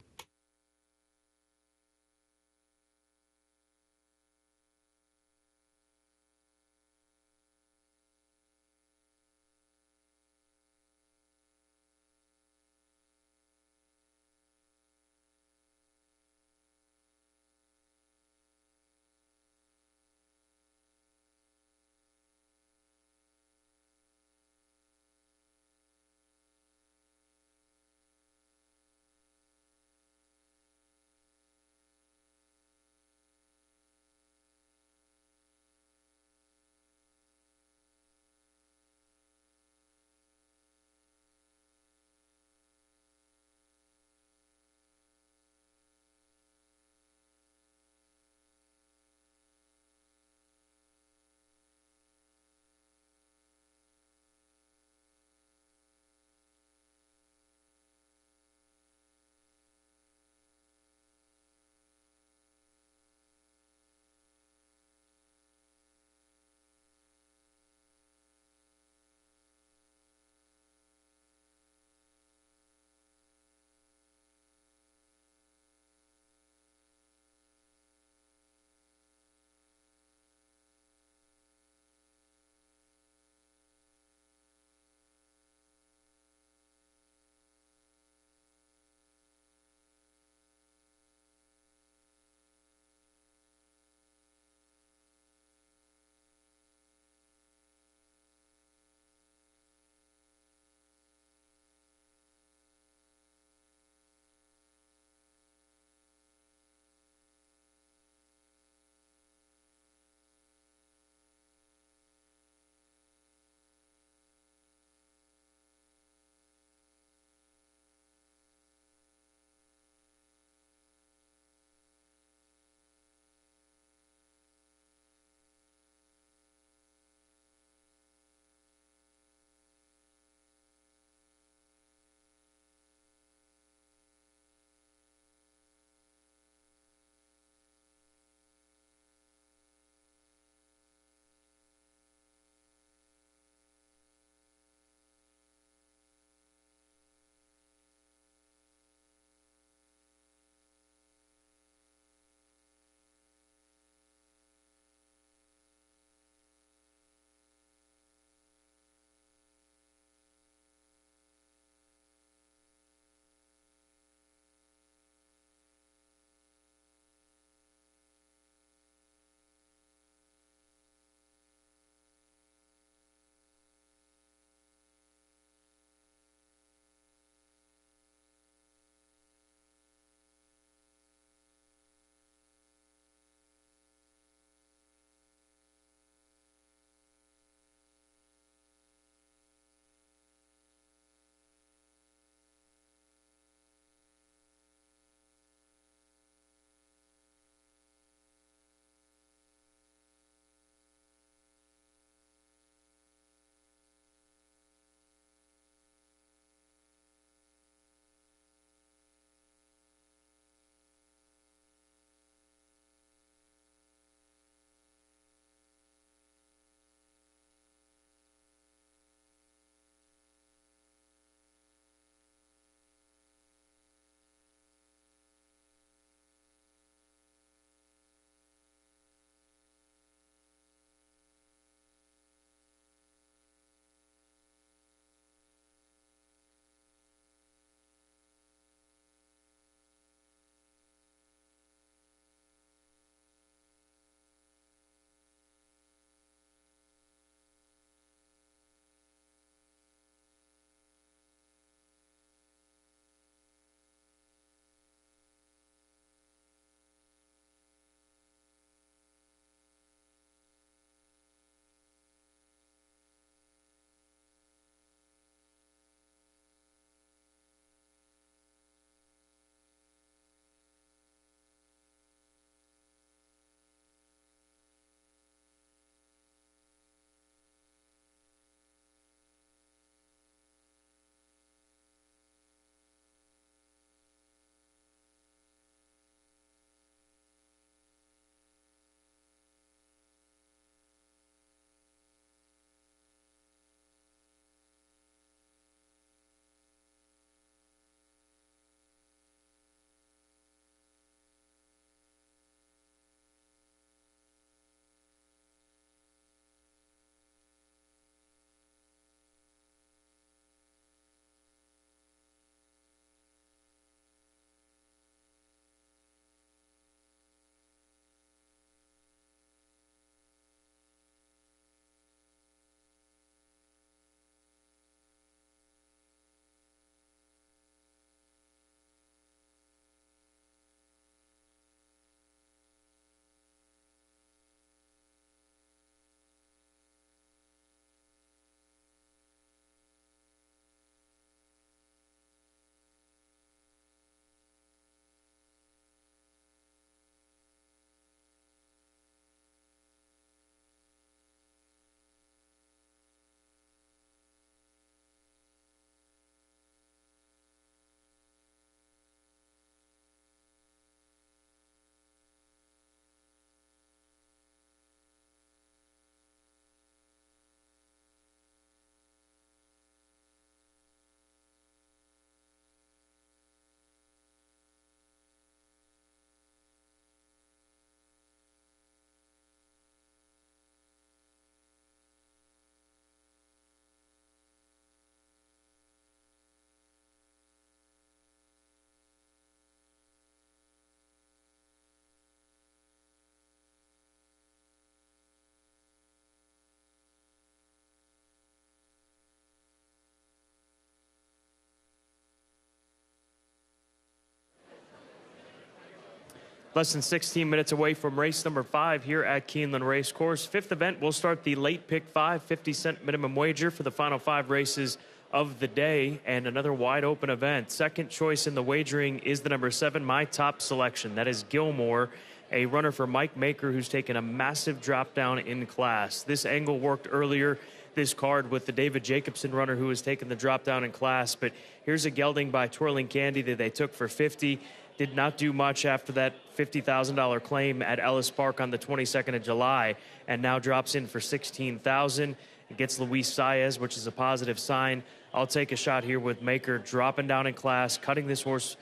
Less than 16 minutes away from race number 5 here at Keeneland Racecourse. Fifth event, we'll start the late pick 5, 50-cent minimum wager for the final 5 races of the day, and another wide open event. Second choice in the wagering is the number 7, my top selection. That is Gilmore, a runner for Mike Maker, who's taken a massive drop down in class. This angle worked earlier this card with the David Jacobson runner who has taken the drop down in class, but here's a gelding by Twirling Candy that they took for 50. Did not do much after that $50,000 claim at Ellis Park on the 22nd of July, and now drops in for $16,000. It gets Luis Saez, which is a positive sign. I'll take a shot here with Maker dropping down in class, cutting this horse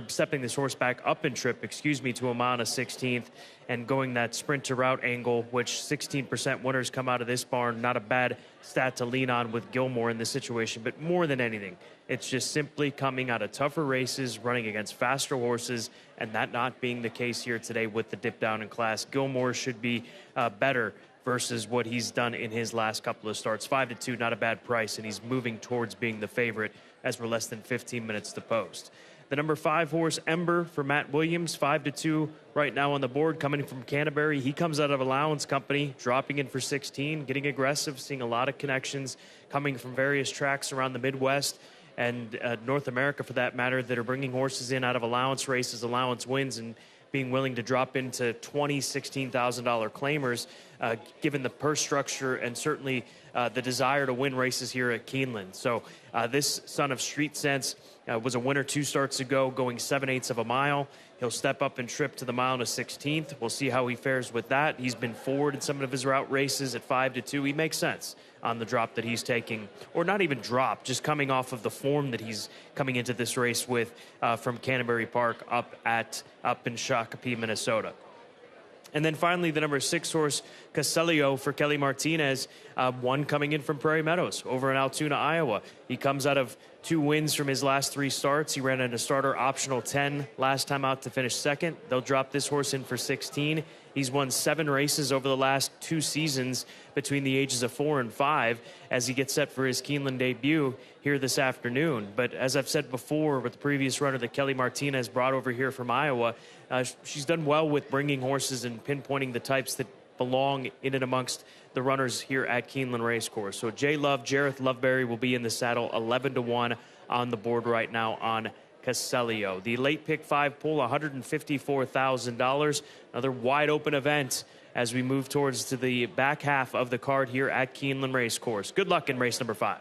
stepping this horse back up in trip, to a mile and a 16th, and going that sprint to route angle, which 16% winners come out of this barn. Not a bad stat to lean on with Gilmore in this situation, but more than anything, it's just simply coming out of tougher races, running against faster horses, and that not being the case here today with the dip down in class. Gilmore should be better versus what he's done in his last couple of starts. 5-2, not a bad price, and he's moving towards being the favorite as we're less than 15 minutes to post. The number 5 horse, Ember, for Matt Williams, 5-2 right now on the board, coming from Canterbury. He comes out of Allowance Company, dropping in for 16, getting aggressive, seeing a lot of connections coming from various tracks around the Midwest and North America, for that matter, that are bringing horses in out of allowance races, allowance wins, and being willing to drop into $16,000 claimers, given the purse structure and certainly the desire to win races here at Keeneland. So this son of Street Sense was a winner 2 starts ago, going 7/8 of a mile. He'll step up and trip to the mile and a 16th. We'll see how he fares with that. He's been forward in some of his route races at 5-2. He makes sense on the drop that he's taking, or not even drop, just coming off of the form that he's coming into this race with from Canterbury Park up in Shakopee, Minnesota. And then finally, the number 6 horse, Caselio, for Kelly Martinez, one coming in from Prairie Meadows over in Altoona, Iowa. He comes out of 2 wins from his last 3 starts. He ran in a starter optional 10 last time out to finish second. They'll drop this horse in for 16. He's won 7 races over the last 2 seasons between the ages of 4 and 5 as he gets set for his Keeneland debut here this afternoon. But as I've said before with the previous runner that Kelly Martinez brought over here from Iowa, she's done well with bringing horses and pinpointing the types that belong in and amongst the runners here at Keeneland Racecourse. So Jay Love, Jareth Loveberry will be in the saddle, 11-1 on the board right now on Caselio. The late pick 5 pool, $154,000. Another wide open event as we move towards to the back half of the card here at Keeneland Racecourse. Good luck in race number 5.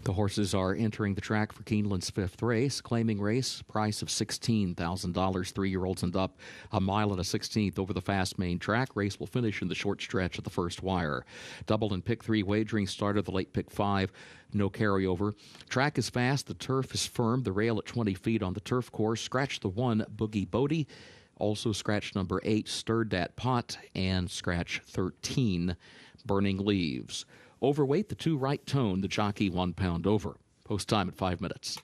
The horses are entering the track for Keeneland's 5th race. Claiming race, price of $16,000, 3-year-olds and up, a mile and a 16th over the fast main track. Race will finish in the short stretch of the first wire. Double and pick 3 wagering started, the late pick 5, no carryover. Track is fast, the turf is firm, the rail at 20 feet on the turf course. Scratch the 1, Boogie Bodie. Also scratch number 8, Stirred That Pot, and scratch 13, Burning Leaves. Overweight, the 2 Right Tone, the jockey 1 pound over. Post time at 5 minutes.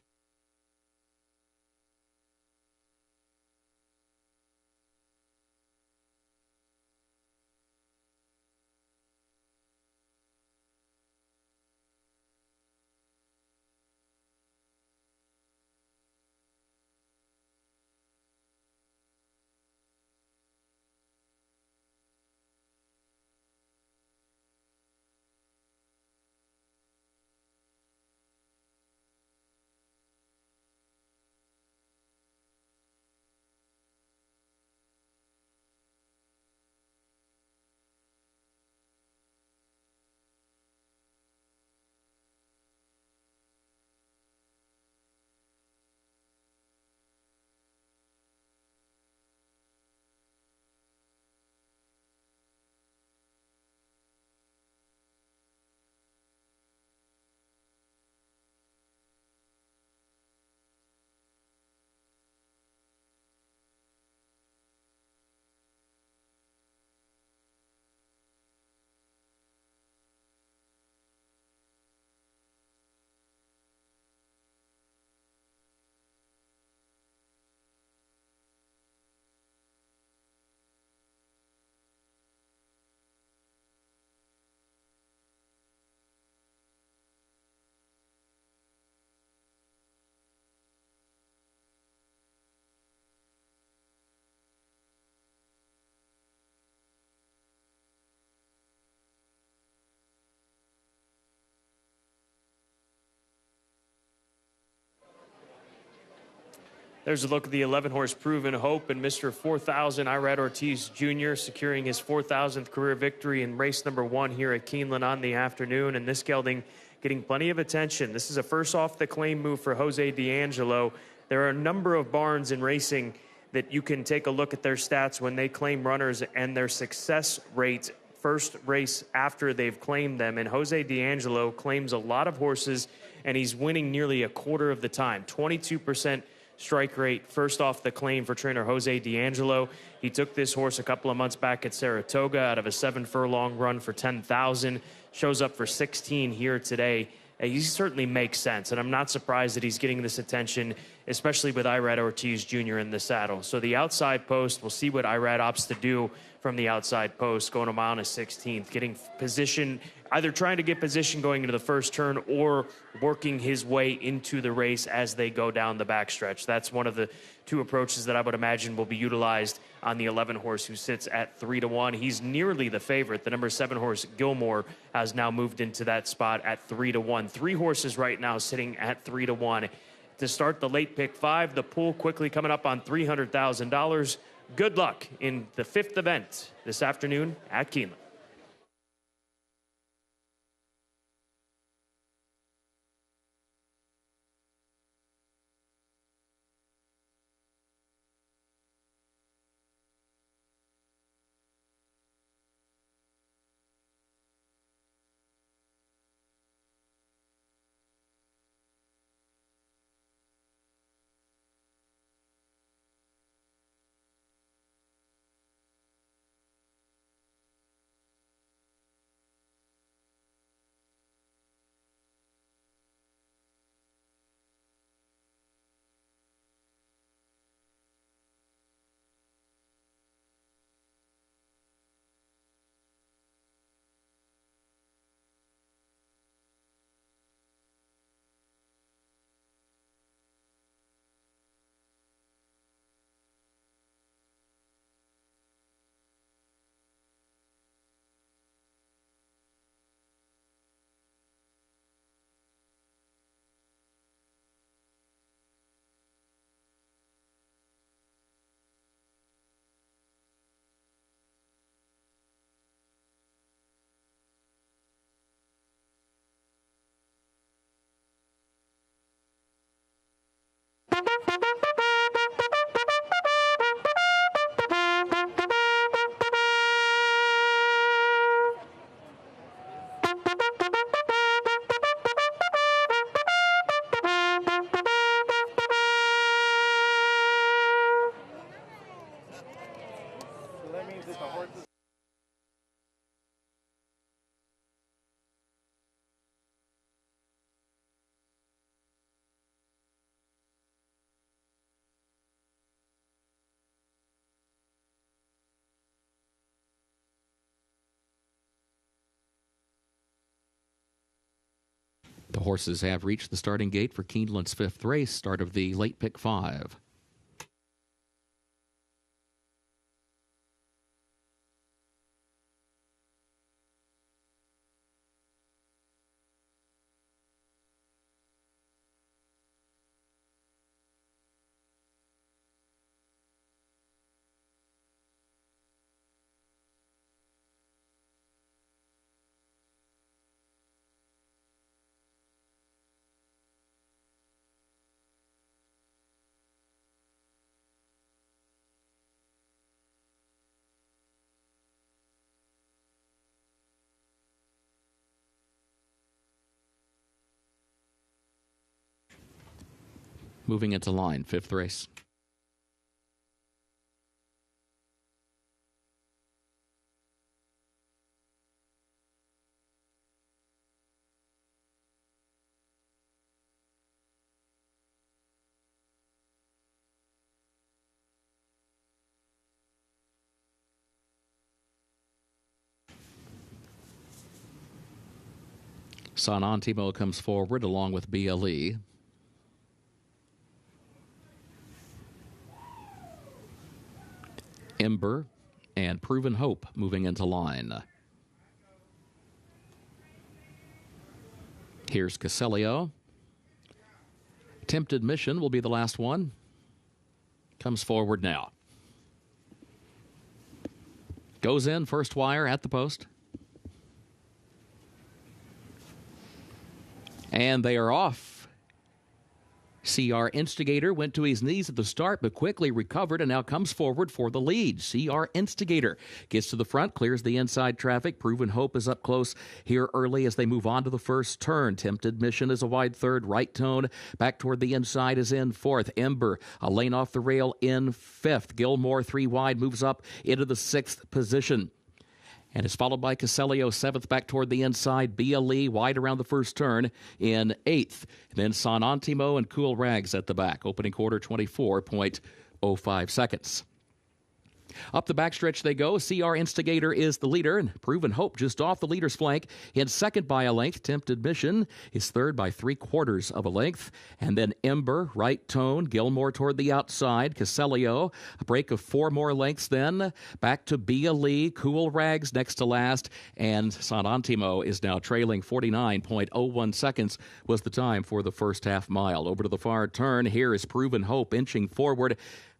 There's a look at the 11-horse Proven Hope and Mr. 4000 Irad Ortiz Jr. securing his 4,000th career victory in race number 1 here at Keeneland on the afternoon. And this gelding getting plenty of attention. This is a first off the claim move for Jose D'Angelo. There are a number of barns in racing that you can take a look at their stats when they claim runners and their success rate first race after they've claimed them. And Jose D'Angelo claims a lot of horses, and he's winning nearly a quarter of the time. 22% strike rate first off the claim for trainer Jose D'Angelo. He took this horse a couple of months back at Saratoga out of a 7-furlong run for 10,000. Shows up for 16 here today. He certainly makes sense, and I'm not surprised that he's getting this attention, especially with Irad Ortiz Jr. in the saddle. So the outside post, we'll see what Irad opts to do from the outside post, going a mile and a 16th, getting position, either trying to get position going into the first turn or working his way into the race as they go down the backstretch. That's one of the 2 approaches that I would imagine will be utilized on the 11 horse who sits at 3-1. He's nearly the favorite. The number 7 horse Gilmore has now moved into that spot at 3-1. 3 horses right now sitting at 3-1. To start the late pick 5, the pool quickly coming up on $300,000. Good luck in the 5th event this afternoon at Keeneland. The horses have reached the starting gate for Keeneland's 5th race, start of the late pick 5. Moving into line, 5th race. San Antimo comes forward along with BLE. Ember and Proven Hope moving into line. Here's Caselio. Tempted Mission will be the last one. Comes forward now. Goes in, first wire at the post. And they are off. CR Instigator went to his knees at the start, but quickly recovered and now comes forward for the lead. CR Instigator gets to the front, clears the inside traffic. Proven Hope is up close here early as they move on to the first turn. Tempted Mission is a wide third. Right Tone back toward the inside is in 4th. Ember, a lane off the rail in 5th. Gilmore 3 wide moves up into the 6th position. And is followed by Caselio, 7th, back toward the inside. BLE wide around the first turn in 8th. And then San Antimo and Cool Rags at the back. Opening quarter, 24.05 seconds. Up the backstretch they go. CR Instigator is the leader, and Proven Hope just off the leader's flank. In 2nd by a length. Tempted Mission is 3rd by 3/4 of a length. And then Ember, Right Tone, Gilmore toward the outside. Caselio, a break of 4 more lengths then. Back to BLE, Cool Rags next to last. And San Antimo is now trailing. 49.01 seconds was the time for the first half mile. Over to the far turn. Here is Proven Hope inching forward,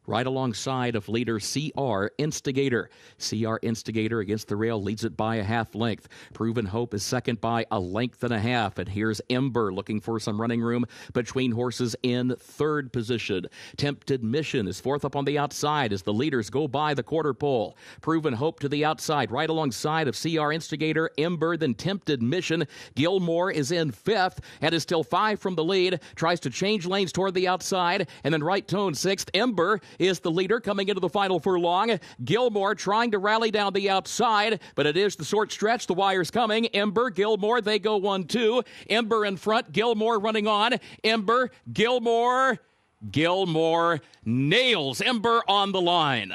right alongside of leader CR Instigator. CR Instigator against the rail leads it by a half length. Proven Hope is 2nd by a length and a half. And here's Ember looking for some running room between horses in 3rd position. Tempted Mission is 4th up on the outside as the leaders go by the quarter pole. Proven Hope to the outside, right alongside of CR Instigator, Ember, then Tempted Mission. Gilmore is in 5th and is still 5 from the lead. Tries to change lanes toward the outside. And then Right Tone 6th. Ember is the leader coming into the final furlong. Gilmore trying to rally down the outside, but it is the short stretch. The wire's coming. Ember, Gilmore, they go 1-2. Ember in front, Gilmore running on. Ember, Gilmore nails Ember on the line.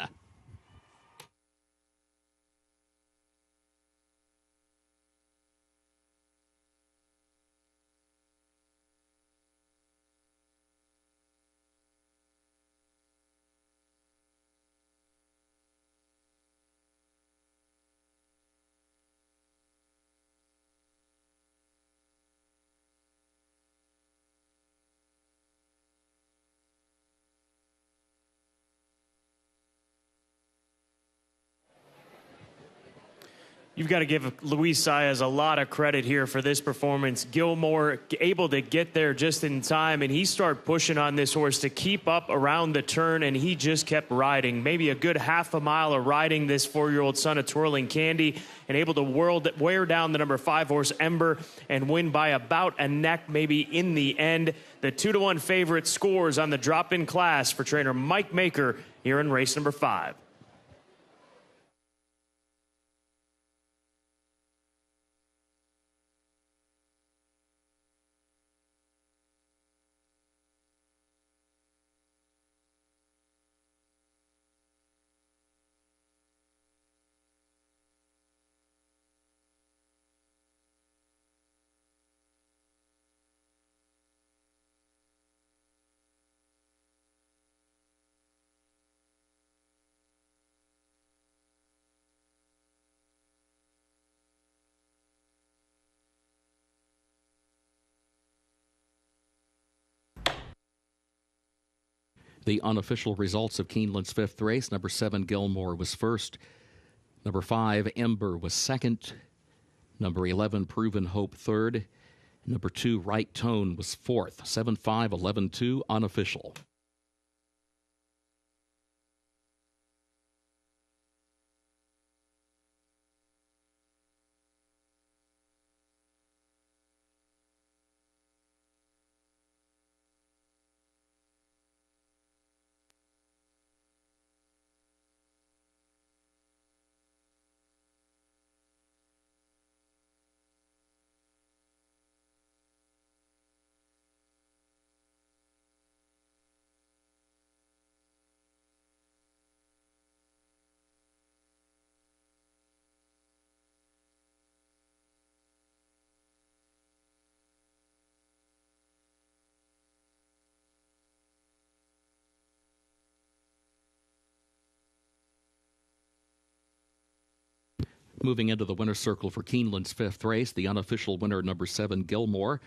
You've got to give Luis Saez a lot of credit here for this performance. Gilmore able to get there just in time, and he started pushing on this horse to keep up around the turn, and he just kept riding. Maybe a good half a mile of riding this 4-year-old son of Twirling Candy, and able to wear down the number 5 horse Ember and win by about a neck maybe in the end. The 2-1 favorite scores on the drop-in class for trainer Mike Maker here in race number 5. The unofficial results of Keeneland's fifth race: number 7, Gilmore, was first. Number 5, Ember, was second. Number 11, Proven Hope, third. Number 2, Right Tone, was fourth. 7-5, 11-2, unofficial. Moving into the winner's circle for Keeneland's fifth race, the unofficial winner, number 7, Gilmore,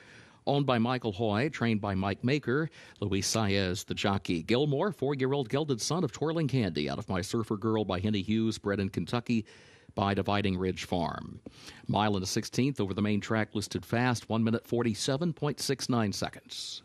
owned by Michael Hoy, trained by Mike Maker, Luis Saez, the jockey. Gilmore, 4-year-old gelded son of Twirling Candy, out of My Surfer Girl by Henny Hughes, bred in Kentucky by Dividing Ridge Farm. Mile and a 16th over the main track, listed fast, 1 minute 47.69 seconds.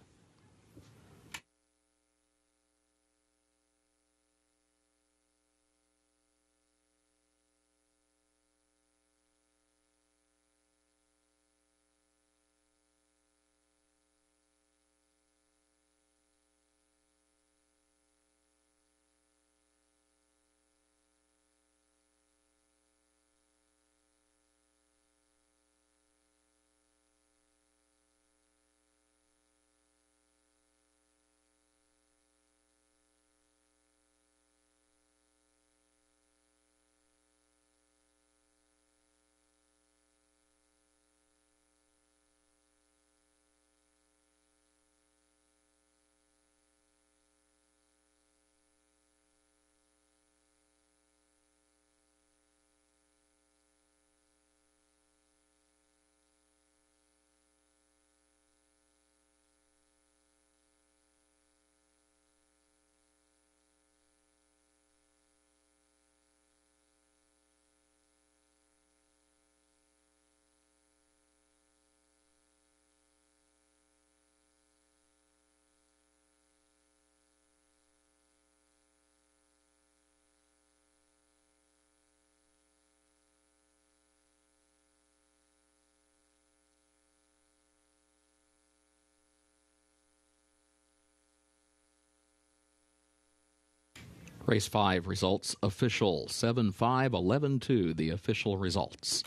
Race 5 results official. 7-5, 11-2, the official results.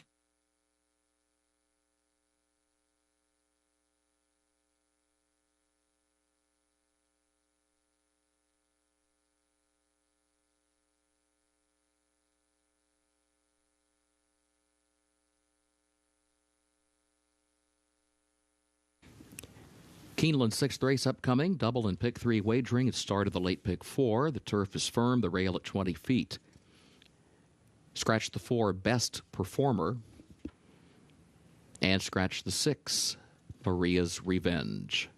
Keeneland's sixth race upcoming, double and pick 3 wagering. It started the late pick 4. The turf is firm, the rail at 20 feet. Scratch the 4, Best Performer. And scratch the 6, Maria's Revenge.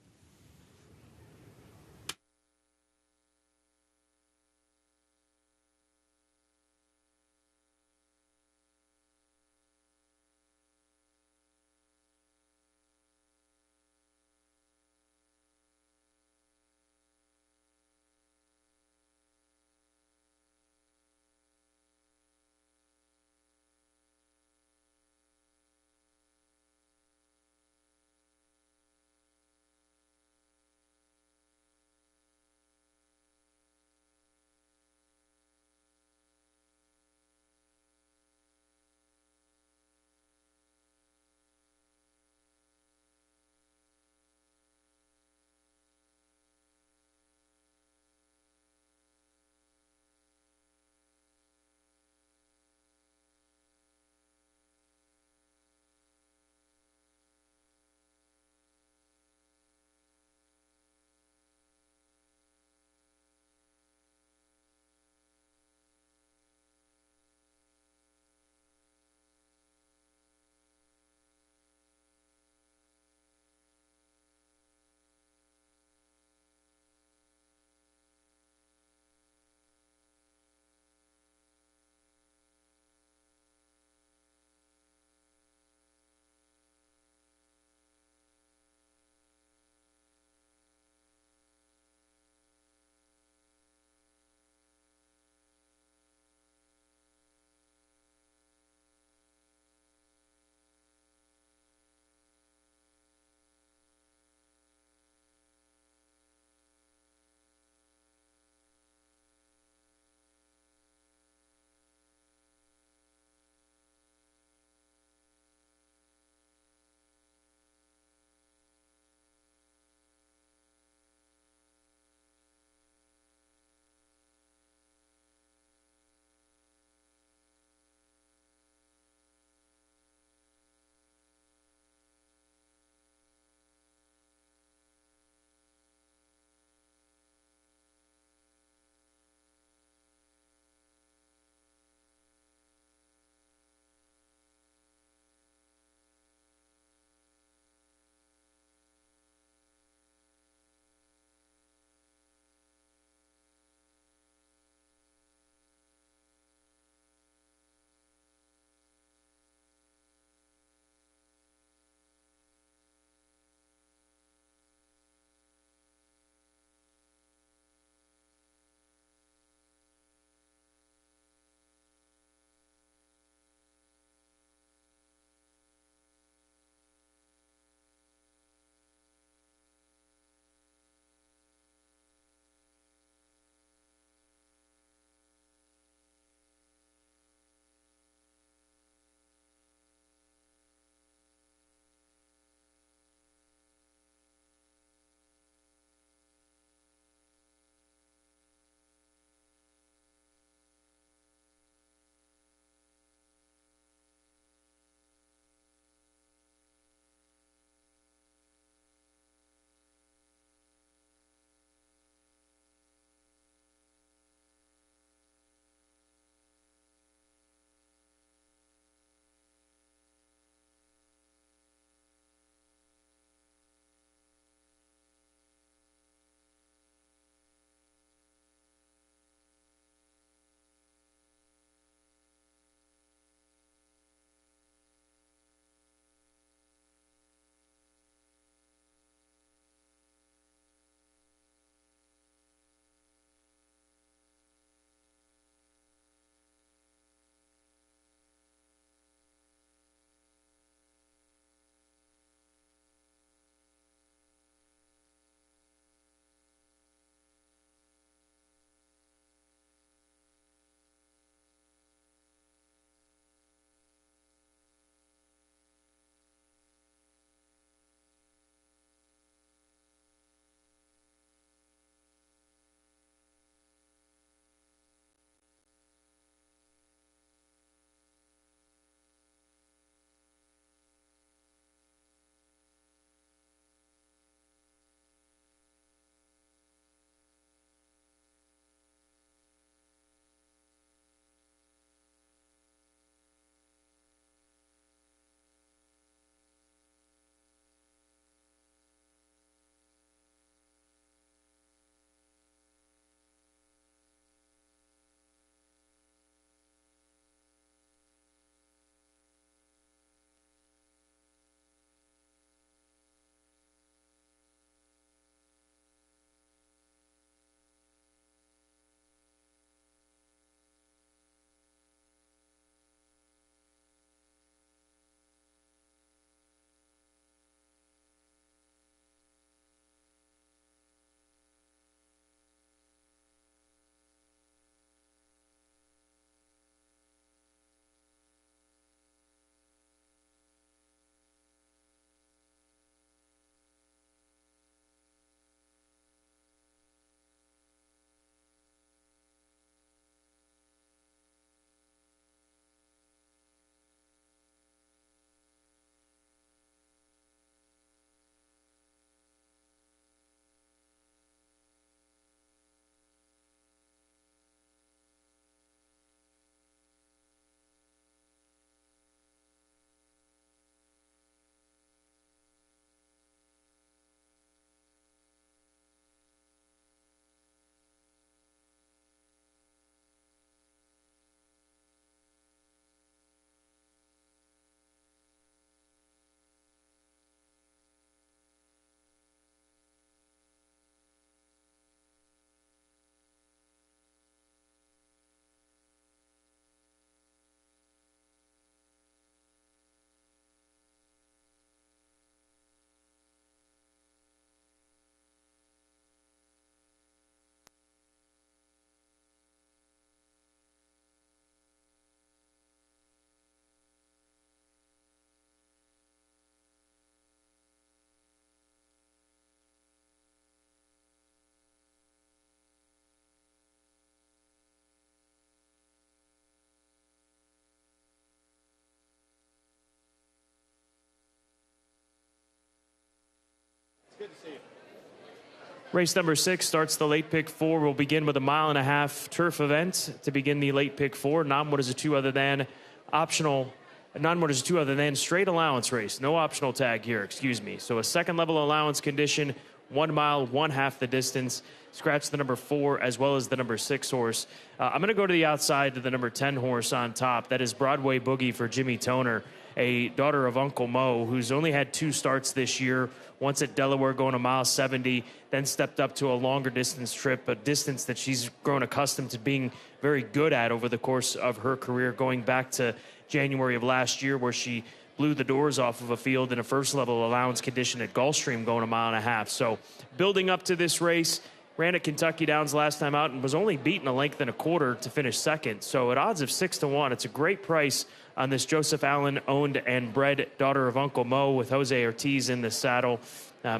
Race number 6 starts the late pick 4. We'll begin with a 1.5-mile turf event to begin the late pick 4. Non-what is a 2 other than optional. Non-what is a 2 other than straight allowance race. No optional tag here, excuse me. So a second level allowance condition, 1 mile, 1/2 the distance. Scratch the number 4 as well as the number 6 horse. I'm going to go to the outside to the number 10 horse on top. That is Broadway Boogie for Jimmy Toner, a daughter of Uncle Mo, who's only had 2 starts this year. Once at Delaware going 1.70 miles, then stepped up to a longer distance trip, a distance that she's grown accustomed to being very good at over the course of her career, going back to January of last year where she blew the doors off of a field in a first level allowance condition at Gulfstream going 1.5 miles. So building up to this race, ran at Kentucky Downs last time out and was only beaten a length and a quarter to finish second. So at odds of 6-1, it's a great price on this Joseph Allen owned and bred daughter of Uncle Mo with Jose Ortiz in the saddle.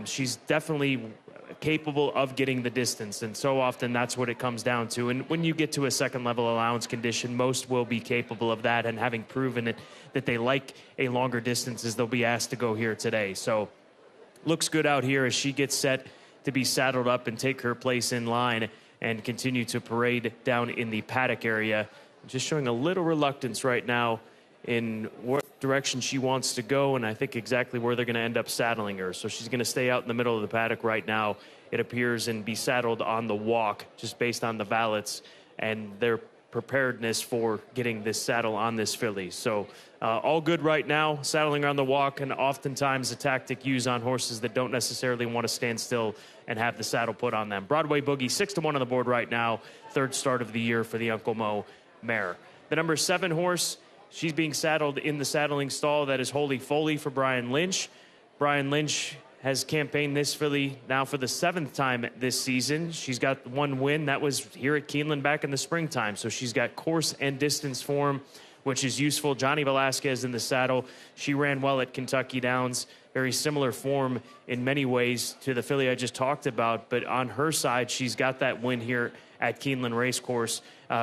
She's definitely capable of getting the distance, and so often that's what it comes down to. And when you get to a second level allowance condition, most will be capable of that, and having proven it that they like a longer distances, they'll be asked to go here today. So looks good out here as she gets set to be saddled up and take her place in line and continue to parade down in the paddock area. Just showing a little reluctance right now in what direction she wants to go, and I think exactly where they're going to end up saddling her. So she's going to stay out in the middle of the paddock right now, it appears, and be saddled on the walk just based on the ballots and their preparedness for getting this saddle on this filly. So all good right now, saddling her on the walk, and oftentimes a tactic used on horses that don't necessarily want to stand still and have the saddle put on them. Broadway Boogie, 6-1 on the board right now, 3rd start of the year for the Uncle Mo mare. The number 7 horse, she's being saddled in the saddling stall. That is Holy Foley for Brian Lynch. Brian Lynch has campaigned this filly now for the 7th time this season. She's got 1 win. That was here at Keeneland back in the springtime. So she's got course and distance form, which is useful. Johnny Velasquez in the saddle. She ran well at Kentucky Downs. Very similar form in many ways to the filly I just talked about. But on her side, she's got that win here at Keeneland Racecourse,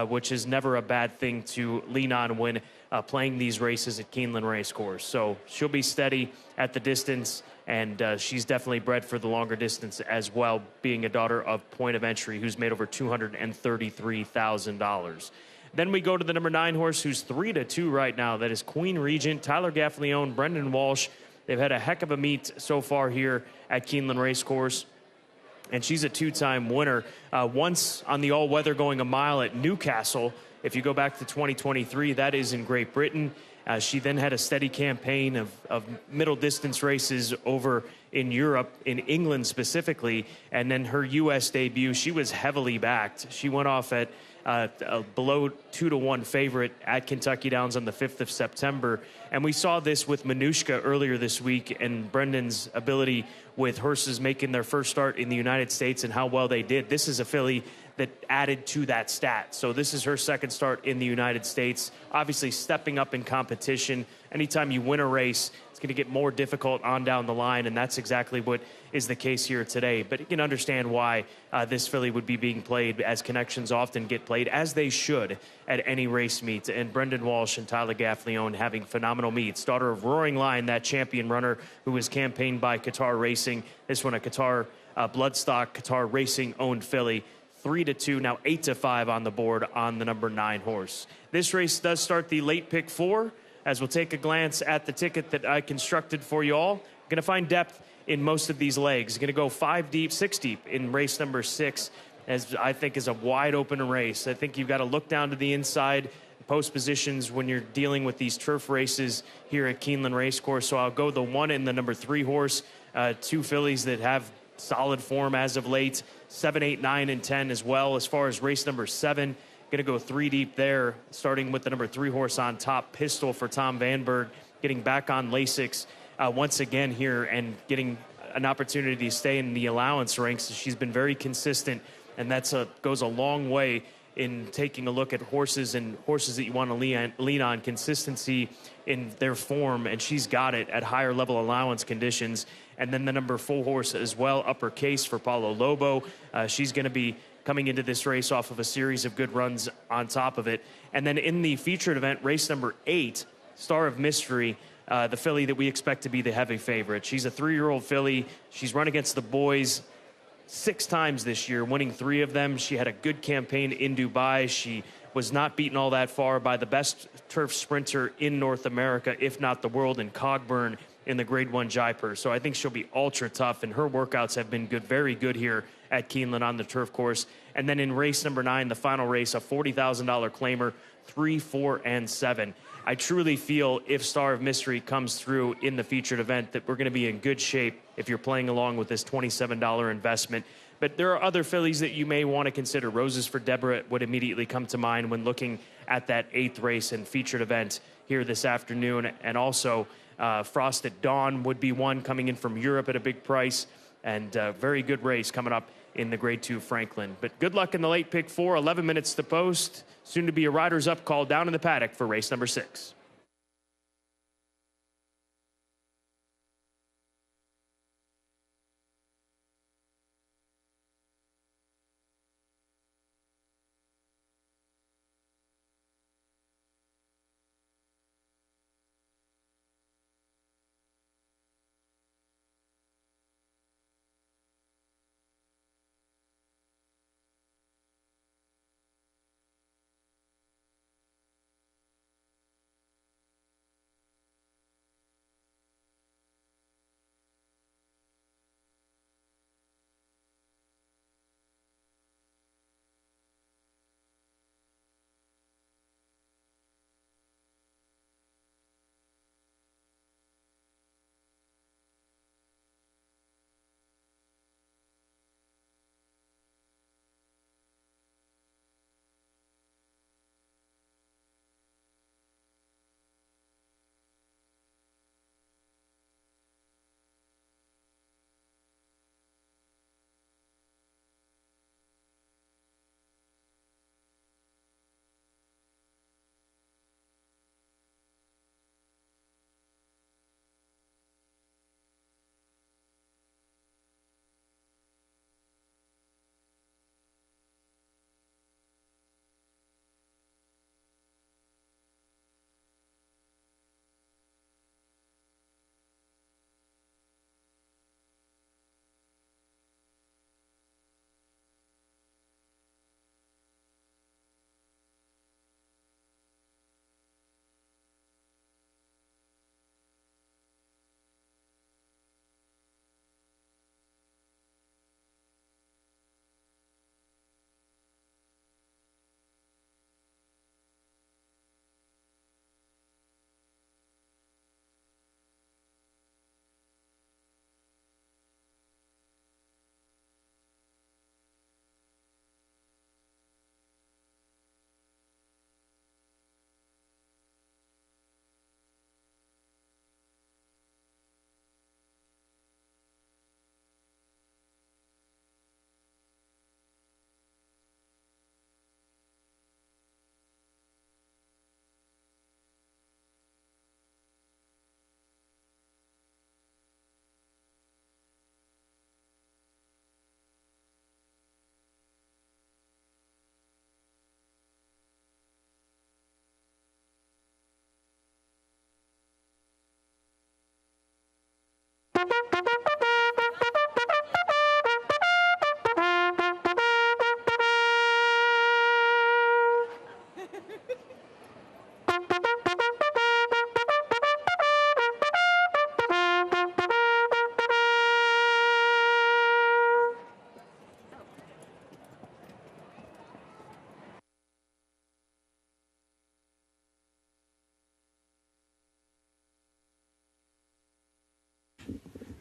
which is never a bad thing to lean on when playing these races at Keeneland Racecourse. So she'll be steady at the distance, and she's definitely bred for the longer distance as well, being a daughter of Point of Entry, who's made over $233,000. Then we go to the number 9 horse, who's 3-2 right now. That is Queen Regent, Tyler Gaffleone, Brendan Walsh. They've had a heck of a meet so far here at Keeneland Racecourse, and she's a 2-time winner. Once on the all-weather going 1 mile at Newcastle. If you go back to 2023, that is in Great Britain. She then had a steady campaign of middle distance races over in Europe, in England specifically, and then her U.S. debut, she was heavily backed. She went off at a below 2-1 favorite at Kentucky Downs on the 5th of September. And we saw this with Manushka earlier this week, and Brendan's ability with horses making their first start in the United States and how well they did. This is a filly that added to that stat. So this is her 2nd start in the United States. Obviously stepping up in competition. Anytime you win a race, it's going to get more difficult on down the line, and that's exactly what is the case here today. But you can understand why this filly would be being played, as connections often get played, as they should at any race meet. And Brendan Walsh and Tyler Gaffleone having phenomenal meets. Daughter of Roaring Lion, that champion runner who was campaigned by Qatar Racing. This one a Qatar bloodstock, Qatar Racing owned filly. 3-2, now 8-5 on the board on the number 9 horse. This race does start the late pick 4, as we'll take a glance at the ticket that I constructed for you all. Going to find depth in most of these legs. Going to go 5 deep, 6 deep in race number 6, as I think is a wide open race. I think you've got to look down to the inside post positions when you're dealing with these turf races here at Keeneland Racecourse. So I'll go the 1 and the number 3 horse, 2 fillies that have solid form as of late. 7, 8, 9, and 10 as well. As far as race number 7, going to go 3 deep there, starting with the number 3 horse on top, Pistol for Tom Vanberg, getting back on Lasix once again here and getting an opportunity to stay in the allowance ranks. She's been very consistent, and that's goes a long way in taking a look at horses that you want to lean on. Consistency in their form, and she's got it at higher level allowance conditions. And then the number 4 horse as well, Uppercase for Paulo Lobo. She's going to be coming into this race off of a series of good runs on top of it. And then in the featured event, race number 8, Star of Mystery, the filly that we expect to be the heavy favorite. She's a 3-year-old filly. She's run against the boys 6 times this year, winning 3 of them. She had a good campaign in Dubai. She was not beaten all that far by the best turf sprinter in North America, if not the world, in Cogburn in the Grade 1 Jaipur. So I think she'll be ultra tough, and her workouts have been good, very good here at Keeneland on the turf course. And then in race number 9, the final race, a $40,000 claimer, 3, 4, and 7. I truly feel if Star of Mystery comes through in the featured event that we're going to be in good shape if you're playing along with this $27 investment. But there are other fillies that you may want to consider. Roses for Deborah would immediately come to mind when looking at that 8th race and featured event here this afternoon. And also Frost at Dawn would be one coming in from Europe at a big price. And very good race coming up in the Grade 2 Franklin. But good luck in the late pick 4, 11 minutes to post. Soon to be a Riders Up call down in the paddock for race number 6.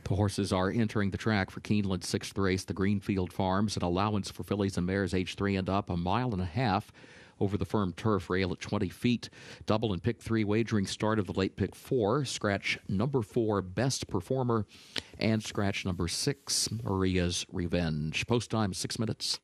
The horses are entering the track for Keeneland's 6th race, the Greenfield Farms. An allowance for fillies and mares age 3 and up, 1.5 miles over the firm turf rail at 20 feet. Double and pick 3 wagering start of the late pick 4. Scratch number 4, Best Performer, and scratch number 6, Maria's Revenge. Post time 6 minutes.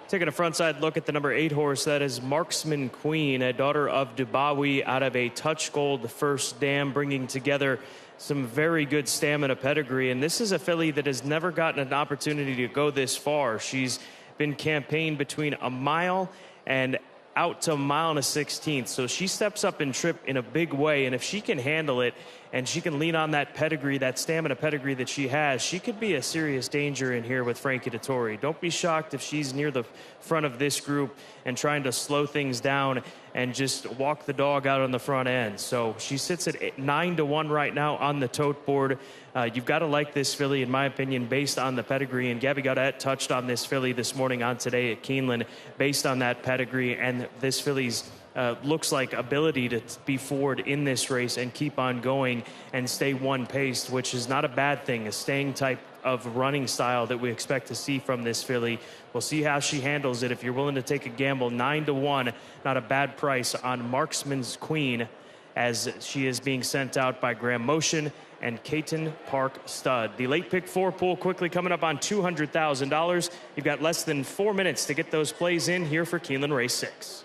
Taking a frontside look at the number 8 horse, that is Marksman Queen, a daughter of Dubawi out of a Touch Gold First Dam, bringing together some very good stamina pedigree. And this is a filly that has never gotten an opportunity to go this far. She's been campaigned between a mile and out to a mile and a 16th. So she steps up in trip in a big way. And if she can handle it and she can lean on that pedigree, that stamina pedigree that she has, she could be a serious danger in here with Frankie Dettori. Don't be shocked if she's near the front of this group and trying to slow things down and just walk the dog out on the front end. So she sits at 9-1 right now on the tote board. You've got to like this filly, in my opinion, based on the pedigree. And Gabby Gaudet touched on this filly this morning on Today at Keeneland, based on that pedigree and this filly's looks like ability to be forward in this race and keep on going and stay one-paced, which is not a bad thing, a staying type of running style that we expect to see from this filly. We'll see how she handles it. If you're willing to take a gamble, 9-1, not a bad price on Marksman's Queen, as she is being sent out by Graham Motion and Caton Park Stud. The late pick 4 pool quickly coming up on $200,000. You've got less than 4 minutes to get those plays in here for Keeneland Race 6.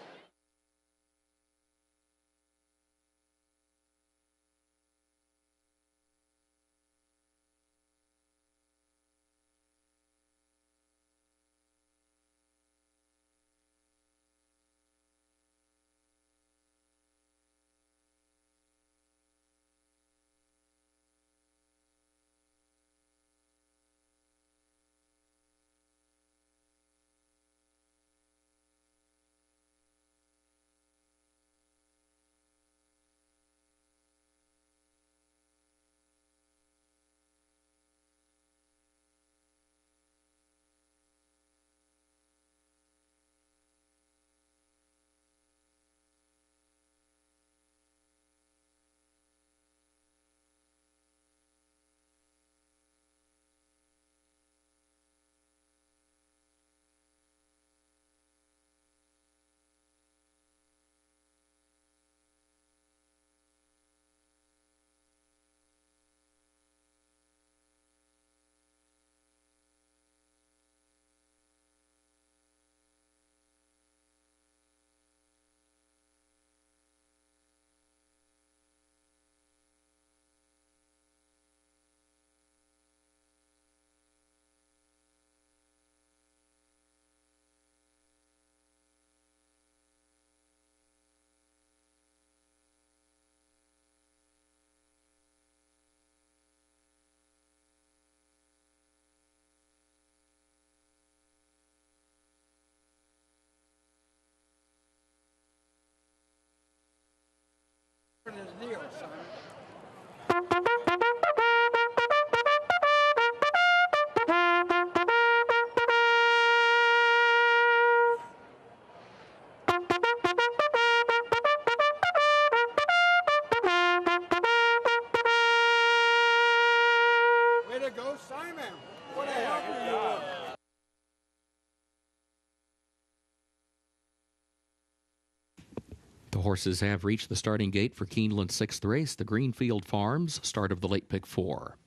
The horses have reached the starting gate for Keeneland's 6th race, the Greenfield Farms, start of the late pick 4.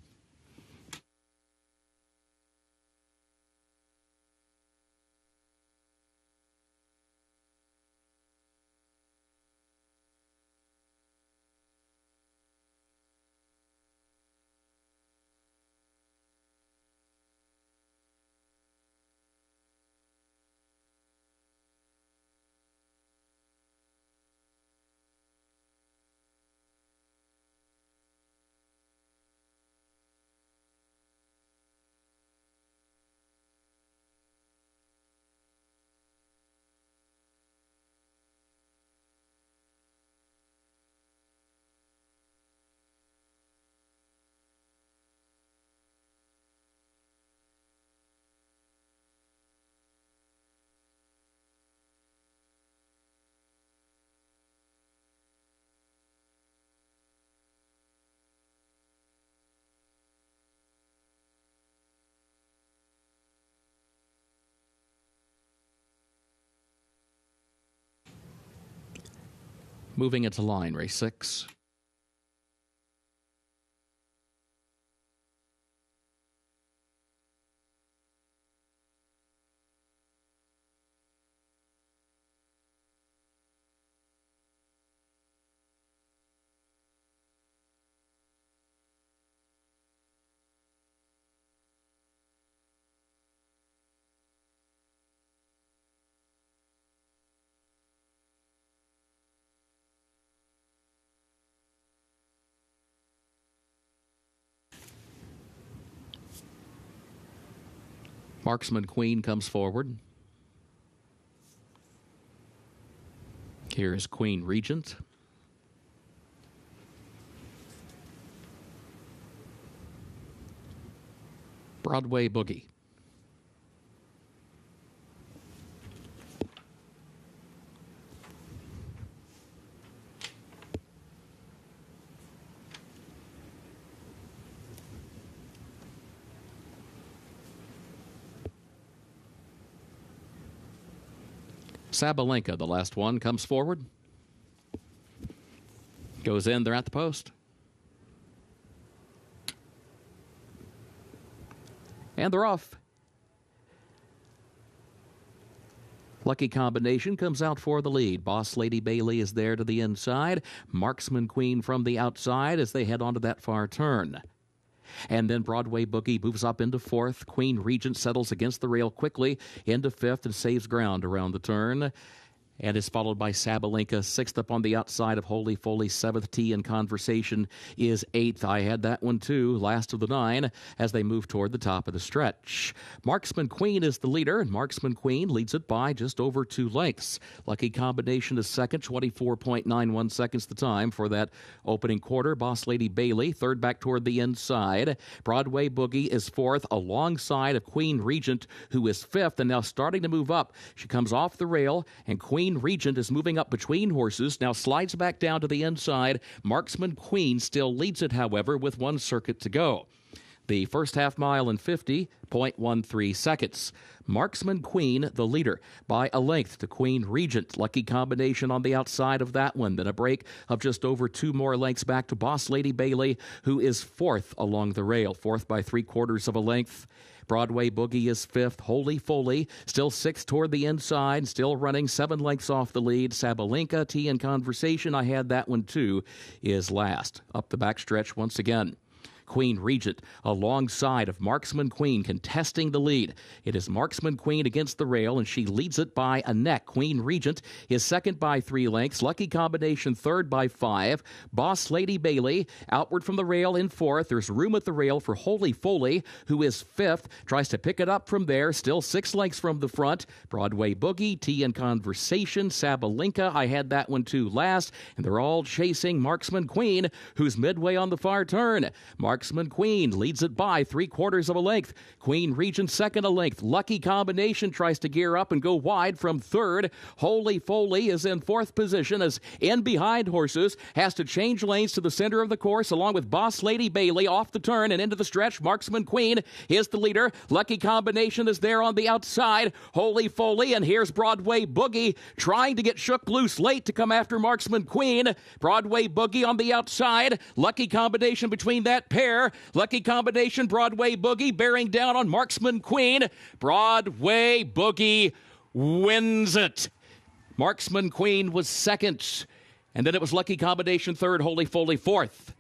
Moving into line, race 6. Marksman Queen comes forward. Here is Queen Regent. Broadway Boogie. Sabalenka, the last one, comes forward. Goes in, they're at the post. And they're off. Lucky Combination comes out for the lead. Boss Lady Bailey is there to the inside. Marksman Queen from the outside as they head onto that far turn. And then Broadway Boogie moves up into fourth. Queen Regent settles against the rail quickly into fifth and saves ground around the turn. And is followed by Sabalenka, sixth up on the outside of Holy Foley. Seventh Tea in Conversation is eighth. I had that one too, last of the nine, as they move toward the top of the stretch. Marksman Queen is the leader, and Marksman Queen leads it by just over 2 lengths. Lucky Combination is second, 24.91 seconds the time for that opening quarter. Boss Lady Bailey, third back toward the inside. Broadway Boogie is fourth, alongside of Queen Regent, who is fifth, and now starting to move up. She comes off the rail, and Queen Regent is moving up between horses, now slides back down to the inside. Marksman Queen still leads it, however, with 1 circuit to go. The first half mile in 50.13 seconds. Marksman Queen, the leader, by a length to Queen Regent. Lucky Combination on the outside of that one. Then a break of just over 2 more lengths back to Boss Lady Bailey, who is fourth along the rail. Fourth by 3/4 of a length. Broadway Boogie is fifth. Holy Foley still sixth toward the inside, still running 7 lengths off the lead. Sabalenka, Tea in Conversation, I had that one too, is last. Up the backstretch once again. Queen Regent alongside of Marksman Queen contesting the lead. It is Marksman Queen against the rail, and she leads it by a neck. Queen Regent is second by 3 lengths. Lucky Combination third by 5. Boss Lady Bailey outward from the rail in fourth. There's room at the rail for Holy Foley, who is fifth. Tries to pick it up from there. Still 6 lengths from the front. Broadway Boogie, Tea in Conversation, Sabalenka, I had that one too last. And they're all chasing Marksman Queen, who's midway on the far turn. Marksman Queen leads it by 3/4 of a length. Queen Regent second a length. Lucky Combination tries to gear up and go wide from third. Holy Foley is in fourth position as in behind horses has to change lanes to the center of the course along with Boss Lady Bailey off the turn and into the stretch. Marksman Queen is the leader. Lucky Combination is there on the outside. Holy Foley, and here's Broadway Boogie trying to get shook loose late to come after Marksman Queen. Broadway Boogie on the outside. Lucky Combination between that pair. Lucky Combination, Broadway Boogie bearing down on Marksman Queen. Broadway Boogie wins it. Marksman Queen was second, and then it was Lucky Combination third, Holy Foley fourth.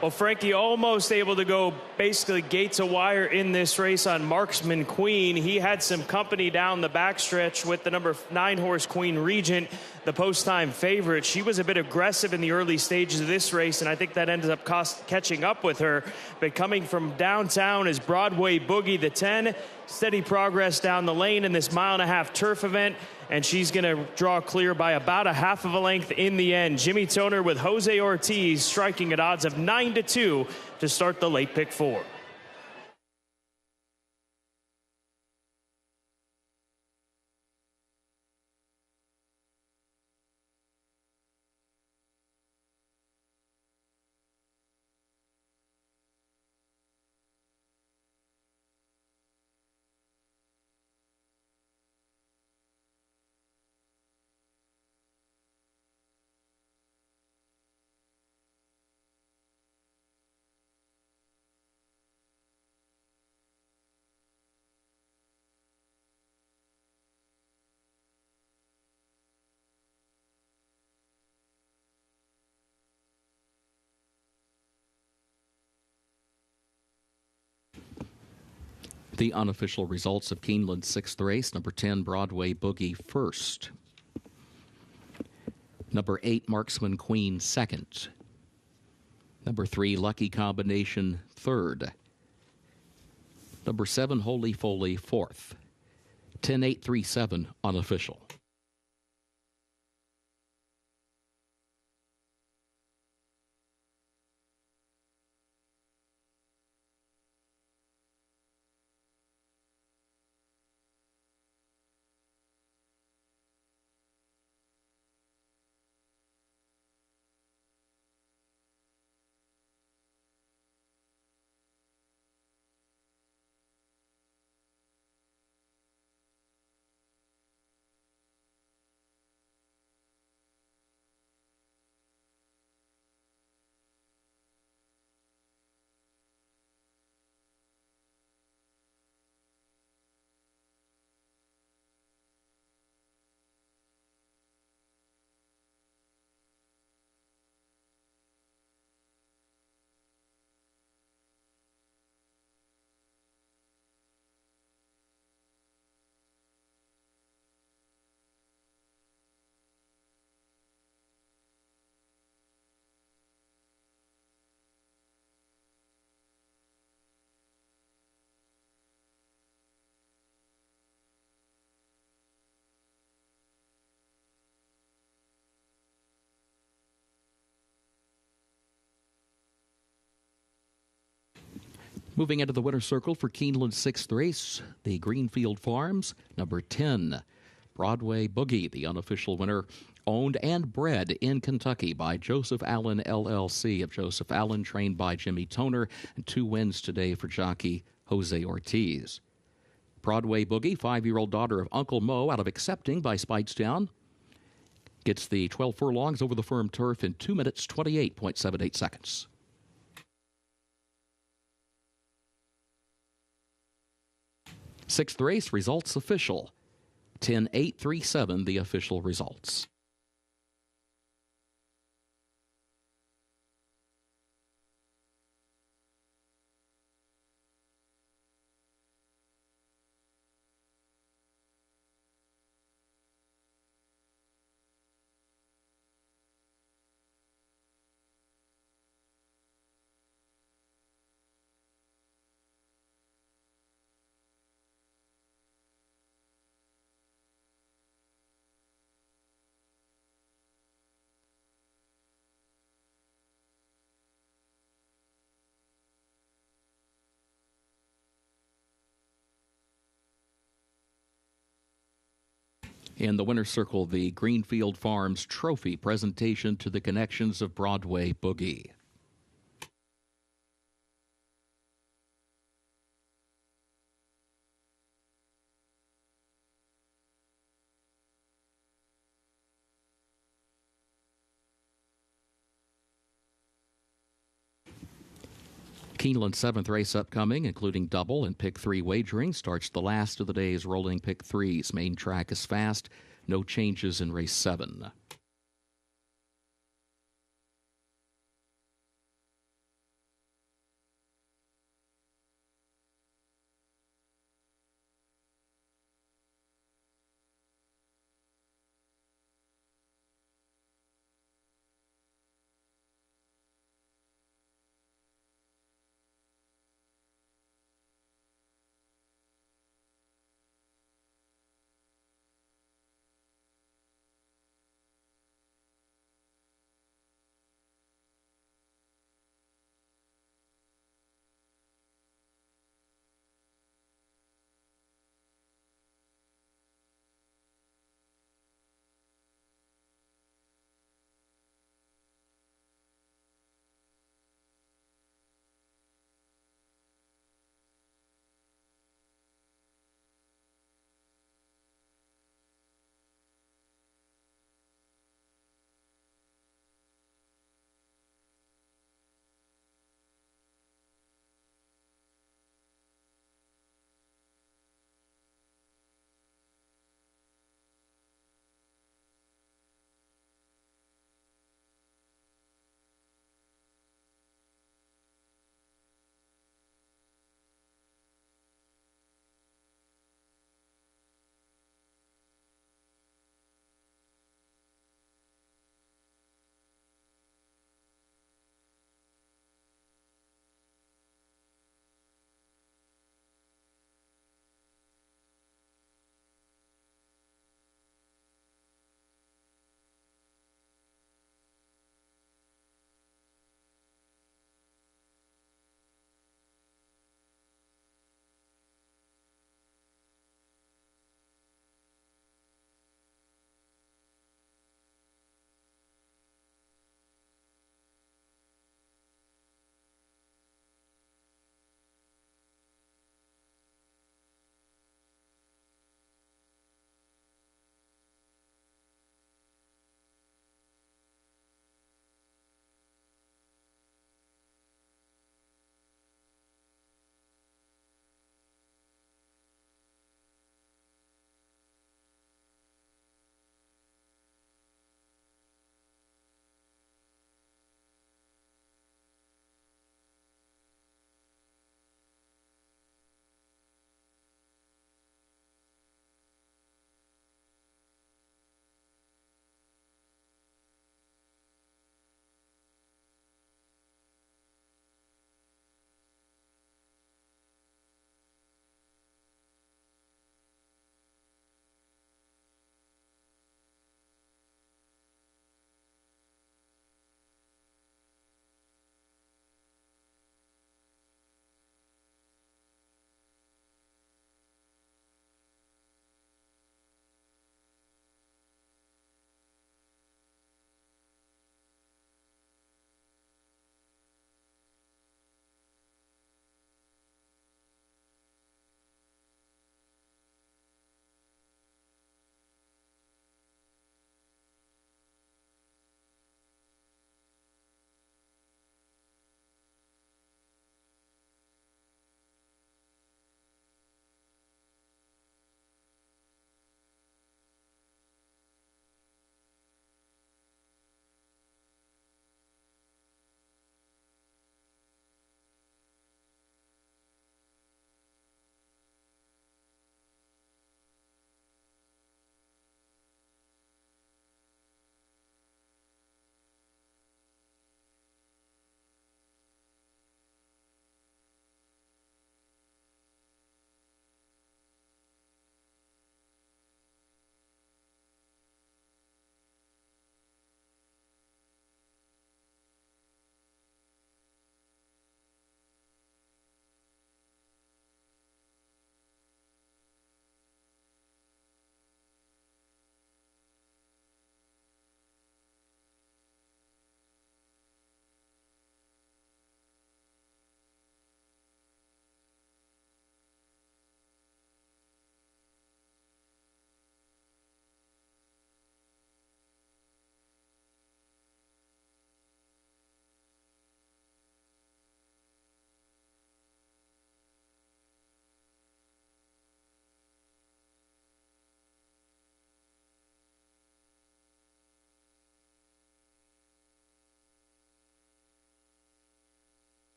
Well, Frankie almost able to go basically gate to wire in this race on Marksman Queen. He had some company down the backstretch with the number 9 horse Queen Regent, the post-time favorite. She was a bit aggressive in the early stages of this race, and I think that ended up catching up with her. But coming from downtown is Broadway Boogie, the 10. Steady progress down the lane in this 1.5-mile turf event, and she's going to draw clear by about 1/2 of a length in the end. Jimmy Toner with Jose Ortiz striking at odds of 9-2 to start the late pick 4. The unofficial results of Keeneland's 6th race: number 10, Broadway Boogie, first. Number 8, Marksman Queen, second. Number 3, Lucky Combination, third. Number 7, Holy Foley, fourth. 10-8-3-7, unofficial. Moving into the winner's circle for Keeneland's 6th race, the Greenfield Farms, number 10, Broadway Boogie, the unofficial winner, owned and bred in Kentucky by Joseph Allen, LLC, of Joseph Allen, trained by Jimmy Toner, and 2 wins today for jockey Jose Ortiz. Broadway Boogie, 5-year-old daughter of Uncle Mo out of Accepting by Speightstown, gets the 12 furlongs over the firm turf in 2 minutes, 28.78 seconds. Sixth race, results official. 10-8-3-7, the official results. In the winner's circle, the Greenfield Farms Trophy presentation to the connections of Broadway Boogie. Keeneland's 7th race upcoming, including double and pick 3 wagering, starts the last of the day's rolling pick 3s. Main track is fast. No changes in race 7.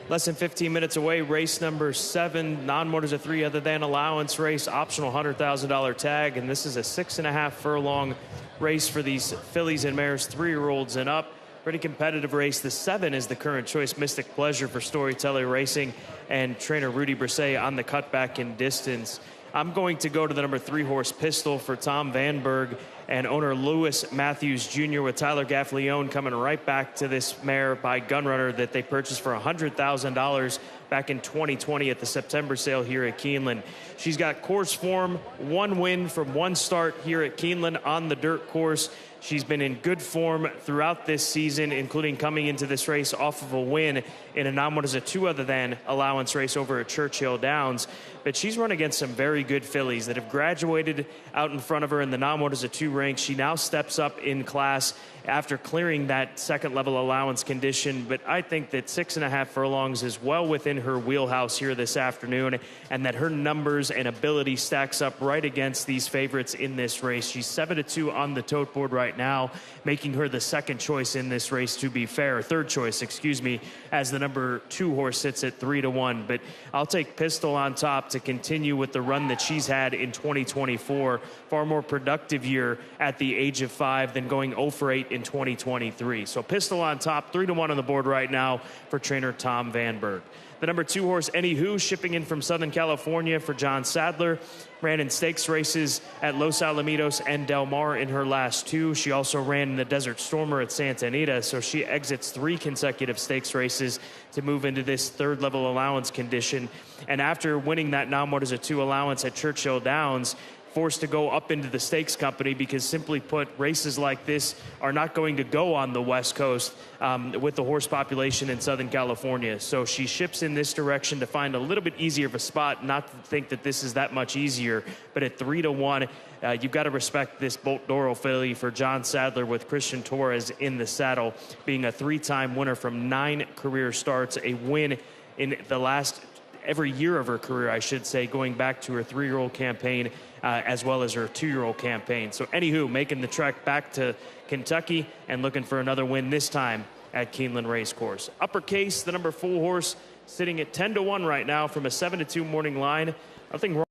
Less than 15 minutes away, race number 7, non-motors a 3 other than allowance race, optional $100,000 tag, and this is a 6.5 furlong race for these fillies and mares, 3-year-olds and up. Pretty competitive race. The 7 is the current choice, Mystic Pleasure for Storyteller Racing and trainer Rudy Brisset on the cutback in distance. I'm going to go to the number 3 horse, Pistol, for Tom Vanberg and owner Lewis Matthews Jr. with Tyler Gaffleone coming right back to this mare by Gunrunner that they purchased for $100,000 back in 2020 at the September sale here at Keeneland. She's got course form, 1 win from 1 start here at Keeneland on the dirt course. She's been in good form throughout this season, including coming into this race off of a win in a non-motors a 2 other than allowance race over at Churchill Downs. But she's run against some very good fillies that have graduated out in front of her in the non-motors a 2 rank. She now steps up in class after clearing that second level allowance condition. But I think that 6.5 furlongs is well within her wheelhouse here this afternoon, and that her numbers and ability stacks up right against these favorites in this race. She's 7-2 on the tote board right now, making her the second choice in this race, to be fair. Third choice, excuse me, as the number 2 horse sits at 3-1. But I'll take Pistol on top to continue with the run that she's had in 2024. Far more productive year at the age of 5 than going 0 for 8 in 2023. So Pistol on top, 3-1 on the board right now for trainer Tom Vanberg. The number 2 horse, Anywho, shipping in from Southern California for John Sadler. Ran in stakes races at Los Alamitos and Del Mar in her last 2. She also ran in the Desert Stormer at Santa Anita, so she exits 3 consecutive stakes races to move into this 3rd level allowance condition. And after winning that non-motors a 2 allowance at Churchill Downs, forced to go up into the stakes company because, simply put, races like this are not going to go on the West Coast with the horse population in Southern California. So she ships in this direction to find a little bit easier of a spot, not to think that this is that much easier. But at 3-1, you've got to respect this Bolt Doro filly for John Sadler with Christian Torres in the saddle, being a 3-time winner from 9 career starts, a win in the last every year of her career, I should say, going back to her 3-year-old campaign as well as her 2-year-old campaign. So Anywho making the trek back to Kentucky and looking for another win, this time at Keeneland Racecourse. Uppercase, the number 4 horse, sitting at 10-1 right now from a 7-2 morning line. Nothing wrong.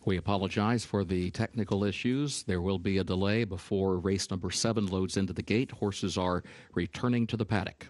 We apologize for the technical issues. There will be a delay before race number 7 loads into the gate. Horses are returning to the paddock.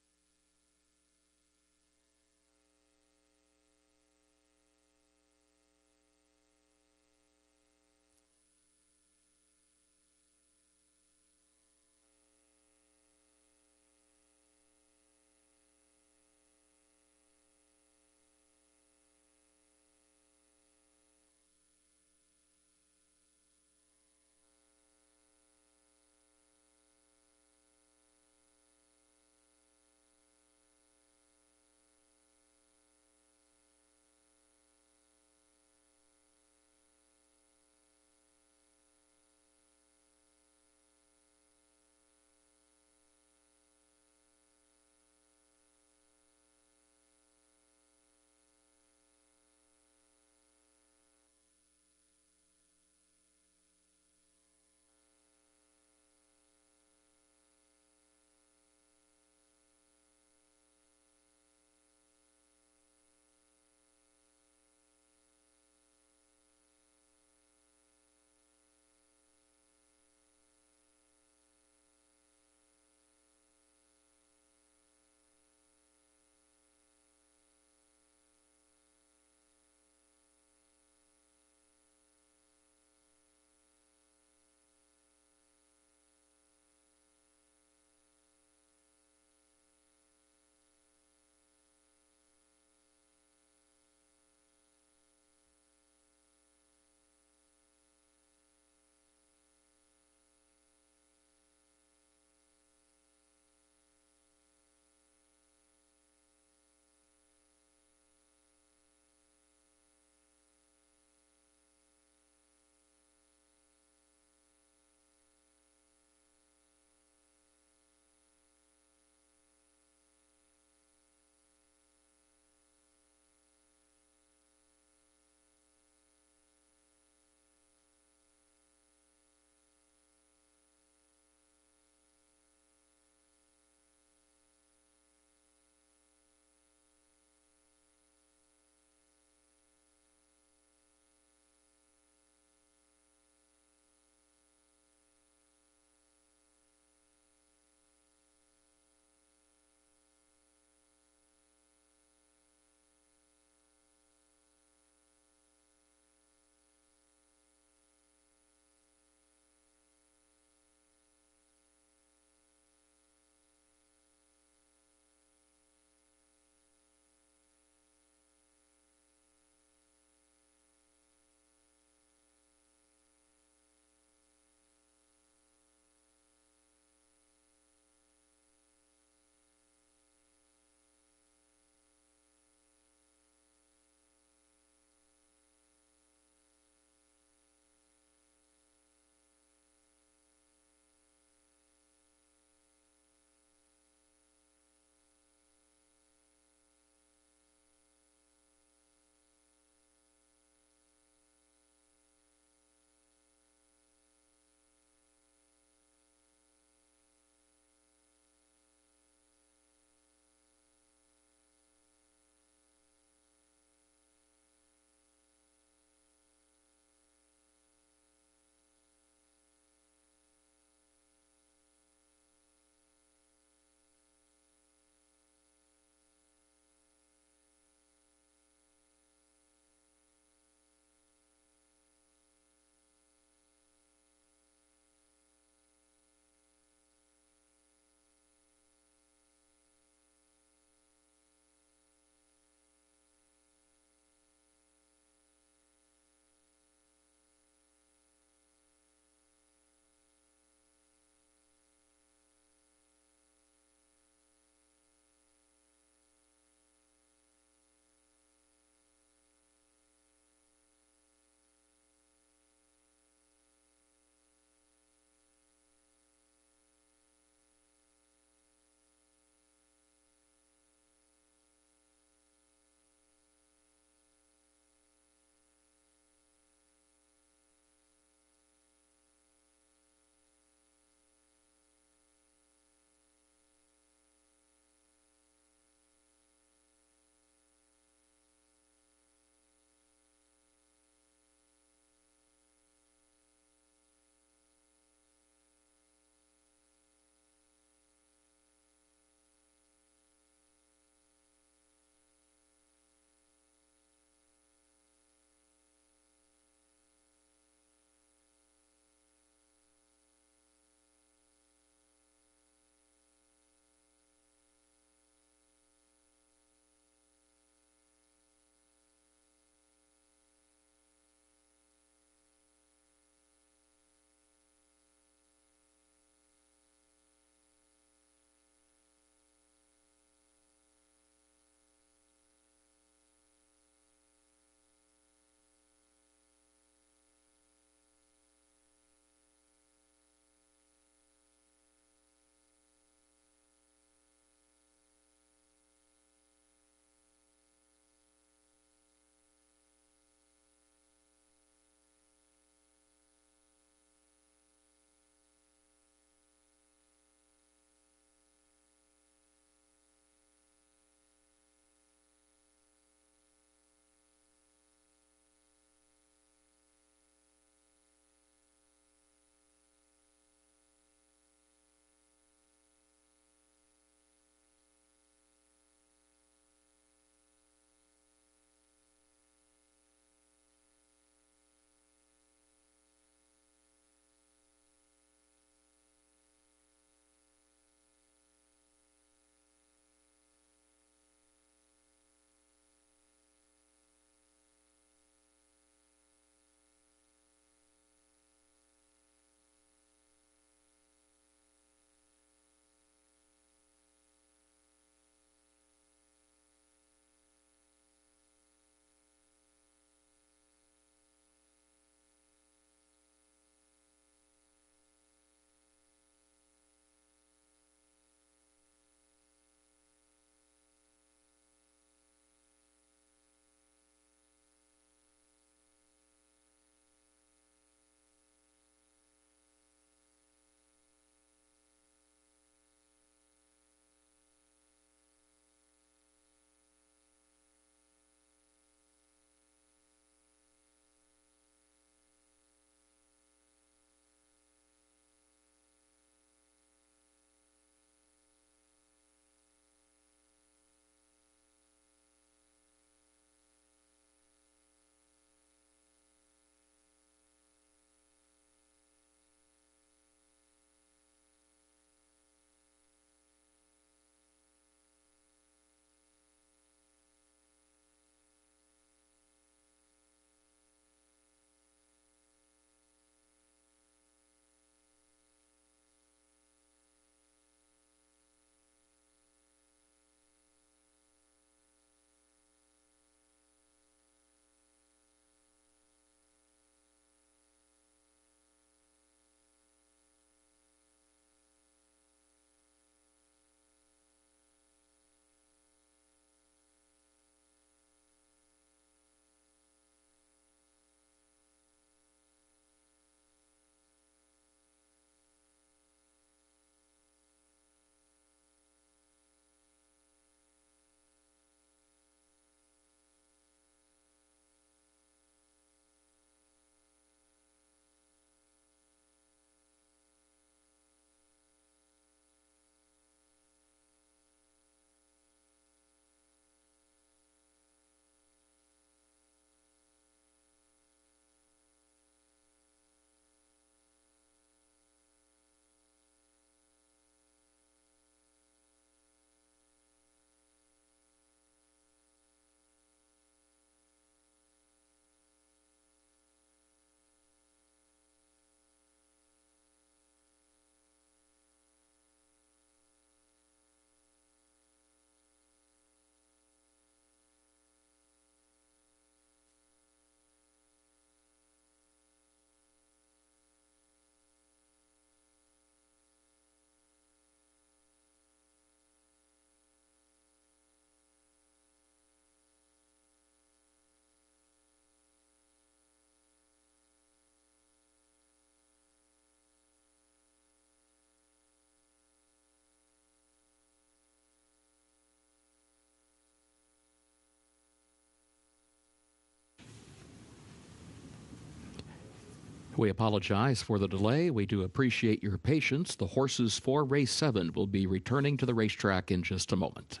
We apologize for the delay. We do appreciate your patience. The horses for race 7 will be returning to the racetrack in just a moment.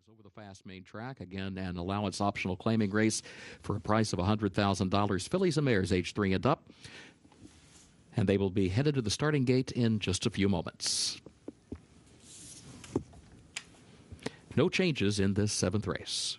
Furlongs over the fast main track. Again, an allowance optional claiming race for a price of $100,000. Fillies and mares age 3 and up. And they will be headed to the starting gate in just a few moments. No changes in this 7th race.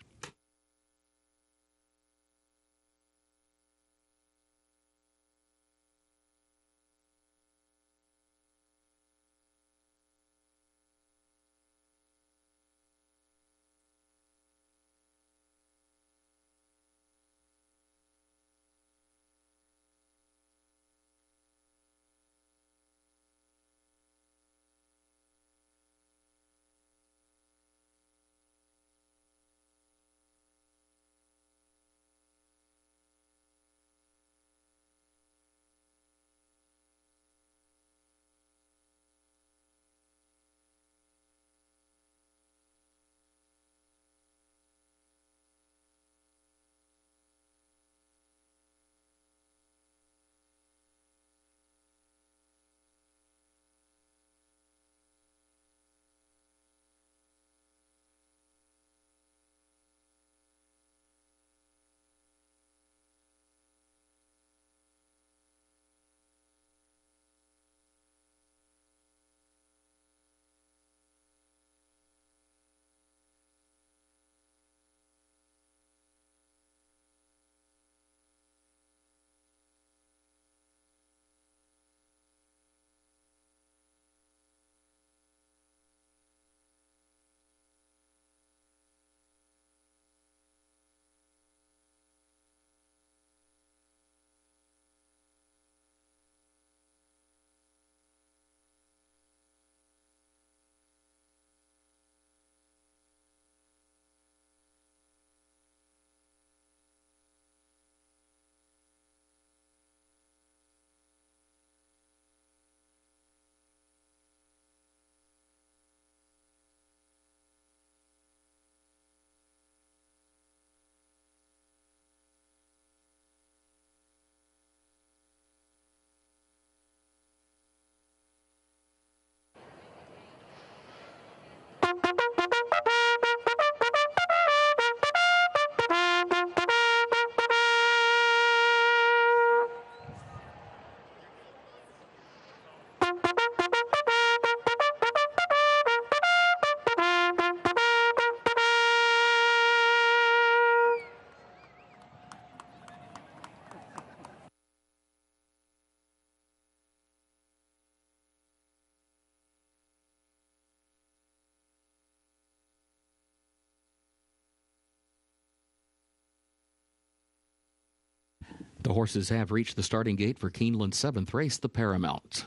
The horses have reached the starting gate for Keeneland's 7th race, the Paramount.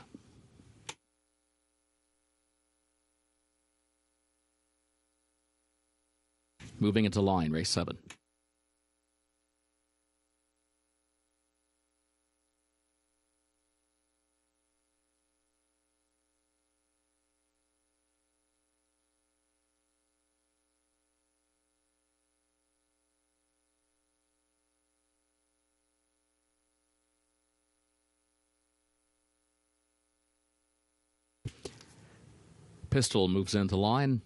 Moving into line, race 7. Pistol moves into line.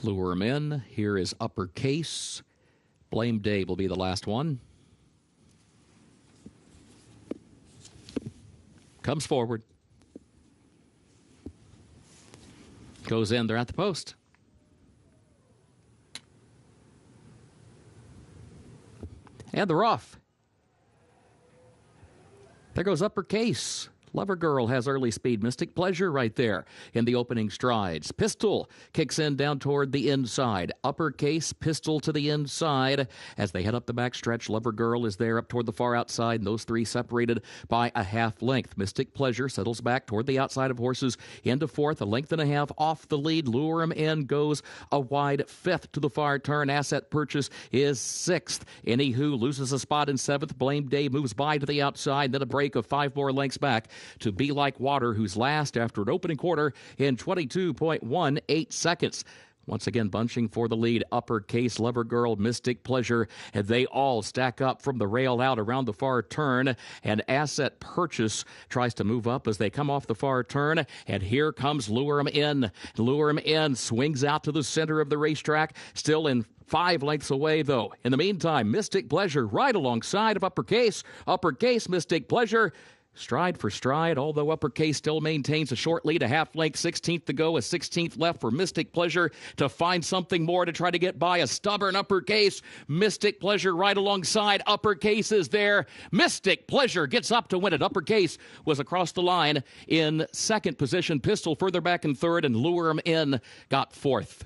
Lure him in. Here is Uppercase. Blame Day will be the last one. Comes forward. Goes in. They're at the post. And they're off. There goes Uppercase. Lover Girl has early speed. Mystic Pleasure right there in the opening strides. Pistol kicks in down toward the inside. Uppercase, Pistol to the inside. As they head up the backstretch, Lover Girl is there up toward the far outside, and those three separated by a half length. Mystic Pleasure settles back toward the outside of horses into fourth, a length and a half off the lead. Lure 'em in goes a wide fifth to the far turn. Asset Purchase is sixth. Anywho loses a spot in seventh. Blame Day moves by to the outside, then a break of 5 more lengths back to Be Like Water, who's last after an opening quarter in 22.18 seconds. Once again, bunching for the lead, Uppercase, Lover Girl, Mystic Pleasure, and they all stack up from the rail out around the far turn, and Asset Purchase tries to move up as they come off the far turn, and here comes Lure 'em in. Lure 'em in swings out to the center of the racetrack, still in 5 lengths away, though. In the meantime, Mystic Pleasure right alongside of Uppercase. Uppercase, Mystic Pleasure, stride for stride, although Uppercase still maintains a short lead, a half length, 16th to go, a 16th left for Mystic Pleasure to find something more to try to get by a stubborn Uppercase. Mystic Pleasure right alongside. Uppercase is there. Mystic Pleasure gets up to win it. Uppercase was across the line in second position. Pistol further back in third, and Lure 'em in got fourth.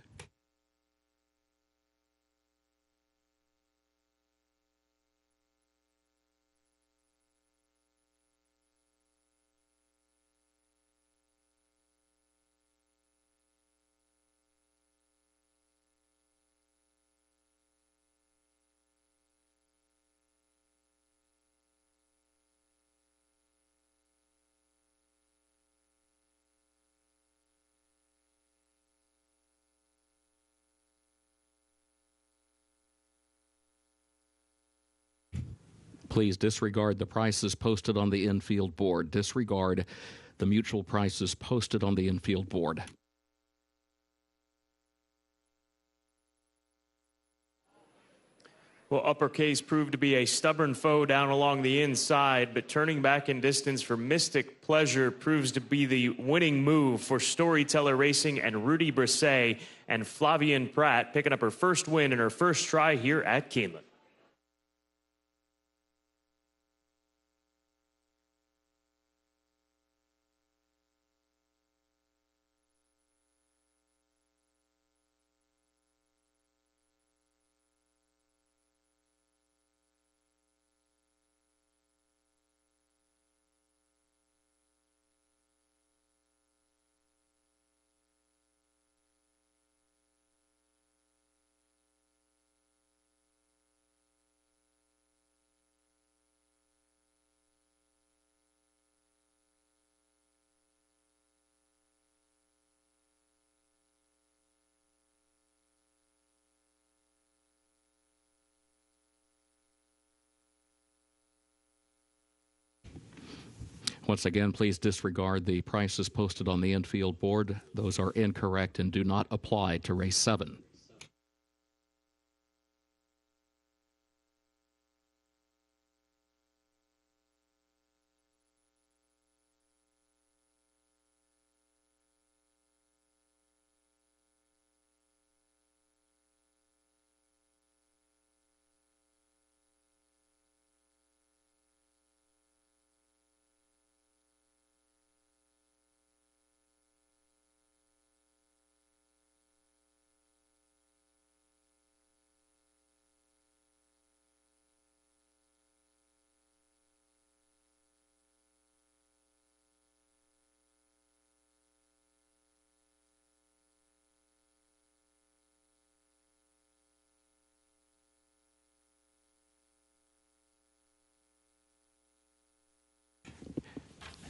Please disregard the prices posted on the infield board. Disregard the mutual prices posted on the infield board. Well, Uppercase proved to be a stubborn foe down along the inside, but turning back in distance for Mystic Pleasure proves to be the winning move for Storyteller Racing and Rudy Brisset, and Flavian Pratt picking up her first win in her first try here at Keeneland. Once again, please disregard the prices posted on the infield board. Those are incorrect and do not apply to race 7.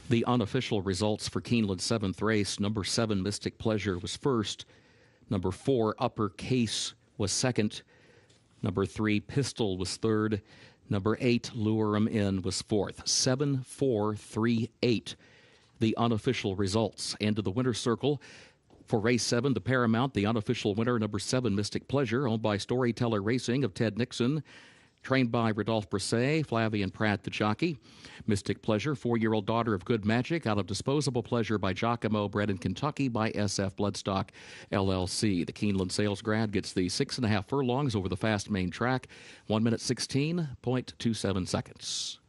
The unofficial results for Keeneland's 7th race: number 7, Mystic Pleasure, was first. Number 4, Uppercase, was second. Number 3, Pistol, was third. Number 8, Lure 'em in, was fourth. 7, 4, 3, 8. The unofficial results. And to the winner's circle for race 7, the Paramount, the unofficial winner, number 7, Mystic Pleasure, owned by Storyteller Racing of Ted Nixon. trained by Rodolphe Brisset, Flavian Pratt the jockey. Mystic Pleasure, 4-year-old daughter of Good Magic, out of Disposable Pleasure by Giacomo, bred in Kentucky by SF Bloodstock LLC. The Keeneland Sales Grad gets the 6.5 furlongs over the fast main track, 1 minute 16.27 seconds.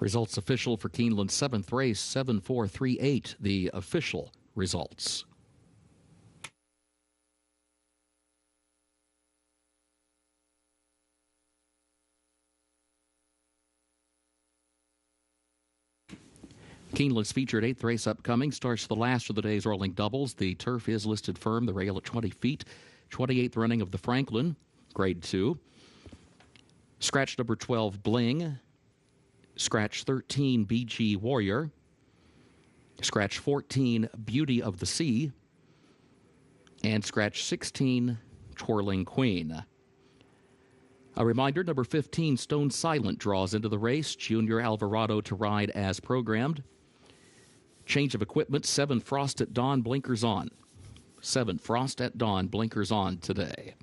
Results official for Keeneland's 7th race, 7-4-3-8, the official results. Keeneland's featured 8th race upcoming starts the last of the day's rolling doubles. The turf is listed firm, the rail at 20 feet. 28th running of the Franklin, Grade 2. Scratch number 12, Bling. Scratch 13, BG Warrior. Scratch 14, Beauty of the Sea. And scratch 16, Twirling Queen. A reminder, number 15, Stone Silent, draws into the race. Junior Alvarado to ride as programmed. Change of equipment, 7 Frost at Dawn, blinkers on. 7 Frost at Dawn, blinkers on today.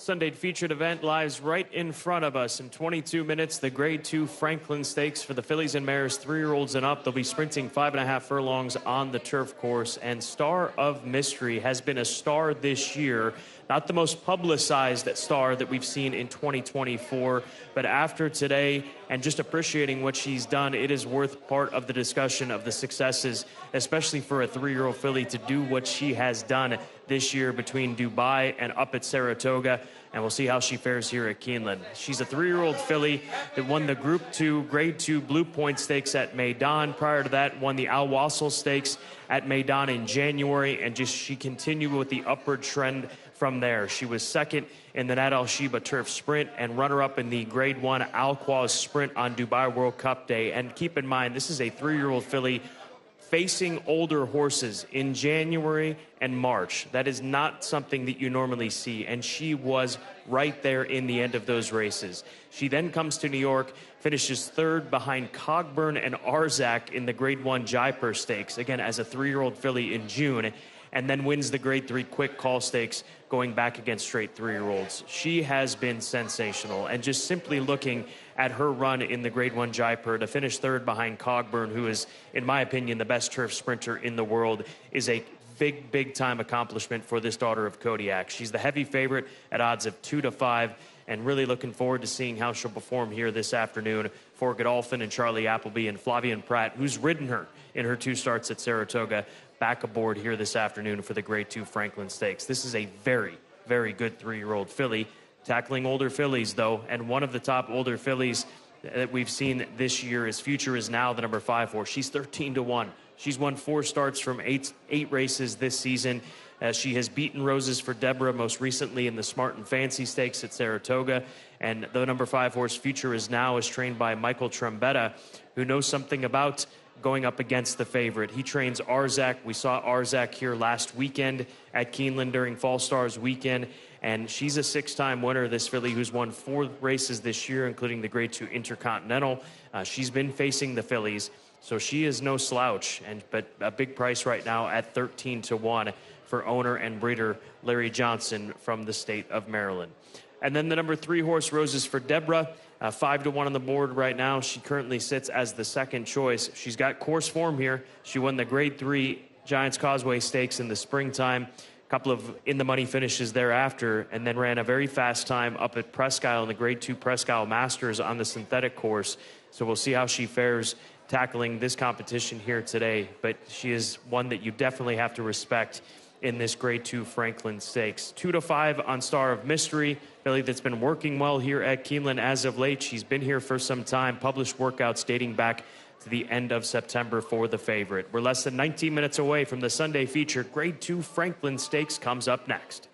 Sunday featured event lies right in front of us. In 22 minutes, the Grade 2 Franklin Stakes for the fillies and mares, 3-year-olds and up. They'll be sprinting 5.5 furlongs on the turf course. And Star of Mystery has been a star this year. Not the most publicized star that we've seen in 2024, but after today and just appreciating what she's done, it is worth part of the discussion of the successes, especially for a 3-year-old filly to do what she has done this year between Dubai and up at Saratoga. And we'll see how she fares here at Keeneland. She's a 3-year-old filly that won the Group 2 Grade 2 Blue Point Stakes at Meydan. Prior to that, won the Al Wasl Stakes at Meydan in January, and she continued with the upward trend from there. She was second in the Nat Al Sheba Turf Sprint and runner-up in the Grade 1 Al Quoz Sprint on Dubai World Cup Day. And keep in mind, this is a 3-year-old filly facing older horses in January and March. That is not something that you normally see, and she was right there in the end of those races. She then comes to New York, finishes third behind Cogburn and Arzak in the Grade 1 Jaipur Stakes, again as a 3-year-old filly in June, and then wins the Grade 3 Quick Call Stakes going back against straight 3-year-olds. She has been sensational, and just simply looking at her run in the Grade 1 Jaipur to finish third behind Cogburn, who is, in my opinion, the best turf sprinter in the world, is a big time accomplishment for this daughter of Kodiak. She's the heavy favorite at odds of 2-5, and really looking forward to seeing how she'll perform here this afternoon for Godolphin and Charlie Appleby and Flavian Pratt, who's ridden her in her 2 starts at Saratoga, back aboard here this afternoon for the Grade 2 Franklin Stakes. This is a very good 3-year-old filly, tackling older fillies, though, and one of the top older fillies that we've seen this year is Future Is Now, the number 5 horse. She's 13-1. She's won 4 starts from eight races this season. She has beaten Roses for Deborah most recently in the Smart and Fancy Stakes at Saratoga. And the number 5 horse, Future Is Now, is trained by Michael Trombetta, who knows something about going up against the favorite. He trains Arzak. We saw Arzak here last weekend at Keeneland during Fall Stars weekend, and she's a 6-time winner, this filly, who's won 4 races this year, including the Grade 2 Intercontinental. She's been facing the fillies, so she is no slouch, but a big price right now at 13-1 for owner and breeder Larry Johnson from the state of Maryland. And then the number 3 horse, Roses for Deborah, 5-1 on the board right now. She currently sits as the second choice. She's got course form here. She won the Grade 3 Giants Causeway Stakes in the springtime, a couple of in-the-money finishes thereafter, and then ran a very fast time up at Presque Isle in the Grade 2 Presque Isle Masters on the synthetic course. So we'll see how she fares tackling this competition here today. But she is one that you definitely have to respect in this Grade 2 Franklin Stakes. 2-5 on Star of Mystery, filly that's been working well here at Keeneland as of late. She's been here for some time, published workouts dating back to the end of September for the favorite. We're less than 19 minutes away from the Sunday feature. Grade 2 Franklin Stakes comes up next.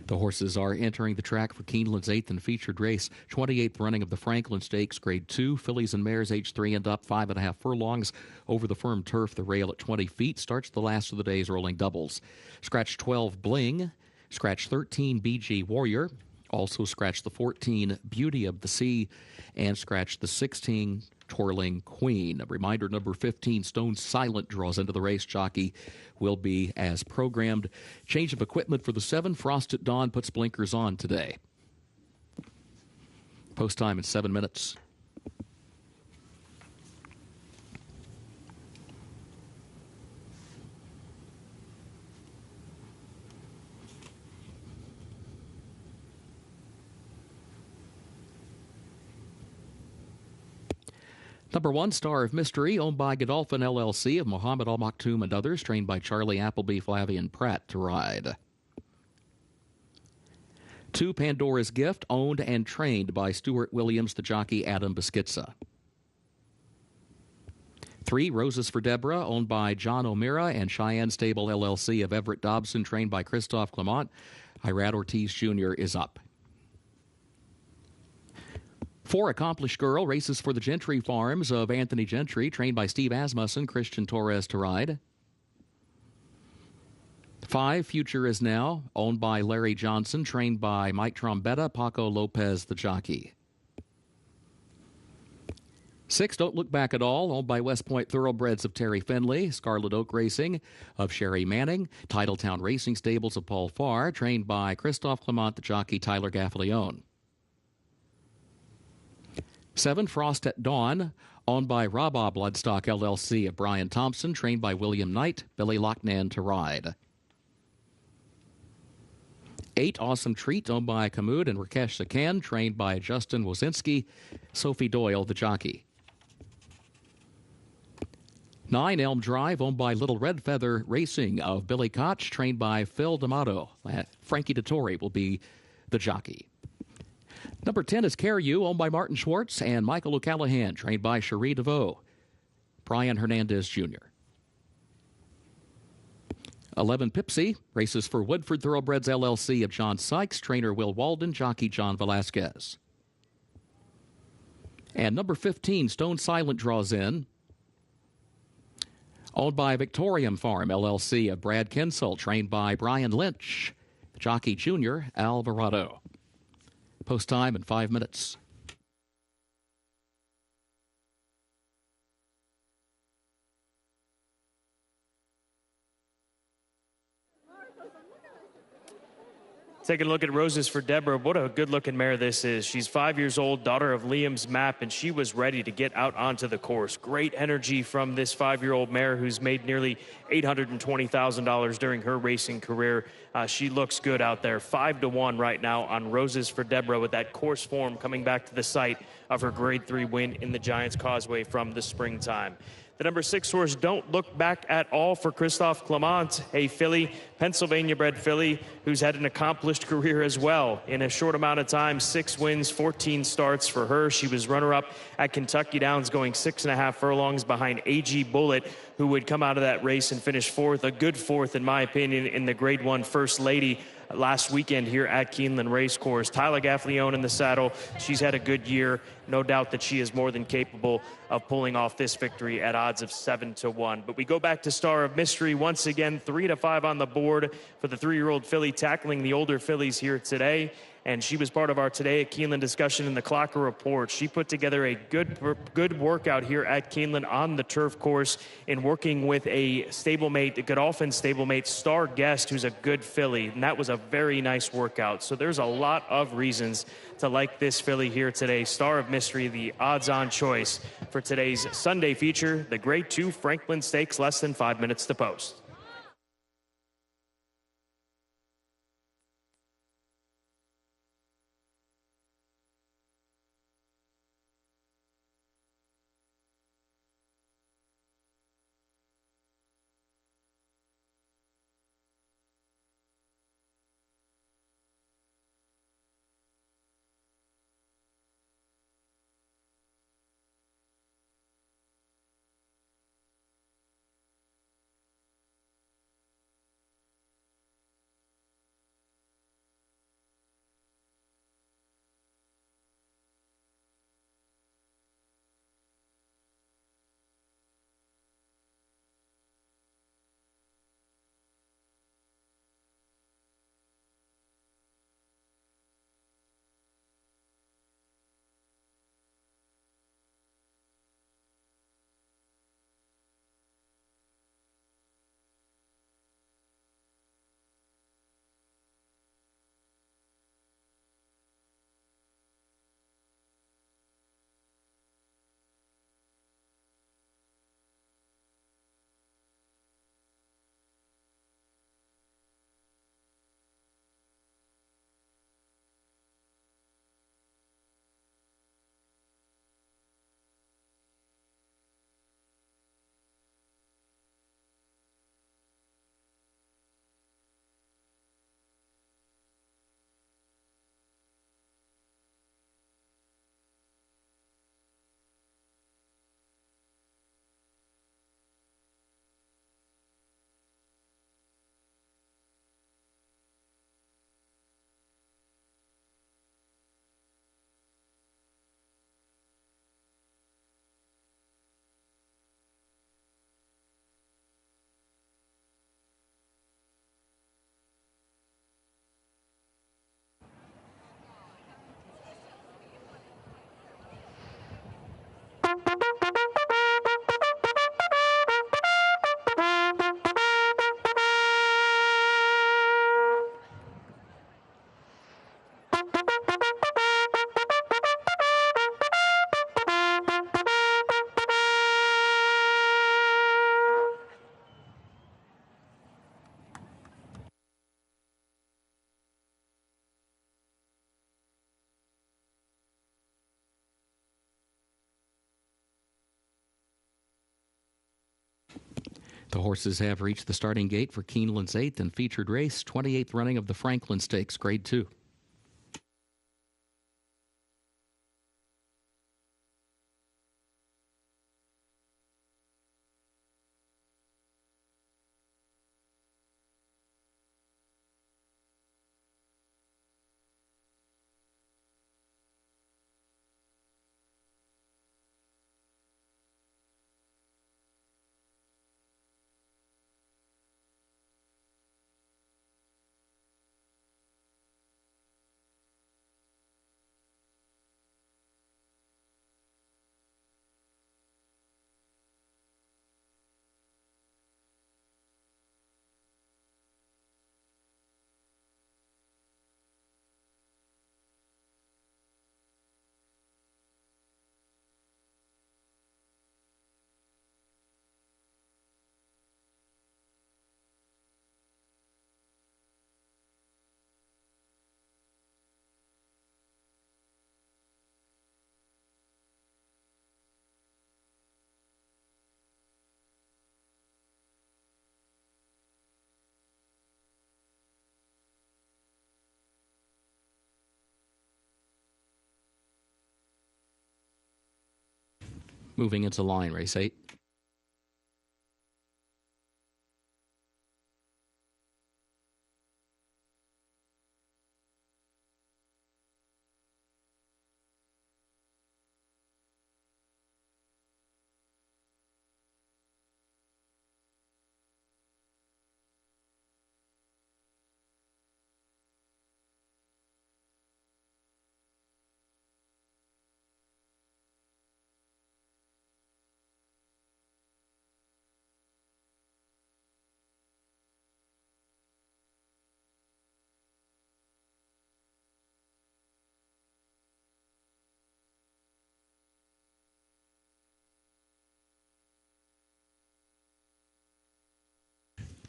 The horses are entering the track for Keeneland's 8th and featured race, 28th running of the Franklin Stakes, Grade 2. Fillies and mares age 3 and up, 5.5 furlongs over the firm turf. The rail at 20 feet starts the last of the day's rolling doubles. Scratch 12 Bling, scratch 13 BG Warrior, also scratch the 14 Beauty of the Sea, and scratch the 16 Twirling Queen. A reminder, number 15 Stone Silent draws into the race. Jockey will be as programmed. Change of equipment for the 7. Frost at Dawn puts blinkers on today. Post time in 7 minutes. Number 1, Star of Mystery, owned by Godolphin LLC of Mohammed Al Maktoum and others, trained by Charlie Appleby, Flavian Pratt to ride. 2, Pandora's Gift, owned and trained by Stuart Williams, the jockey Adam Beschizza. 3, Roses for Deborah, owned by John O'Meara and Cheyenne Stable LLC of Everett Dobson, trained by Christophe Clement. Irad Ortiz Jr. is up. 4, Accomplished Girl, races for the Gentry Farms of Anthony Gentry, trained by Steve Asmussen, Christian Torres to ride. 5, Future Is Now, owned by Larry Johnson, trained by Mike Trombetta, Paco Lopez, the jockey. 6, Don't Look Back at All, owned by West Point Thoroughbreds of Terry Finley, Scarlet Oak Racing of Sherry Manning, Titletown Racing Stables of Paul Farr, trained by Christophe Clement, the jockey Tyler Gaffalione. 7, Frost at Dawn, owned by Rabah Bloodstock LLC of Brian Thompson, trained by William Knight, Billy Lochnan to ride. 8, Awesome Treat, owned by Kamud and Rakesh Sakan, trained by Justin Wozinski, Sophie Doyle, the jockey. 9, Elm Drive, owned by Little Red Feather Racing of Billy Koch, trained by Phil D'Amato. Frankie Dettori will be the jockey. Number 10 is Care You, owned by Martin Schwartz and Michael O'Callaghan, trained by Cherie DeVoe, Brian Hernandez Jr. 11, Pipsy, races for Woodford Thoroughbreds LLC of John Sykes, trainer Will Walden, jockey John Velasquez. And number 15, Stone Silent draws in, owned by Victorium Farm LLC of Brad Kinsel, trained by Brian Lynch, jockey Junior Alvarado. Post time in 5 minutes. Taking a look at Roses for Deborah, what a good-looking mare this is. She's 5 years old, daughter of Liam's Map, and she was ready to get out onto the course. Great energy from this 5-year-old mare who's made nearly $820,000 during her racing career. She looks good out there. 5-1 right now on Roses for Deborah, with that course form coming back to the site of her Grade 3 win in the Giants Causeway from the springtime. The number 6 horse, Don't Look Back at All, for Christophe Clement, a filly, Pennsylvania-bred filly who's had an accomplished career as well. In a short amount of time, 6 wins, 14 starts for her. She was runner-up at Kentucky Downs, going 6.5 furlongs behind A.G. Bullitt, who would come out of that race and finish 4th, a good 4th, in my opinion, in the Grade 1 First Lady last weekend here at Keeneland Racecourse. Tyler Gaffalione in the saddle. She's had a good year. No doubt that she is more than capable of pulling off this victory at odds of 7-1. But we go back to Star of Mystery once again, 3-5 on the board for the 3-year-old filly, tackling the older fillies here today. And she was part of our Today at Keeneland discussion in the Clocker Report. She put together a good workout here at Keeneland on the turf course in working with a stablemate, a Godolphin stablemate, Star Guest, who's a good filly. And that was a very nice workout. So there's a lot of reasons to like this filly here today. Star of Mystery, the odds-on choice for today's Sunday feature, the Grade 2 Franklin Stakes, less than 5 minutes to post. The horses have reached the starting gate for Keeneland's 8th and featured race, 28th running of the Franklin Stakes, Grade 2. Moving into line, race 8.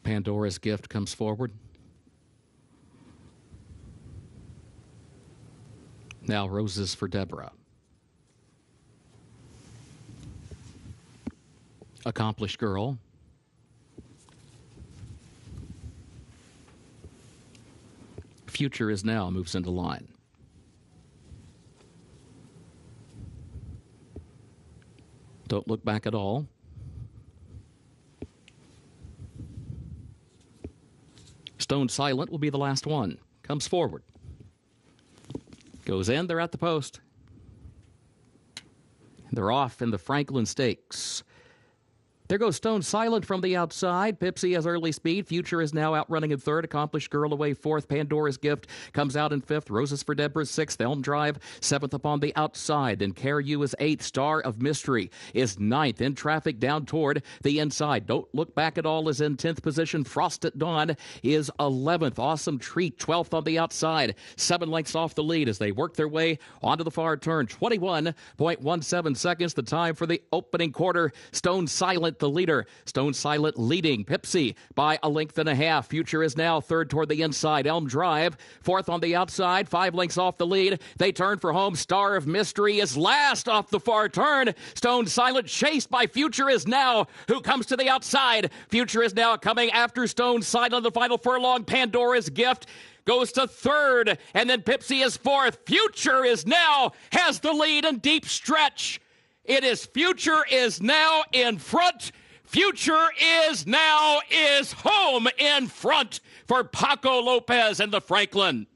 Pandora's Gift comes forward. Now Roses for Deborah. Accomplished Girl. Future Is Now moves into line. Don't Look Back at All. Stone Silent will be the last one. Comes forward. Goes in. They're at the post. They're off in the Franklin Stakes. There goes Stone Silent from the outside. Pipsy has early speed. Future Is Now outrunning in third. Accomplished Girl away fourth. Pandora's Gift comes out in fifth. Roses for Deborah sixth. Elm Drive seventh upon the outside. And Care You is eighth. Star of Mystery is ninth. In traffic down toward the inside. Don't Look Back at All is in 10th position. Frost at Dawn is 11th. Awesome Treat 12th on the outside. 7 lengths off the lead as they work their way onto the far turn. 21.17 seconds the time for the opening quarter. Stone Silent the leader. Stone Silent leading Pipsy by a length and a half. Future Is Now third toward the inside. Elm Drive fourth on the outside. 5 lengths off the lead. They turn for home. Star of Mystery is last off the far turn. Stone Silent chased by Future Is Now, who comes to the outside. Future Is Now coming after Stone Silent. The final furlong. Pandora's Gift goes to third, and then Pipsy is fourth. Future Is Now has the lead in deep stretch. It is Future Is Now in front. Future Is Now is home in front for Paco Lopez and the Franklin.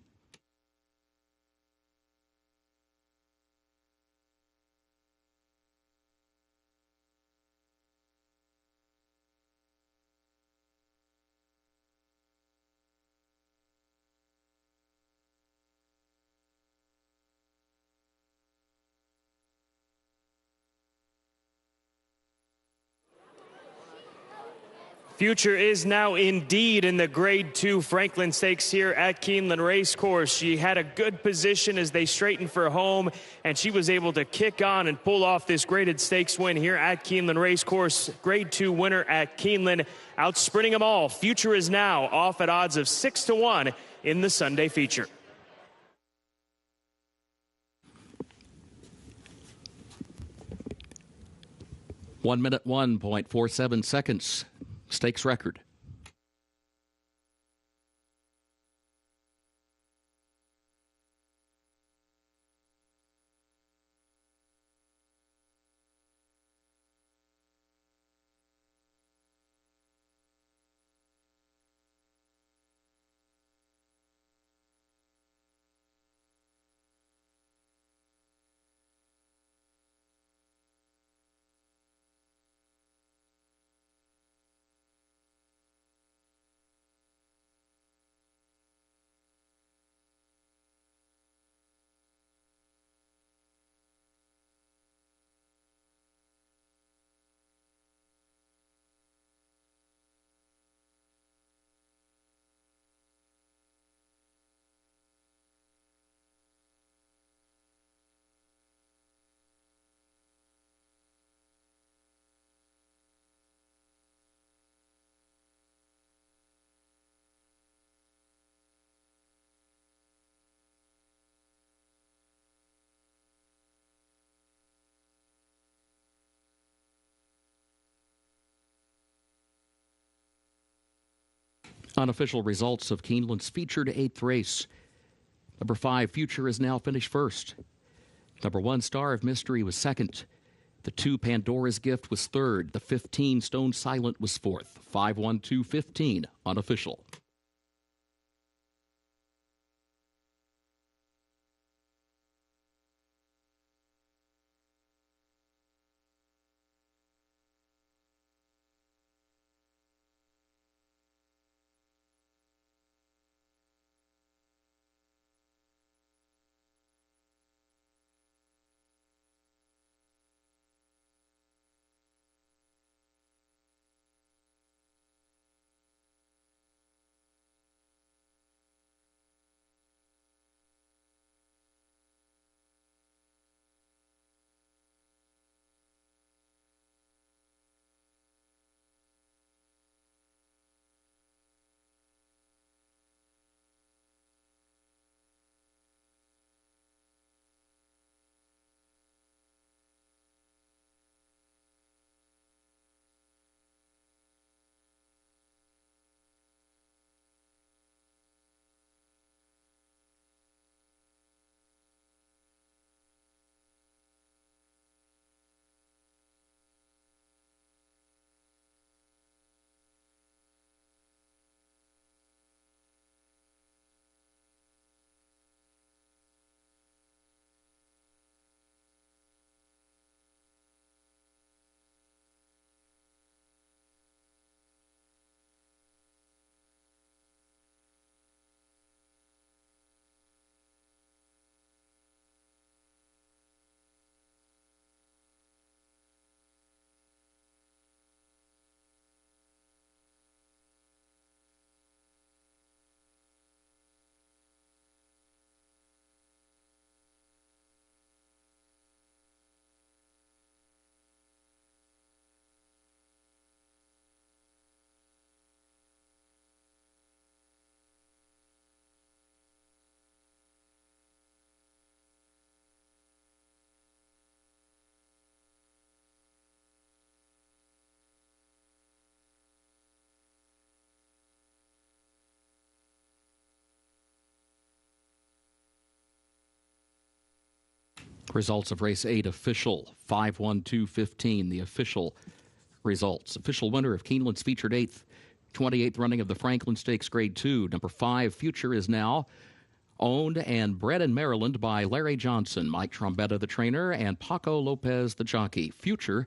Future Is Now indeed in the Grade 2 Franklin Stakes here at Keeneland Racecourse. She had a good position as they straightened for home, and she was able to kick on and pull off this graded stakes win here at Keeneland Racecourse. Grade 2 winner at Keeneland, out sprinting them all. Future Is Now off at odds of 6-1 in the Sunday feature. One minute, 1.47 seconds stakes record. Unofficial results of Keeneland's featured 8th race. Number 5, Future, is now finished first. Number 1, Star of Mystery, was second. The 2, Pandora's Gift, was third. The 15, Stone Silent, was fourth. 5-1-2-15, unofficial. Results of race 8 official, 5-1-2-15, the official results. Official winner of Keeneland's featured 8th, 28th running of the Franklin Stakes Grade 2. Number 5, Future, is now owned and bred in Maryland by Larry Johnson, Mike Trombetta, the trainer, and Paco Lopez, the jockey. Future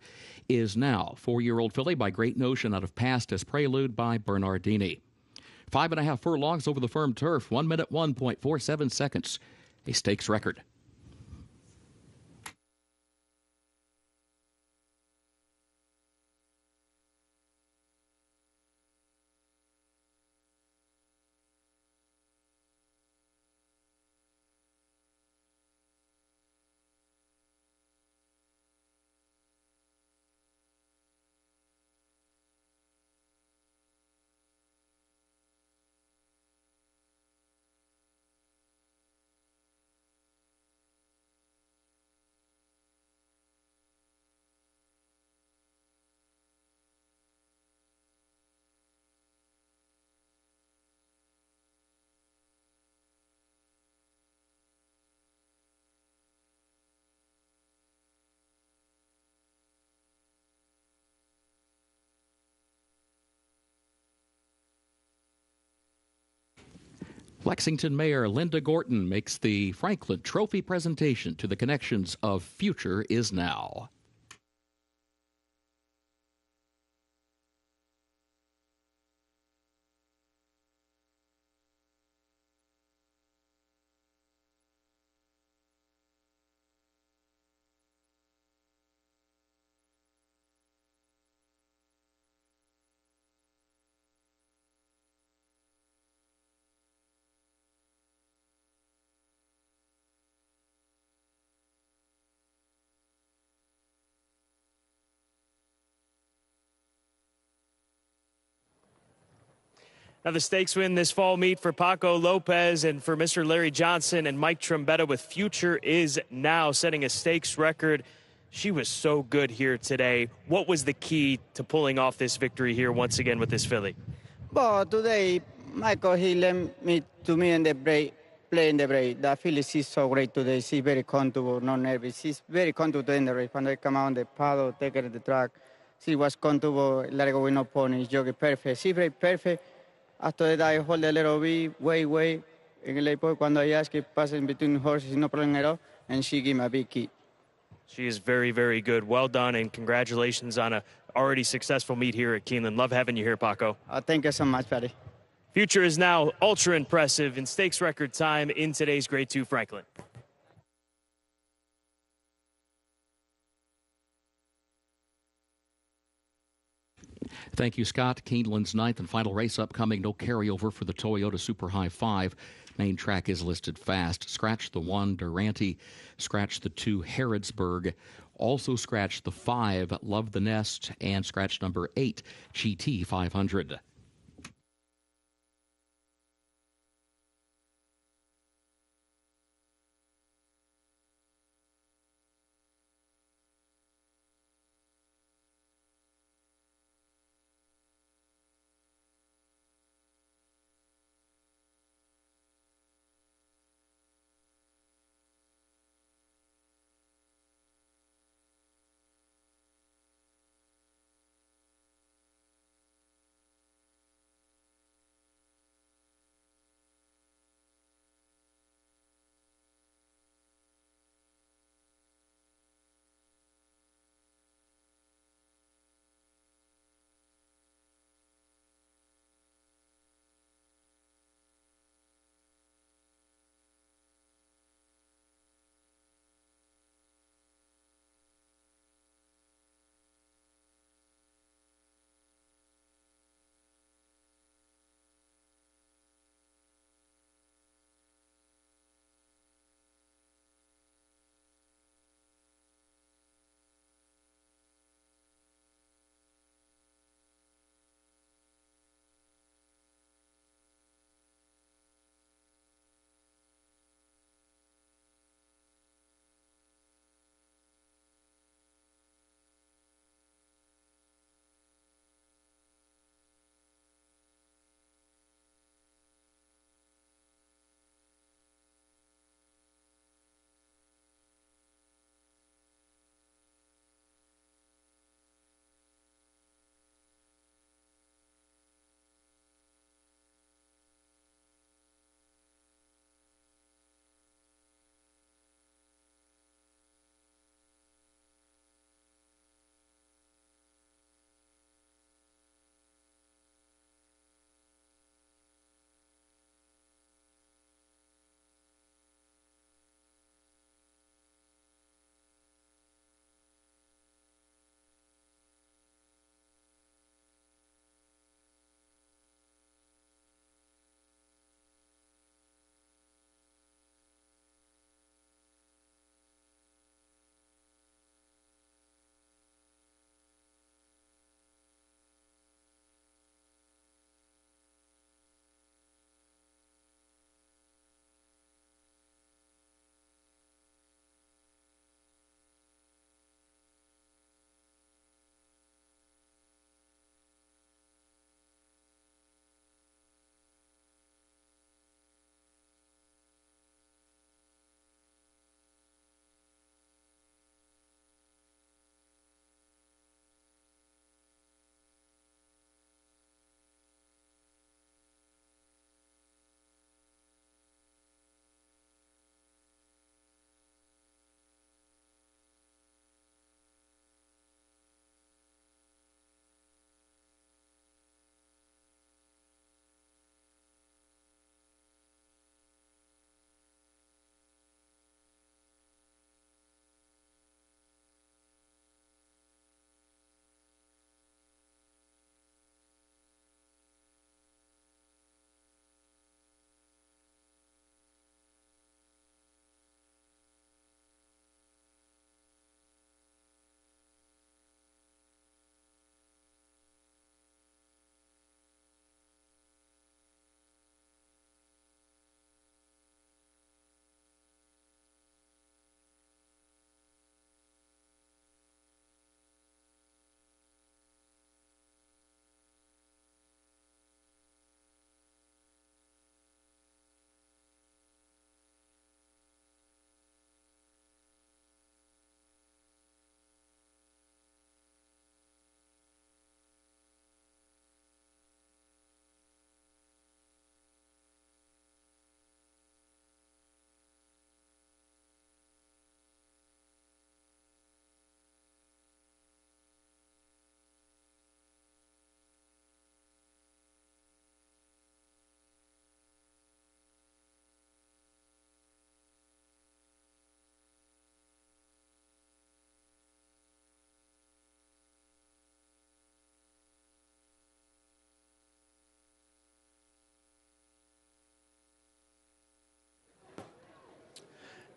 is now 4-year-old filly by Great Notion out of Past as Prelude by Bernardini. 5.5 furlongs over the firm turf, 1 minute 1.47 seconds, a stakes record. Lexington Mayor Linda Gorton makes the Franklin Trophy presentation to the connections of Future is Now. Now the stakes win this fall meet for Paco Lopez and for Mr. Larry Johnson and Mike Trombetta with Future is Now, setting a stakes record. She was so good here today. What was the key to pulling off this victory here once again with this filly? But today, Michael, he lent me to me in the break, playing the break. The filly, she's so great today. She's very comfortable, not nervous. She's very comfortable in the race. When I come out on the paddle, take her to the track, she was comfortable, let her go with no ponies, jogging perfect. She's very perfect. After that, I hold a little bit, way, in the late point, when I ask it, passing between horses, no problem at all, and she gave me a big kick. She is very, very good. Well done, and congratulations on a already successful meet here at Keeneland. Love having you here, Paco. Thank you so much, Patty. Future is Now ultra impressive in stakes record time in today's Grade 2 Franklin. Thank you, Scott. Keeneland's ninth and final race upcoming. No carryover for the Toyota Super High 5. Main track is listed fast. Scratch the 1, Durante. Scratch the 2, Harrodsburg. Also scratch the 5, Love the Nest. And scratch number 8, GT 500.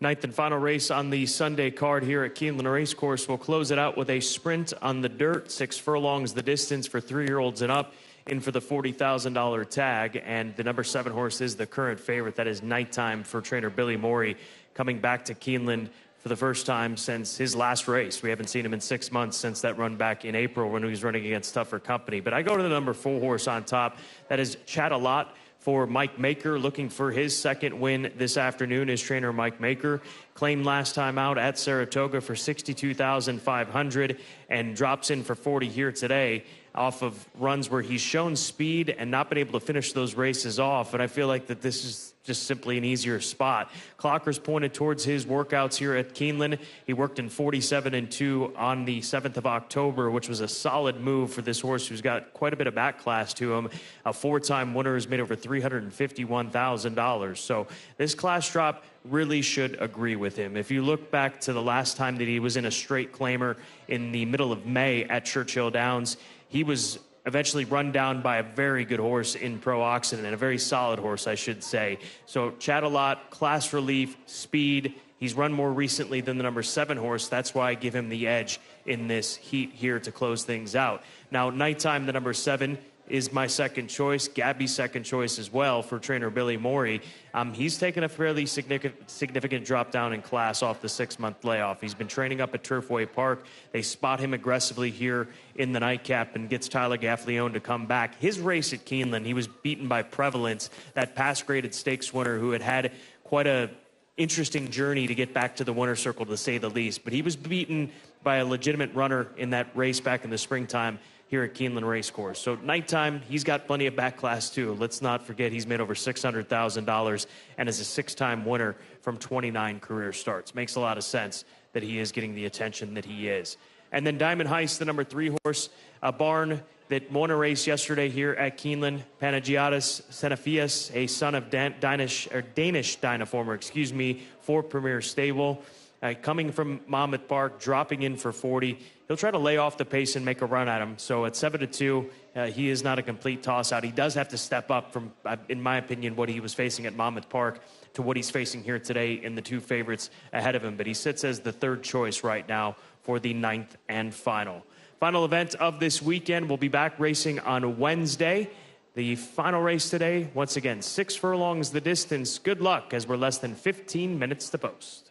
Ninth and final race on the Sunday card here at Keeneland Racecourse. We'll close it out with a sprint on the dirt. 6 furlongs the distance for 3-year-olds and up, in for the $40,000 tag. And the number 7 horse is the current favorite. That is Nighttime for trainer Billy Morey, coming back to Keeneland for the first time since his last race. We haven't seen him in 6 months since that run back in April when he was running against tougher company. But I go to the number 4 horse on top. That is Chat a Lot for Mike Maker, looking for his second win this afternoon. His trainer Mike Maker claimed last time out at Saratoga for $62,500 and drops in for $40 here today off of runs where he's shown speed and not been able to finish those races off. And I feel like that this is just simply an easier spot. Clocker's pointed towards his workouts here at Keeneland. He worked in 47-2 on the 7th of October, which was a solid move for this horse who's got quite a bit of back class to him. A 4-time winner has made over $351,000. So this class drop really should agree with him. If you look back to the last time that he was in a straight claimer in the middle of May at Churchill Downs, he was eventually run down by a very good horse in Pro Occident, and a very solid horse, I should say. So Chat a Lot, class relief, speed. He's run more recently than the number 7 horse. That's why I give him the edge in this heat here to close things out. Now, Nighttime, the number 7, is my second choice. Gabby's second choice as well for trainer Billy Morey. He's taken a fairly significant drop down in class off the 6-month layoff. He's been training up at Turfway Park. They spot him aggressively here in the nightcap and gets Tyler Gaffleone to come back. His race at Keeneland, he was beaten by Prevalence, that pass-graded stakes winner who had quite a interesting journey to get back to the winner's circle, to say the least. But he was beaten by a legitimate runner in that race back in the springtime here at Keeneland Racecourse. So Nighttime, he's got plenty of back class too. Let's not forget he's made over $600,000 and is a 6-time winner from 29 career starts. Makes a lot of sense that he is getting the attention that he is. And then Diamond Heist, the number 3 horse, a barn that won a race yesterday here at Keeneland. Panagiotis Xenophius, a son of Danish Dynaformer, for Premier Stable. Coming from Monmouth Park, dropping in for 40. He'll try to lay off the pace and make a run at him. So at 7-2, he is not a complete toss-out. He does have to step up from, in my opinion, what he was facing at Monmouth Park to what he's facing here today in the 2 favorites ahead of him. But he sits as the 3rd choice right now for the 9th and final. Final event of this weekend. We'll be back racing on Wednesday. The final race today, once again, 6 furlongs the distance. Good luck, as we're less than 15 minutes to post.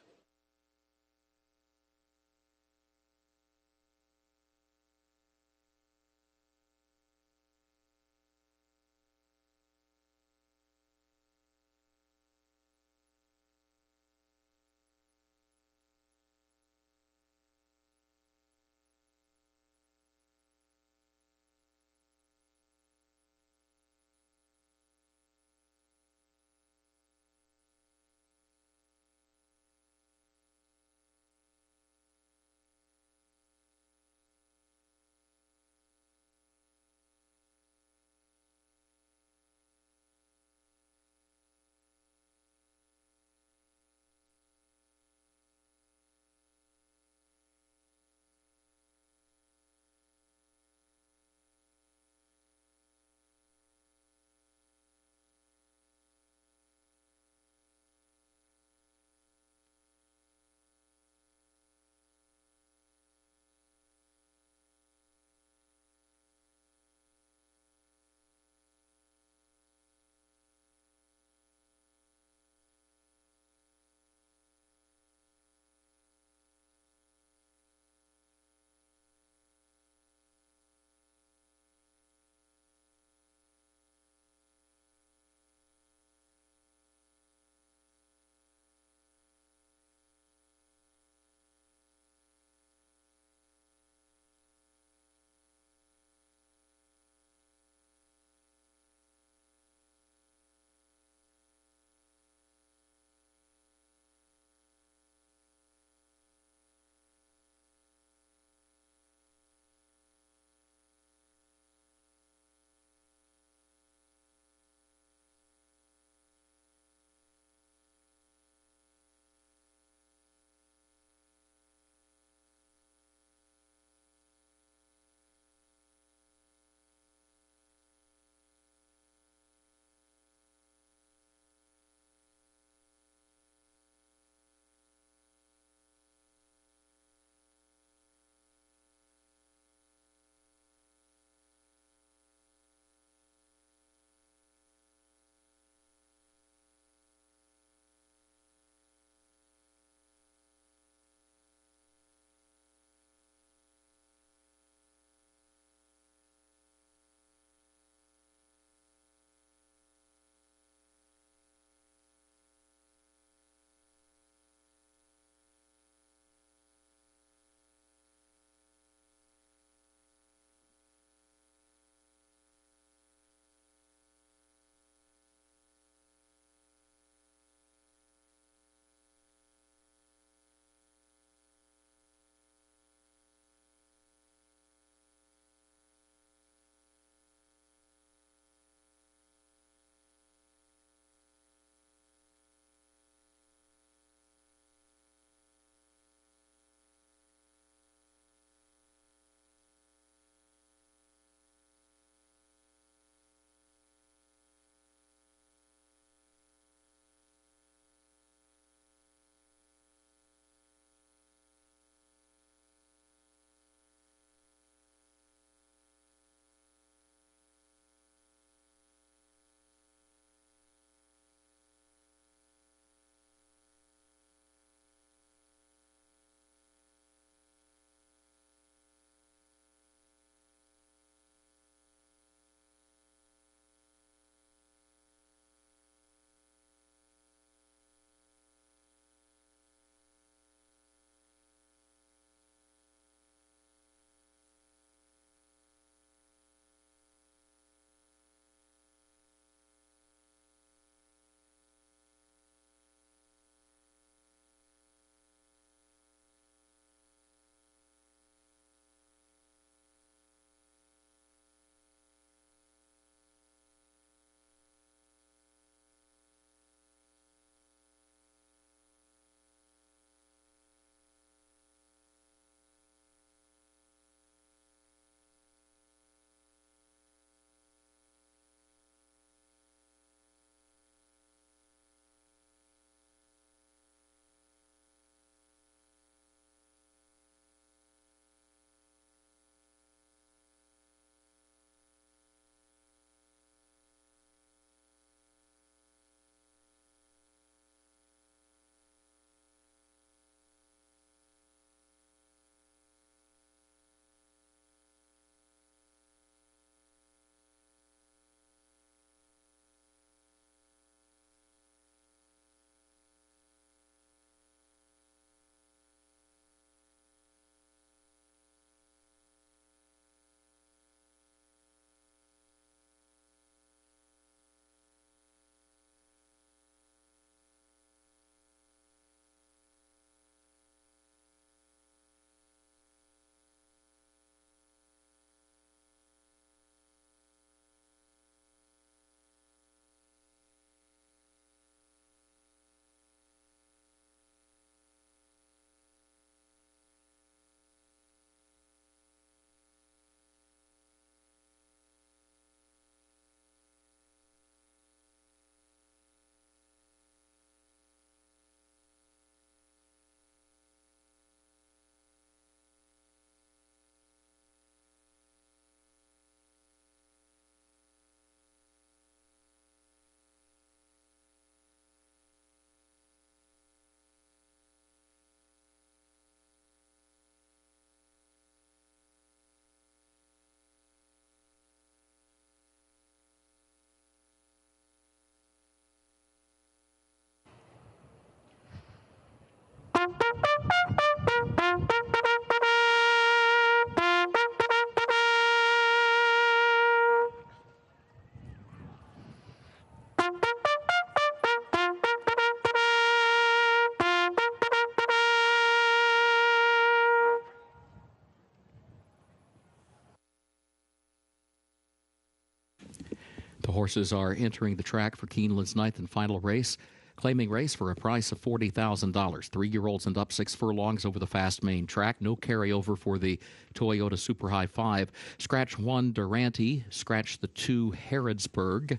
The horses are entering the track for Keeneland's 9th and final race, claiming race for a price of $40,000. 3-year-olds and up 6 furlongs over the fast main track. No carryover for the Toyota Super High 5. Scratch 1, Durante. Scratch the 2, Harrodsburg.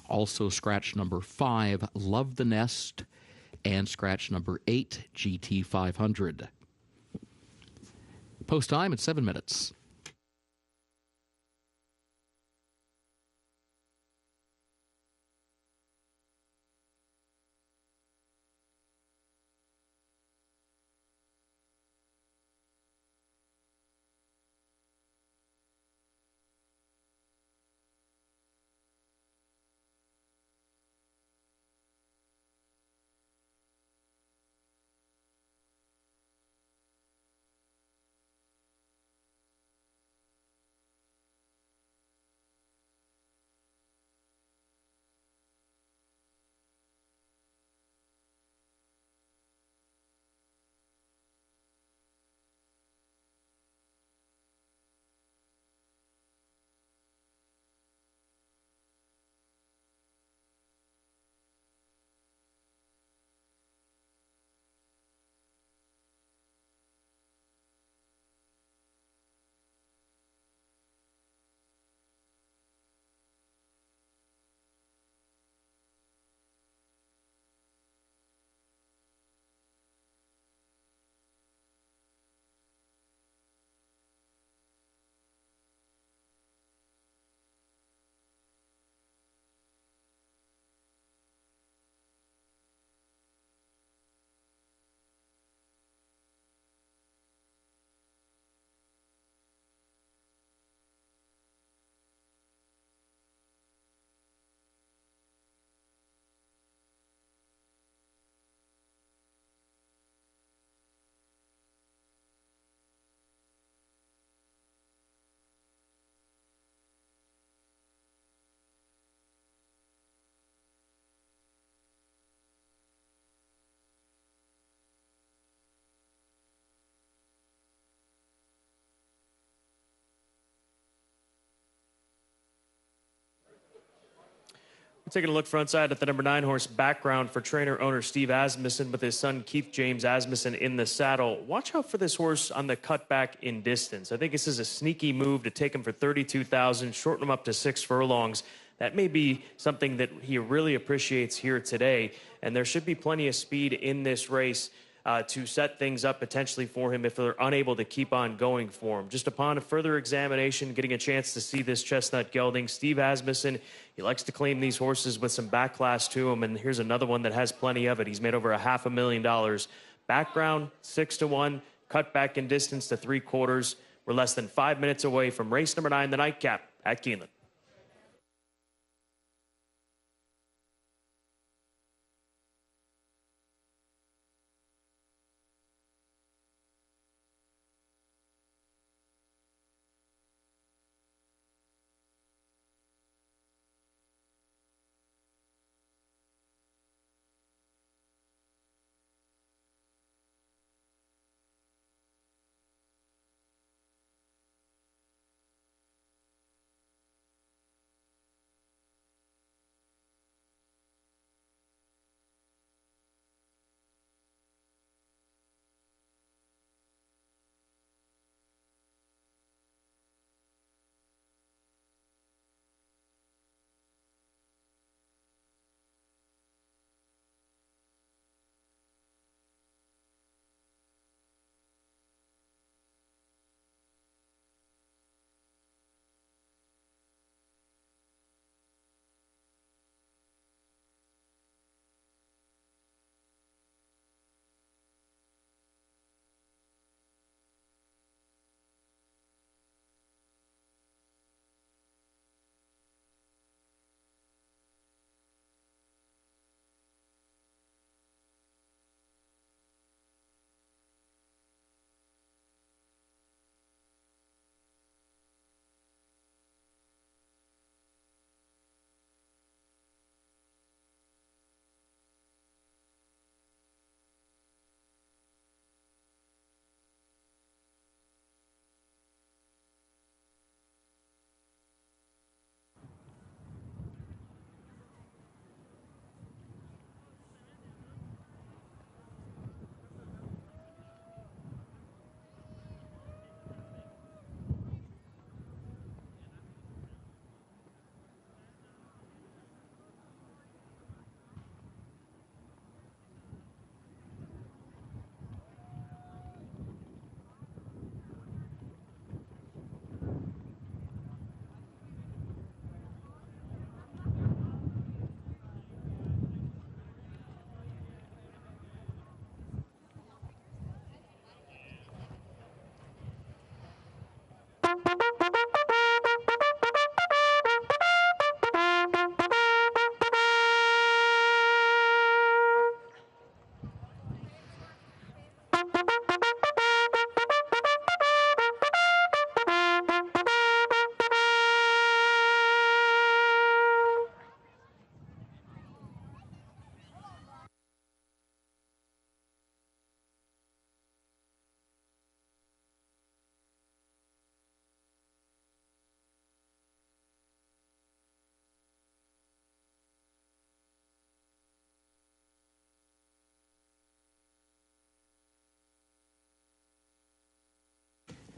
Also scratch number 5, Love the Nest. And scratch number 8, GT 500. Post time at 7 minutes. We're taking a look front side at the number 9 horse Background for trainer-owner Steve Asmussen with his son Keith James Asmussen in the saddle. Watch out for this horse on the cutback in distance. I think this is a sneaky move to take him for 32,000, shorten him up to 6 furlongs. That may be something that he really appreciates here today, and there should be plenty of speed in this race to set things up potentially for him if they're unable to keep on going for him. Just upon a further examination, getting a chance to see this chestnut gelding, Steve Asmussen, he likes to claim these horses with some back class to him, and here's another one that has plenty of it. He's made over $500,000. Background, 6-1, cut back in distance to 3/4. We're less than 5 minutes away from race number 9, the nightcap at Keeneland.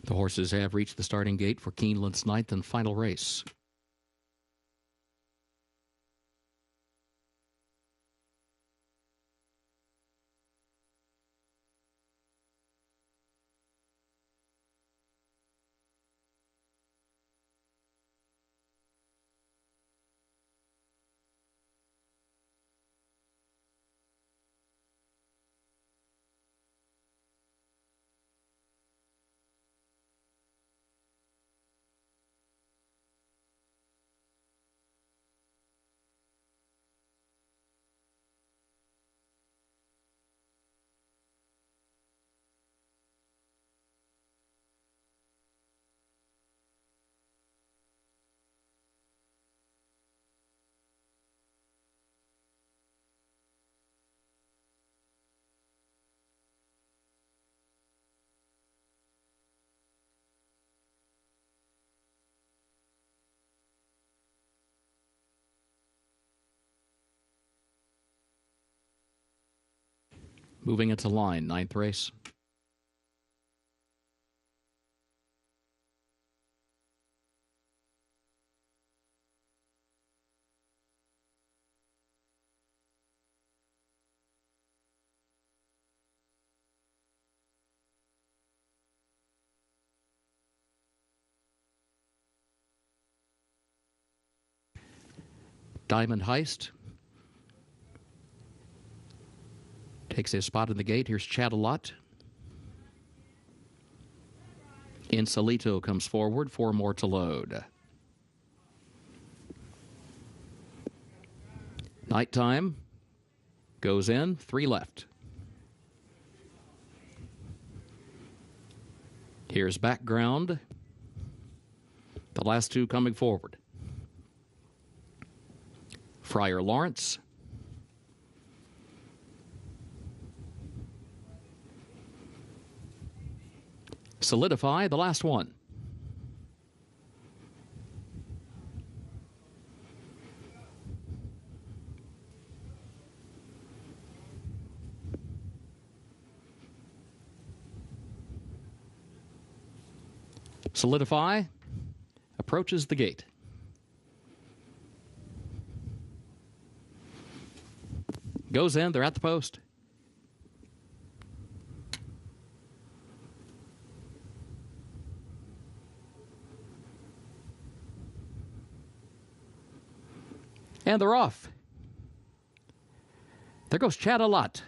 The horses have reached the starting gate for Keeneland's 9th and final race. Moving into line, 9th race. Diamond Heist takes his spot in the gate. Here's Chat-A-Lot. Insolito comes forward, 4 more to load. Nighttime goes in, 3 left. Here's Background. The last 2 coming forward. Friar Lawrence. Solidify, the last one. Solidify approaches the gate. Goes in, they're at the post. And they're off. There goes Chat-A-Lot.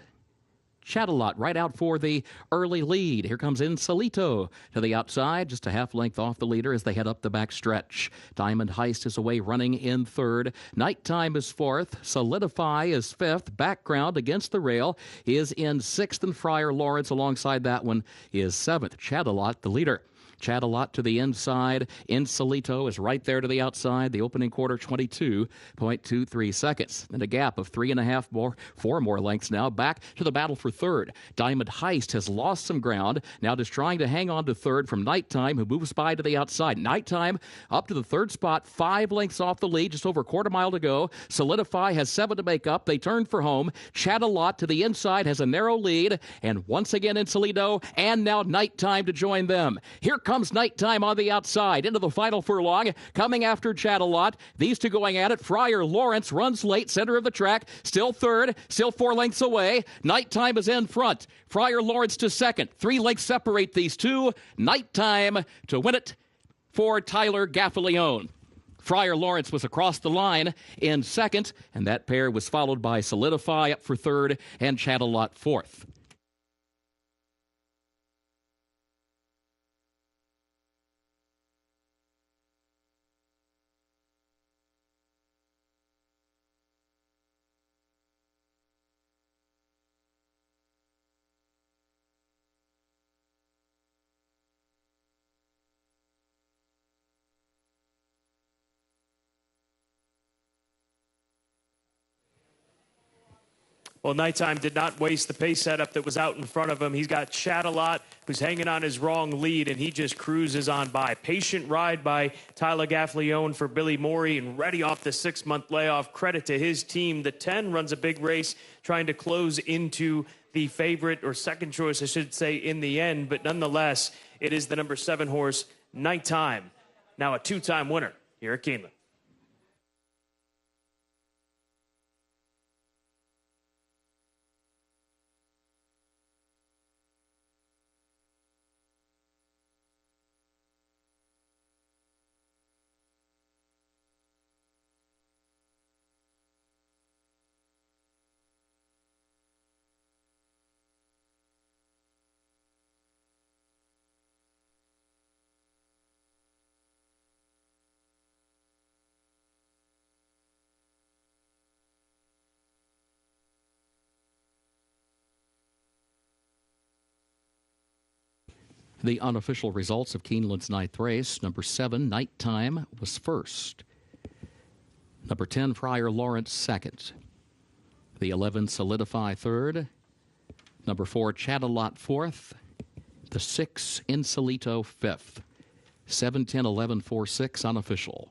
Chat-A-Lot right out for the early lead. Here comes Insolito to the outside, just a half length off the leader as they head up the back stretch. Diamond Heist is away running in 3rd. Nighttime is 4th. Solidify is 5th. Background against the rail is in 6th, and Friar Lawrence alongside that one is 7th. Chat-A-Lot the leader. Chat-A-Lot to the inside. Insolito is right there to the outside. The opening quarter, 22.23 seconds. And a gap of 4 more lengths now. Back to the battle for 3rd. Diamond Heist has lost some ground. Now just trying to hang on to 3rd from Nighttime, who moves by to the outside. Nighttime up to the 3rd spot, 5 lengths off the lead, just over a quarter mile to go. Solidify has 7 to make up. They turn for home. Chat-A-Lot to the inside has a narrow lead. And once again, Insolito, and now Nighttime to join them. Here comes Nighttime on the outside into the final furlong, coming after Chat-A-Lot. These two going at it. Friar Lawrence runs late, center of the track, still 3rd, still 4 lengths away. Nighttime is in front. Friar Lawrence to 2nd. 3 lengths separate these two. Nighttime to win it for Tyler Gaffalione. Friar Lawrence was across the line in 2nd, and that pair was followed by Solidify up for 3rd and Chat-A-Lot 4th. Well, Nighttime did not waste the pace setup that was out in front of him. He's got Chat-A-Lot, who's hanging on his wrong lead, and he just cruises on by. Patient ride by Tyler Gaffalione for Billy Morey, and ready off the 6-month layoff. Credit to his team. The 10 runs a big race, trying to close into the favorite, or second choice, I should say, in the end. But nonetheless, It is the number 7 horse, Nighttime, now a 2-time winner here at Keeneland. The unofficial results of Keeneland's 9th race. Number 7, Nighttime, was first. Number 10, Friar Lawrence, second. The 11, Solidify, third. Number 4, Chattalot, fourth. The 6, Insolito, fifth. 7, 10, 11, 4, 6, unofficial.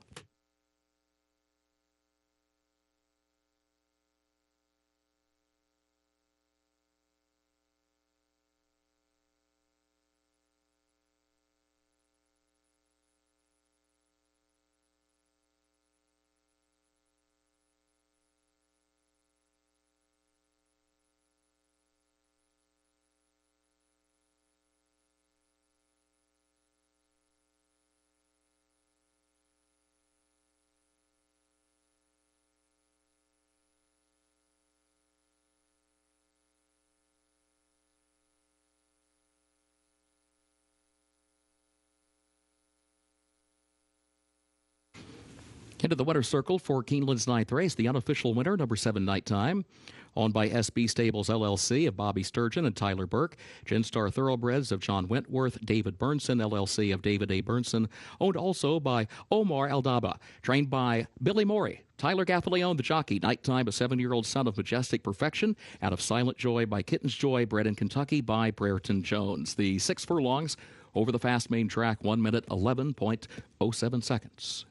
Into the winner's circle for Keeneland's 9th race, the unofficial winner, number 7, Nighttime, owned by SB Stables LLC of Bobby Sturgeon and Tyler Burke, Genstar Thoroughbreds of John Wentworth, David Burnson LLC of David A. Burnson, owned also by Omar Aldaba, trained by Billy Morey. Tyler Gaffalione, the jockey. Nighttime, a 7-year-old son of Majestic Perfection, out of Silent Joy by Kitten's Joy, bred in Kentucky by Brereton Jones. The 6 furlongs over the fast main track, 1 minute, 11.07 seconds.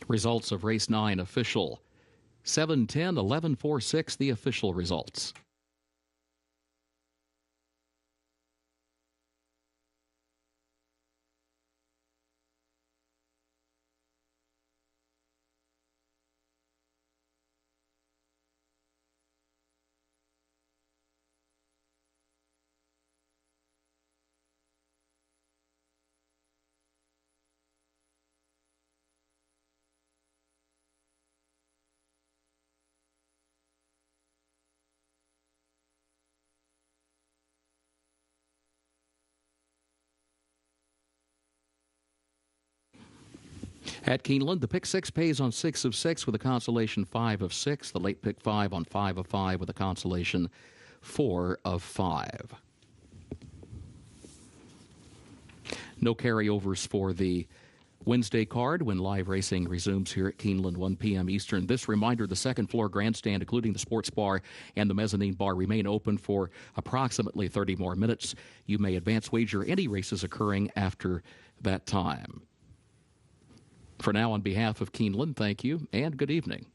Results of race 9 official. 7, 10, 11, 4, 6, the official results. At Keeneland, the pick 6 pays on 6 of 6 with a consolation 5 of 6. The late pick 5 on 5 of 5 with a consolation 4 of 5. No carryovers for the Wednesday card when live racing resumes here at Keeneland, 1 p.m. Eastern. This reminder, the second floor grandstand, including the sports bar and the mezzanine bar, remain open for approximately 30 more minutes. You may advance wager any races occurring after that time. For now, on behalf of Keeneland, thank you and good evening.